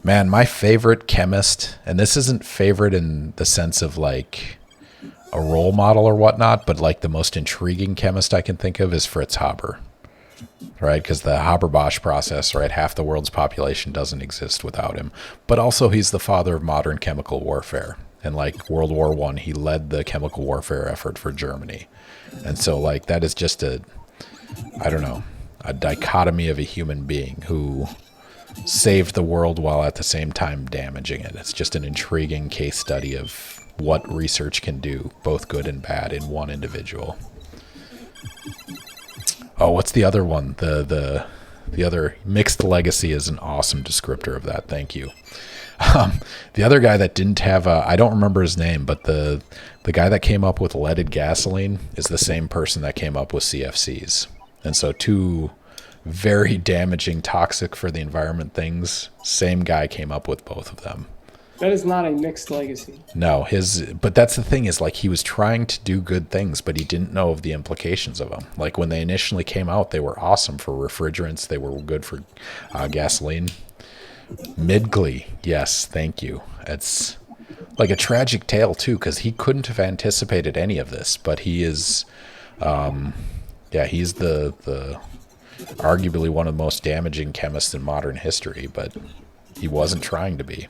Man, my favorite chemist, and this isn't favorite in the sense of like a role model or whatnot, but like the most intriguing chemist I can think of is Fritz Hopper. Right? Because the Haber-Bosch process, right? Half the world's population doesn't exist without him. But also he's the father of modern chemical warfare. And like World War I, he led the chemical warfare effort for Germany. And so like that is just a dichotomy of a human being who saved the world while at the same time damaging it. It's just an intriguing case study of what research can do, both good and bad, in one individual. Oh, what's the other one? The other mixed legacy is an awesome descriptor of that. Thank you. The other guy that didn't have I don't remember his name, but the guy that came up with leaded gasoline is the same person that came up with CFCs. And so two very damaging, toxic for the environment things, same guy came up with both of them. That is not a mixed legacy. No, but that's the thing is like he was trying to do good things, but he didn't know of the implications of them. Like when they initially came out, they were awesome for refrigerants. They were good for gasoline. Midgley, yes, thank you. It's like a tragic tale too, because he couldn't have anticipated any of this, but he is, he's the arguably one of the most damaging chemists in modern history, but he wasn't trying to be.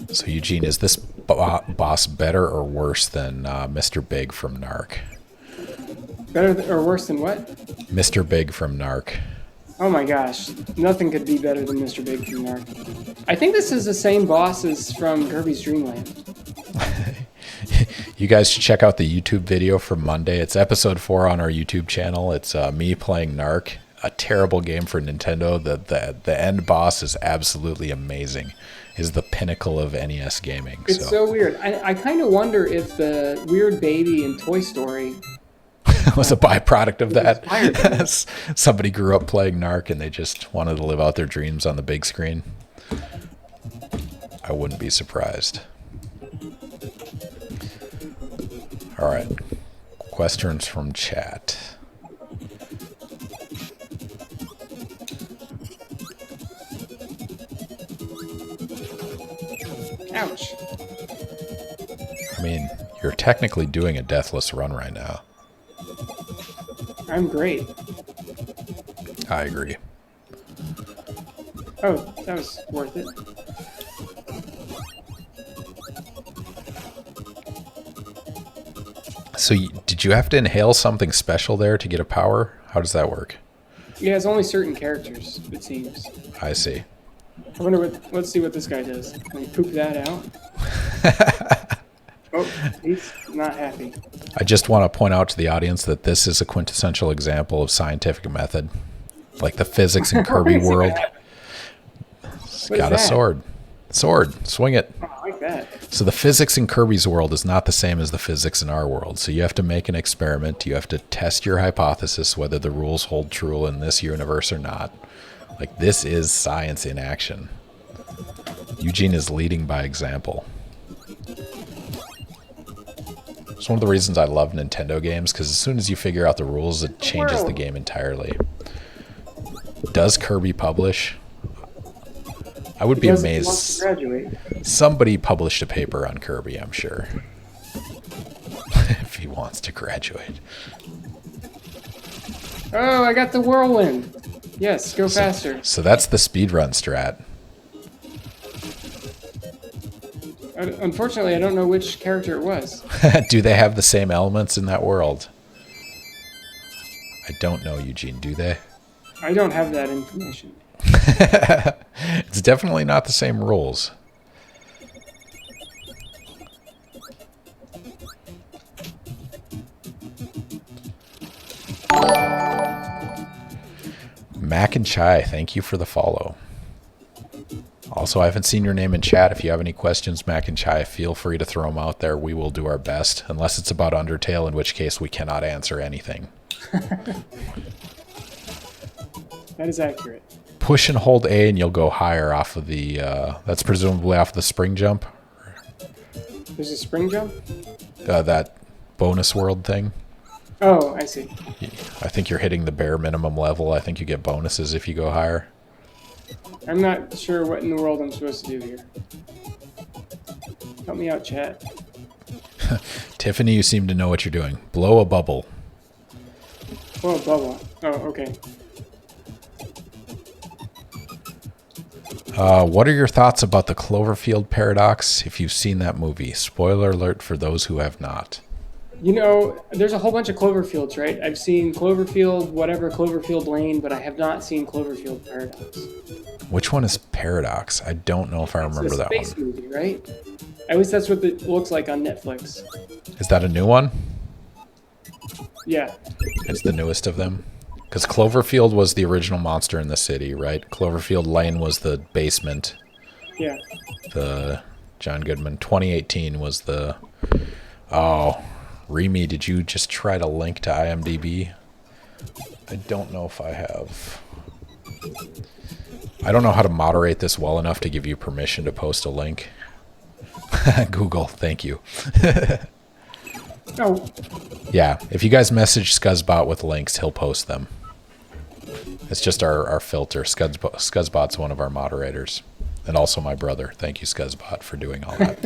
So Eugene, is this boss better or worse than Mr. Big from Narc? Better or worse than what? Mr. Big from Narc. Oh my gosh, nothing could be better than Mr. Big from Narc. I think this is the same boss as from Kirby's Dream Land. You guys should check out the YouTube video from Monday. It's episode 4 on our YouTube channel. It's me playing Narc, a terrible game for Nintendo. The end boss is absolutely amazing. Is the pinnacle of NES gaming. It's so weird. I kind of wonder if the weird baby in Toy Story was a byproduct of that. Inspired Somebody grew up playing Narc and they just wanted to live out their dreams on the big screen. I wouldn't be surprised. All right. Questions from chat. Ouch. I mean, you're technically doing a deathless run right now. I'm great. I agree. Oh, that was worth it. So did you have to inhale something special there to get a power? How does that work? Yeah, it's only certain characters, it seems. I see. I wonder what. Let's see what this guy does. Can we poop that out? Oh, he's not happy. I just want to point out to the audience that this is a quintessential example of scientific method. Like the physics in Kirby world. It's got a sword. Sword. Swing it. Oh, I like that. So the physics in Kirby's world is not the same as the physics in our world. So you have to make an experiment. You have to test your hypothesis whether the rules hold true in this universe or not. Like, this is science in action. Eugene is leading by example. It's one of the reasons I love Nintendo games, because as soon as you figure out the rules, it changes the game entirely. Does Kirby publish? I would be amazed. Wants to graduate. Somebody published a paper on Kirby, I'm sure. If he wants to graduate. Oh, I got the whirlwind. Yes, go faster. So that's the speedrun strat. Unfortunately, I don't know which character it was. Do they have the same elements in that world? I don't know, Eugene. Do they? I don't have that information. It's definitely not the same rules. Mac and Chai, thank you for the follow. Also, I haven't seen your name in chat. If you have any questions, Mac and Chai, feel free to throw them out there. We will do our best, unless it's about Undertale, in which case we cannot answer anything. That is accurate. Push and hold A and you'll go higher off of the, that's presumably off the spring jump. There's a spring jump? That bonus world thing. Oh, I see. I think you're hitting the bare minimum level. I think you get bonuses if you go higher. I'm not sure what in the world I'm supposed to do here. Help me out, chat. Tiffany, you seem to know what you're doing. Blow a bubble. Oh, bubble. Oh, okay. What are your thoughts about the Cloverfield Paradox, if you've seen that movie? Spoiler alert for those who have not. You know, there's a whole bunch of Cloverfields, right? I've seen Cloverfield, whatever, Cloverfield Lane, but I have not seen Cloverfield Paradox. Which one is Paradox? I don't know if I remember that one. It's a space movie, right? At least that's what it looks like on Netflix. Is that a new one? Yeah. It's the newest of them? Because Cloverfield was the original monster in the city, right? Cloverfield Lane was the basement. Yeah. The John Goodman. 2018 was the... Oh... Remy, did you just try to link to IMDb? I don't know if I have. I don't know how to moderate this well enough to give you permission to post a link. Google, thank you. Oh. Yeah, if you guys message Scuzzbot with links, he'll post them. It's just our filter. Scuzzbot's one of our moderators. And also my brother. Thank you, Scuzzbot, for doing all that.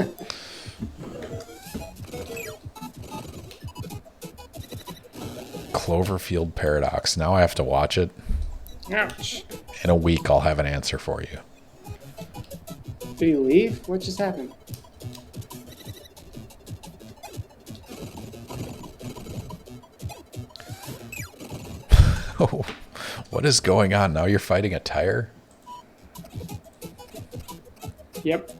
Cloverfield Paradox. Now I have to watch it. Ouch. In a week, I'll have an answer for you. Did he leave? What just happened? Oh, what is going on? Now you're fighting a tire? Yep.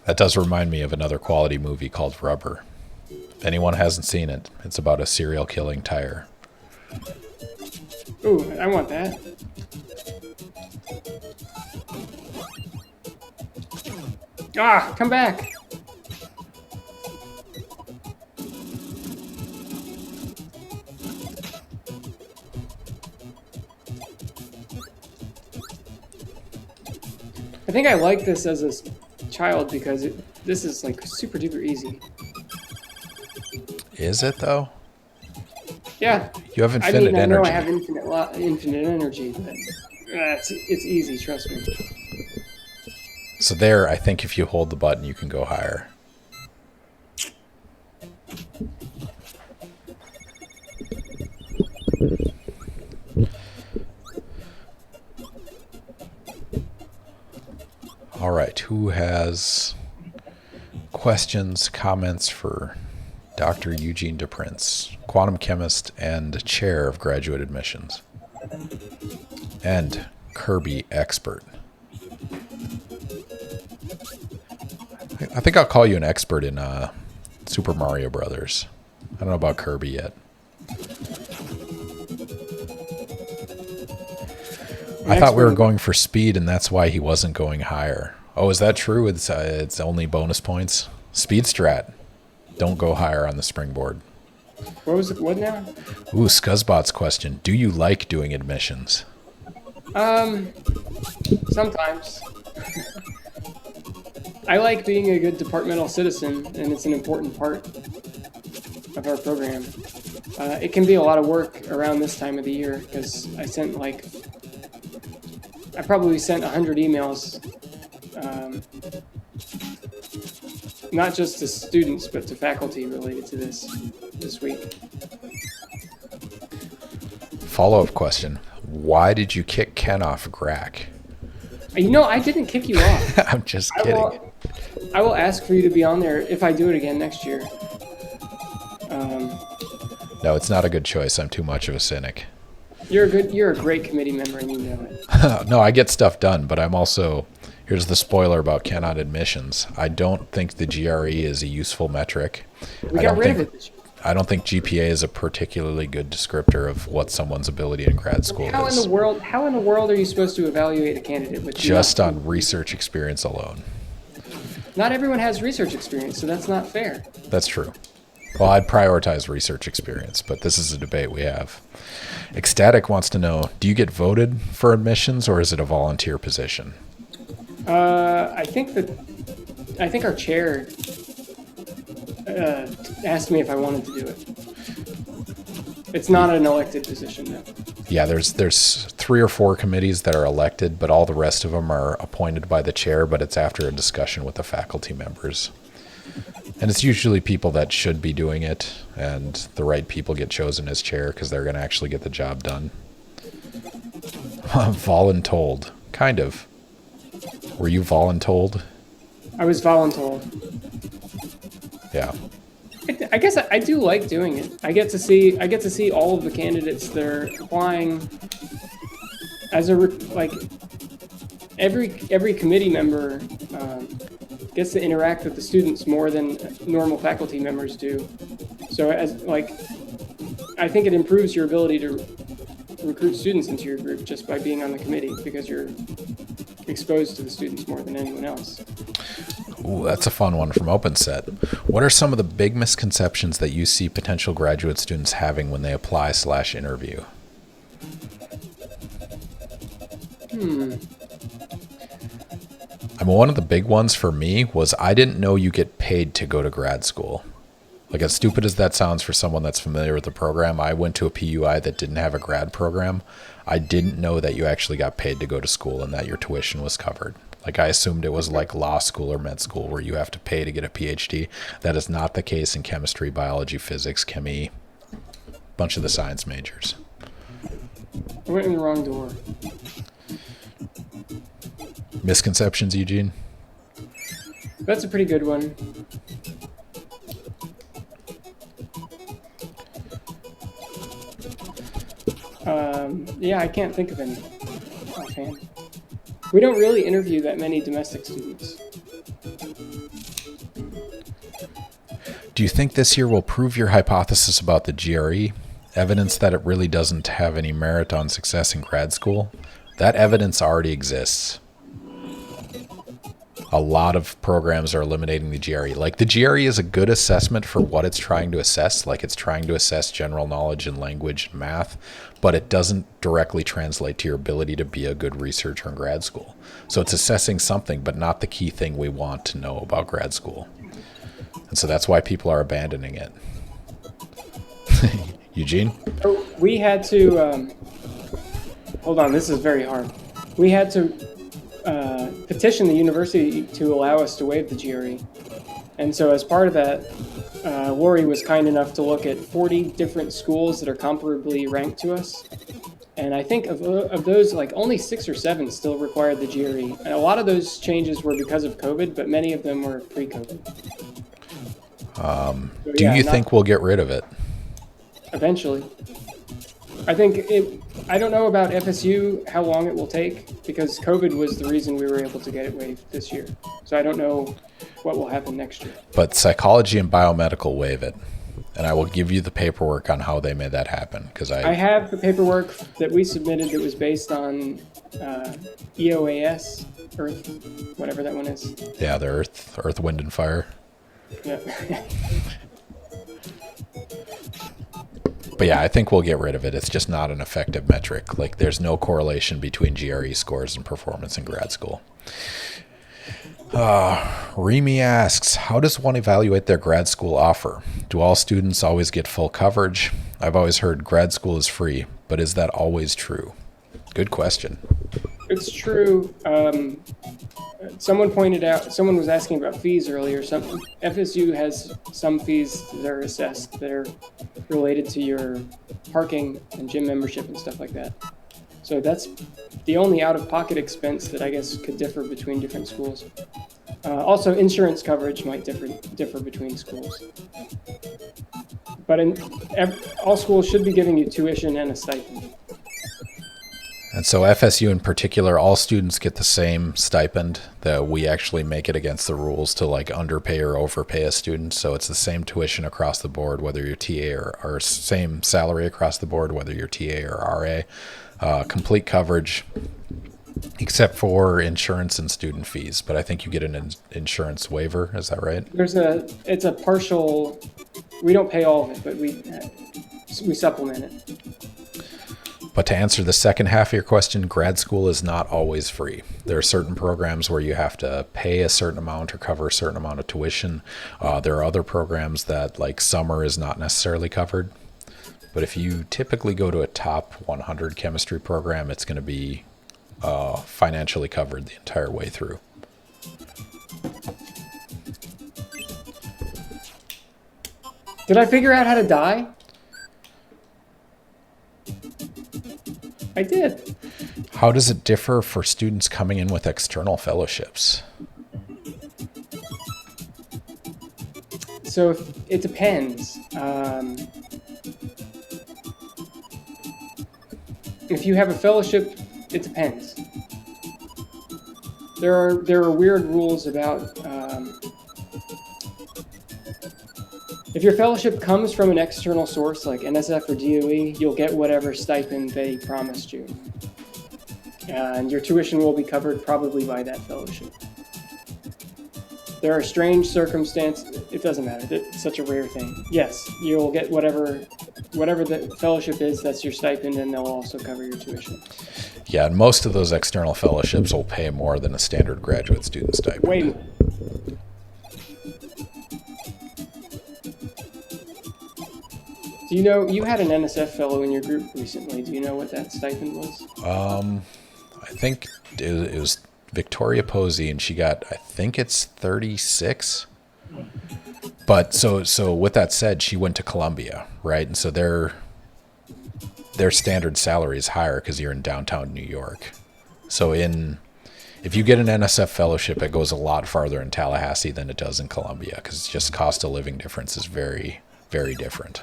That does remind me of another quality movie called Rubber. If anyone hasn't seen it, it's about a serial killing tire. Ooh, I want that. Ah, come back. I think I like this as a child because this is like super duper easy. Is it though? Yeah. You have infinite energy. I know I have infinite energy, but it's easy, trust me. So there, I think if you hold the button, you can go higher. All right, who has questions, comments for Dr. Eugene DePrince, quantum chemist and chair of graduate admissions, and Kirby expert? I think I'll call you an expert in Super Mario Brothers. I don't know about Kirby yet. I thought we were going for speed, and that's why he wasn't going higher. Oh, is that true? It's only bonus points. Speed strat. Don't go higher on the springboard. What was it? What now? Ooh, Scuzzbot's question. Do you like doing admissions? Sometimes. I like being a good departmental citizen, and it's an important part of our program. It can be a lot of work around this time of the year because I probably sent 100 emails, not just to students, but to faculty related to this week. Follow-up question. Why did you kick Ken off GRAC? I didn't kick you off. I'm just kidding. I will ask for you to be on there if I do it again next year. No, it's not a good choice. I'm too much of a cynic. You're a great committee member, and you know it. No, I get stuff done, but I'm also, here's the spoiler about Ken on admissions. I don't think the GRE is a useful metric. We got rid of it this year. I don't think GPA is a particularly good descriptor of what someone's ability in grad school is. How in the world are you supposed to evaluate a candidate with just on research experience alone? Not everyone has research experience, so that's not fair. That's true. Well, I'd prioritize research experience, but this is a debate we have. Ecstatic wants to know, do you get voted for admissions or is it a volunteer position? I think our chair asked me if I wanted to do it. It's not an elected position, though. Yeah, there's 3 or 4 committees that are elected, but all the rest of them are appointed by the chair, but it's after a discussion with the faculty members. And it's usually people that should be doing it, and the right people get chosen as chair because they're going to actually get the job done. Voluntold. Kind of. Were you voluntold? I was voluntold. Yeah. I guess I do like doing it. I get to see all of the candidates that are applying. Every committee member gets to interact with the students more than normal faculty members do. So I think it improves your ability to recruit students into your group just by being on the committee because you're exposed to the students more than anyone else. Ooh, that's a fun one from OpenSet. What are some of the big misconceptions that you see potential graduate students having when they apply/interview? One of the big ones for me was I didn't know you get paid to go to grad school. Like, as stupid as that sounds for someone that's familiar with the program, I went to a PUI that didn't have a grad program. I didn't know that you actually got paid to go to school and that your tuition was covered. Like, I assumed it was like law school or med school where you have to pay to get a PhD. That is not the case in chemistry, biology, physics, chemie, a bunch of the science majors. I went in the wrong door. Misconceptions, Eugene? That's a pretty good one. Yeah, I can't think of any offhand. We don't really interview that many domestic students. Do you think this year will prove your hypothesis about the GRE? Evidence that it really doesn't have any merit on success in grad school? That evidence already exists. A lot of programs are eliminating the GRE. Like the GRE is a good assessment for what it's trying to assess. Like it's trying to assess general knowledge in language and math, but it doesn't directly translate to your ability to be a good researcher in grad school. So it's assessing something, but not the key thing we want to know about grad school. And so that's why people are abandoning it. Eugene? We had to, hold on, this is very hard. We had to petition the university to allow us to waive the GRE. And so as part of that, Lori was kind enough to look at 40 different schools that are comparably ranked to us. And I think of those, like only 6 or 7 still required the GRE. And a lot of those changes were because of COVID, but many of them were pre-COVID. Do you think we'll get rid of it? Eventually. I think I don't know about FSU, how long it will take, because COVID was the reason we were able to get it waived this year. So I don't know what will happen next year. But psychology and biomedical waive it. And I will give you the paperwork on how they made that happen. Because I have the paperwork that we submitted that was based on EOAS, Earth, whatever that one is. Yeah, the Earth, Wind, and Fire. Yeah. But yeah, I think we'll get rid of it. It's just not an effective metric. Like there's no correlation between GRE scores and performance in grad school. Remy asks, how does one evaluate their grad school offer? Do all students always get full coverage? I've always heard grad school is free, but is that always true? Good question. It's true. Someone was asking about fees earlier. FSU has some fees that are assessed that are related to your parking and gym membership and stuff like that. So that's the only out-of-pocket expense that I guess could differ between different schools. Also, insurance coverage might differ between schools. But all schools should be giving you tuition and a stipend. And so FSU in particular, all students get the same stipend. That we actually make it against the rules to like underpay or overpay a student. So it's the same tuition across the board, whether you're TA or same salary across the board, whether you're TA or RA. Complete coverage, except for insurance and student fees. But I think you get an insurance waiver. Is that right? It's a partial. We don't pay all of it, but we supplement it. But to answer the second half of your question, grad school is not always free. There are certain programs where you have to pay a certain amount or cover a certain amount of tuition. There are other programs that, like summer, is not necessarily covered. But if you typically go to a top 100 chemistry program, it's going to be financially covered the entire way through. Did I figure out how to die? I did. How does it differ for students coming in with external fellowships? So it depends. If you have a fellowship, it depends. There are weird rules about if your fellowship comes from an external source like NSF or DOE, you'll get whatever stipend they promised you. And your tuition will be covered probably by that fellowship. There are strange circumstances. It doesn't matter. It's such a rare thing. Yes, you'll get whatever the fellowship is, that's your stipend, and they'll also cover your tuition. Yeah, and most of those external fellowships will pay more than a standard graduate student stipend. Way more. Do you know, you had an NSF fellow in your group recently. Do you know what that stipend was? I think it was Victoria Posey, and she got, I think it's 36. But so with that said, she went to Columbia, right? And so their standard salary is higher because you're in downtown New York. So if you get an NSF fellowship, it goes a lot farther in Tallahassee than it does in Columbia because it's just cost of living difference is very, very different.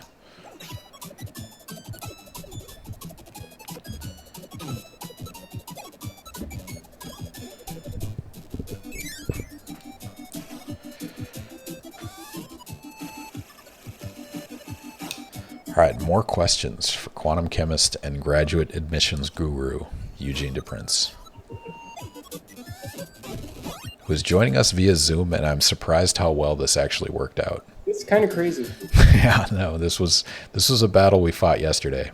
All right, more questions for quantum chemist and graduate admissions guru, Eugene DePrince. who is joining us via Zoom, and I'm surprised how well this actually worked out. It's kind of crazy. Yeah, no, this was a battle we fought yesterday.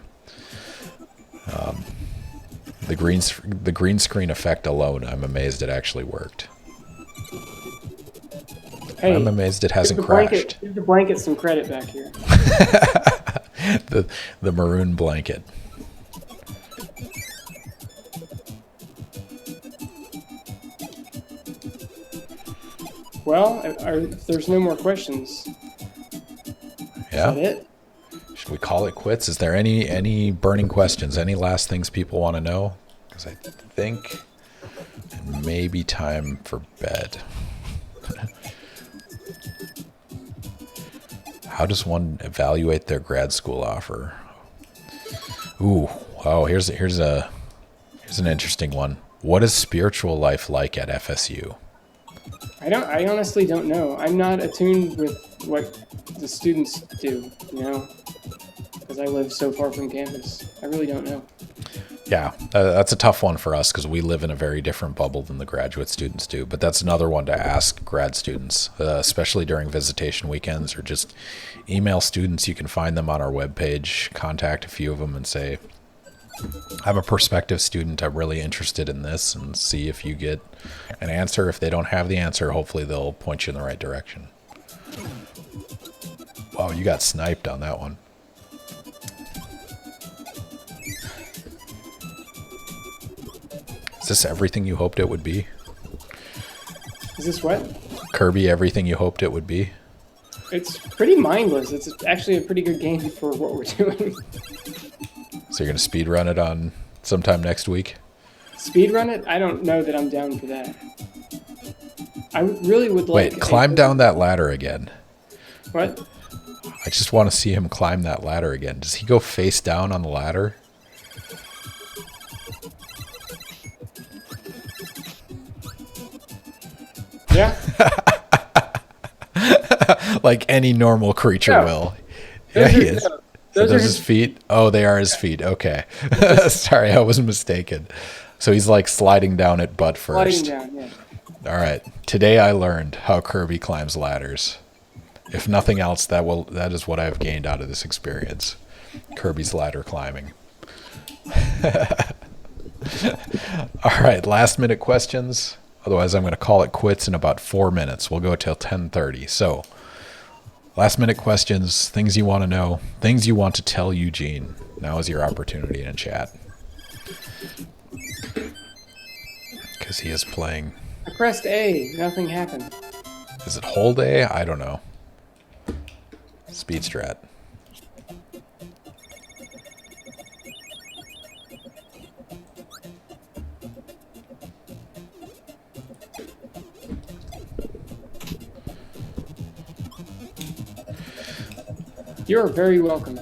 The green screen effect alone, I'm amazed it actually worked. Hey, I'm amazed it hasn't crashed. Give the blanket some credit back here. the maroon blanket. Well, if there's no more questions, Yeah. is that it? Should we call it quits? Is there any burning questions? Any last things people want to know? Because I think it may be time for bed. How does one evaluate their grad school offer? Ooh, oh, here's an interesting one. What is spiritual life like at FSU? I honestly don't know. I'm not attuned with what the students do, because I live so far from campus. I really don't know. Yeah, that's a tough one for us because we live in a very different bubble than the graduate students do. But that's another one to ask grad students, especially during visitation weekends, or just email students. You can find them on our webpage, contact a few of them and say, I'm a prospective student. I'm really interested in this, and see if you get an answer. If they don't have the answer, hopefully they'll point you in the right direction. Wow, you got sniped on that one. Is this everything you hoped it would be? Is this what? Kirby, everything you hoped it would be? It's pretty mindless. It's actually a pretty good game for what we're doing. So you're going to speedrun it on sometime next week? Speedrun it? I don't know that I'm down for that. I really would like... Wait, climb down that ladder again. What? I just want to see him climb that ladder again. Does he go face down on the ladder? Yeah. Like any normal creature will. Yeah, he is. Those are his feet? Oh, they are his feet. Okay. Sorry, I was mistaken. So he's like sliding down it butt first. Sliding down, yeah. All right. Today I learned how Kirby climbs ladders. If nothing else, that is what I've gained out of this experience. Kirby's ladder climbing. All right, last minute questions. Otherwise, I'm going to call it quits in about 4 minutes. We'll go till 10:30. So, last minute questions, things you want to know, things you want to tell Eugene. Now is your opportunity in chat. Because he is playing. I pressed A. Nothing happened. Is it whole day? I don't know. Speed strat. You're very welcome.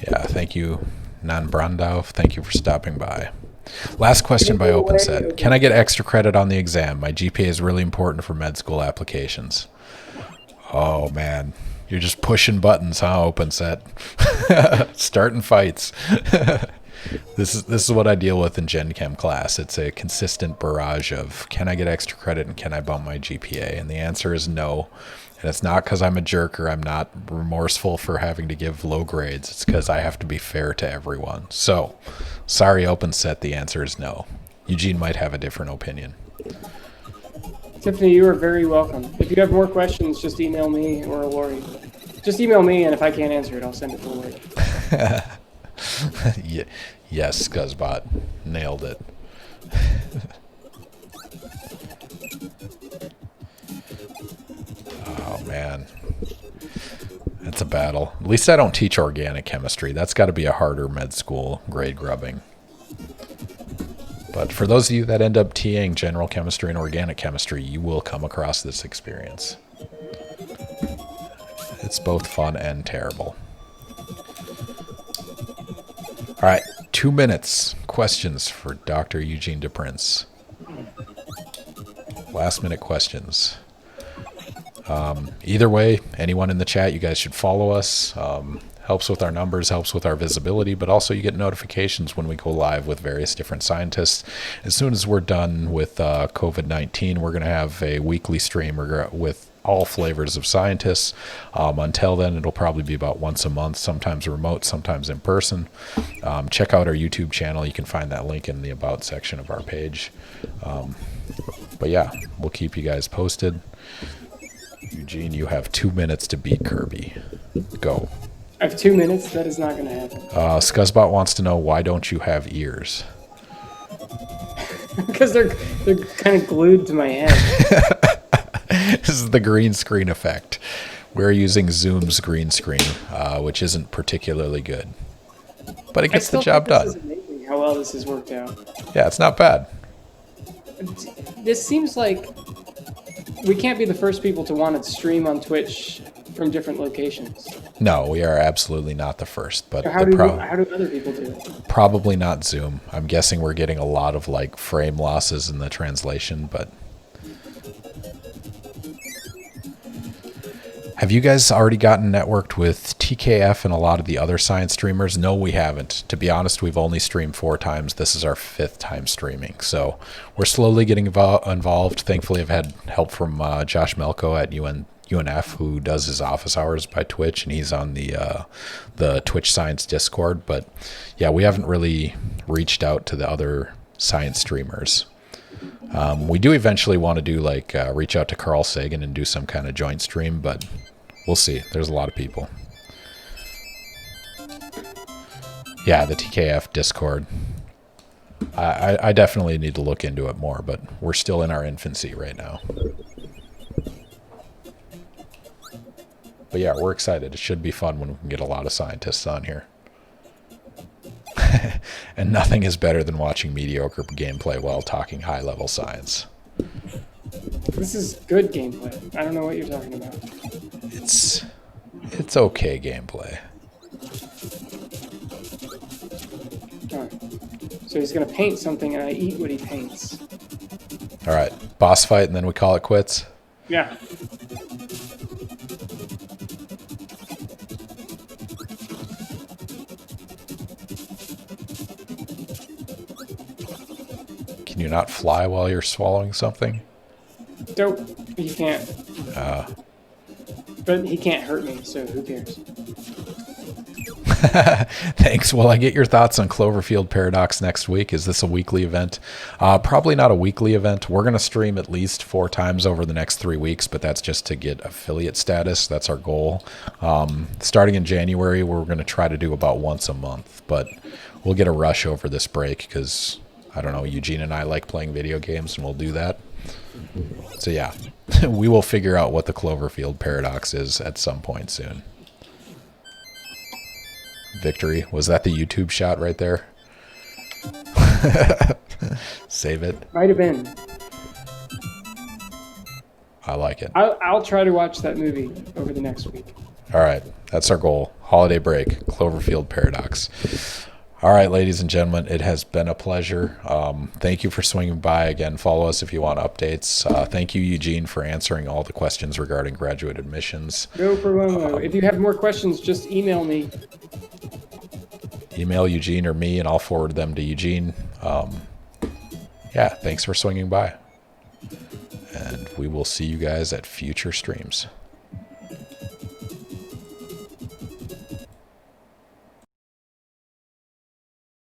Yeah, thank you, Nan Brandau. Thank you for stopping by. Last question by OpenSet. Can I get extra credit on the exam? My GPA is really important for med school applications. Oh, man. You're just pushing buttons, huh, OpenSet? Starting fights. This is what I deal with in Gen Chem class. It's a consistent barrage of, can I get extra credit and can I bump my GPA? And the answer is no. And it's not because I'm a jerk or I'm not remorseful for having to give low grades. It's because I have to be fair to everyone. So, sorry, OpenSet, the answer is no. Eugene might have a different opinion. Tiffany, you are very welcome. If you have more questions, just email me or Lori. Just email me, and if I can't answer it, I'll send it to Lori. Yes, Scuzzbot. Nailed it. Oh, man. It's a battle. At least I don't teach organic chemistry. That's got to be a harder med school grade grubbing. But for those of you that end up TAing general chemistry and organic chemistry, you will come across this experience. It's both fun and terrible. All right, 2 minutes. Questions for Dr. Eugene DePrince. Last minute questions. Either way, anyone in the chat, you guys should follow us. Helps with our numbers, helps with our visibility, but also you get notifications when we go live with various different scientists. As soon as we're done with COVID-19, we're going to have a weekly stream with all flavors of scientists. Until then, it'll probably be about once a month, sometimes remote, sometimes in person. Check out our YouTube channel. You can find that link in the About section of our page. But yeah, we'll keep you guys posted. Eugene, you have 2 minutes to beat Kirby. Go. I have 2 minutes? That is not going to happen. Scuzzbot wants to know, why don't you have ears? Because they're kind of glued to my head. This is the green screen effect. We're using Zoom's green screen, which isn't particularly good. But it gets the job done. This is amazing how well this has worked out. Yeah, it's not bad. This seems like we can't be the first people to want to stream on Twitch from different locations. No, we are absolutely not the first. But how do other people do it? Probably not Zoom. I'm guessing we're getting a lot of like frame losses in the translation, but... Have you guys already gotten networked with TKF and a lot of the other science streamers? No, we haven't. To be honest, we've only streamed 4 times. This is our 5th time streaming. So we're slowly getting involved. Thankfully, I've had help from Josh Melko at UNF, who does his office hours by Twitch, and he's on the Twitch Science Discord. But yeah, we haven't really reached out to the other science streamers. We do eventually want to do like reach out to Carl Sagan and do some kind of joint stream, but we'll see. There's a lot of people. Yeah, the TKF Discord. I definitely need to look into it more, but we're still in our infancy right now. But yeah, we're excited. It should be fun when we can get a lot of scientists on here. And nothing is better than watching mediocre gameplay while talking high-level science. This is good gameplay. I don't know what you're talking about. It's okay gameplay. Alright. So he's going to paint something, and I eat what he paints. Alright, boss fight, and then we call it quits? Yeah. Can you not fly while you're swallowing something? Nope, he can't. But he can't hurt me, so who cares? Thanks. Will I get your thoughts on Cloverfield Paradox next week? Is this a weekly event? Probably not a weekly event. We're going to stream at least 4 times over the next 3 weeks, but that's just to get affiliate status. That's our goal. Starting in January, we're going to try to do about once a month, but we'll get a rush over this break because, I don't know, Eugene and I like playing video games, and we'll do that. So yeah, we will figure out what the Cloverfield Paradox is at some point soon. Victory. Was that the YouTube shot right there? Save it. Might have been. I like it. I'll try to watch that movie over the next week. All right. That's our goal. Holiday break. Cloverfield Paradox. All right, ladies and gentlemen, it has been a pleasure. Thank you for swinging by. Again, follow us if you want updates. Thank you, Eugene, for answering all the questions regarding graduate admissions. No problem. If you have more questions, just email me. Email Eugene or me, and I'll forward them to Eugene. Yeah, thanks for swinging by. And we will see you guys at future streams.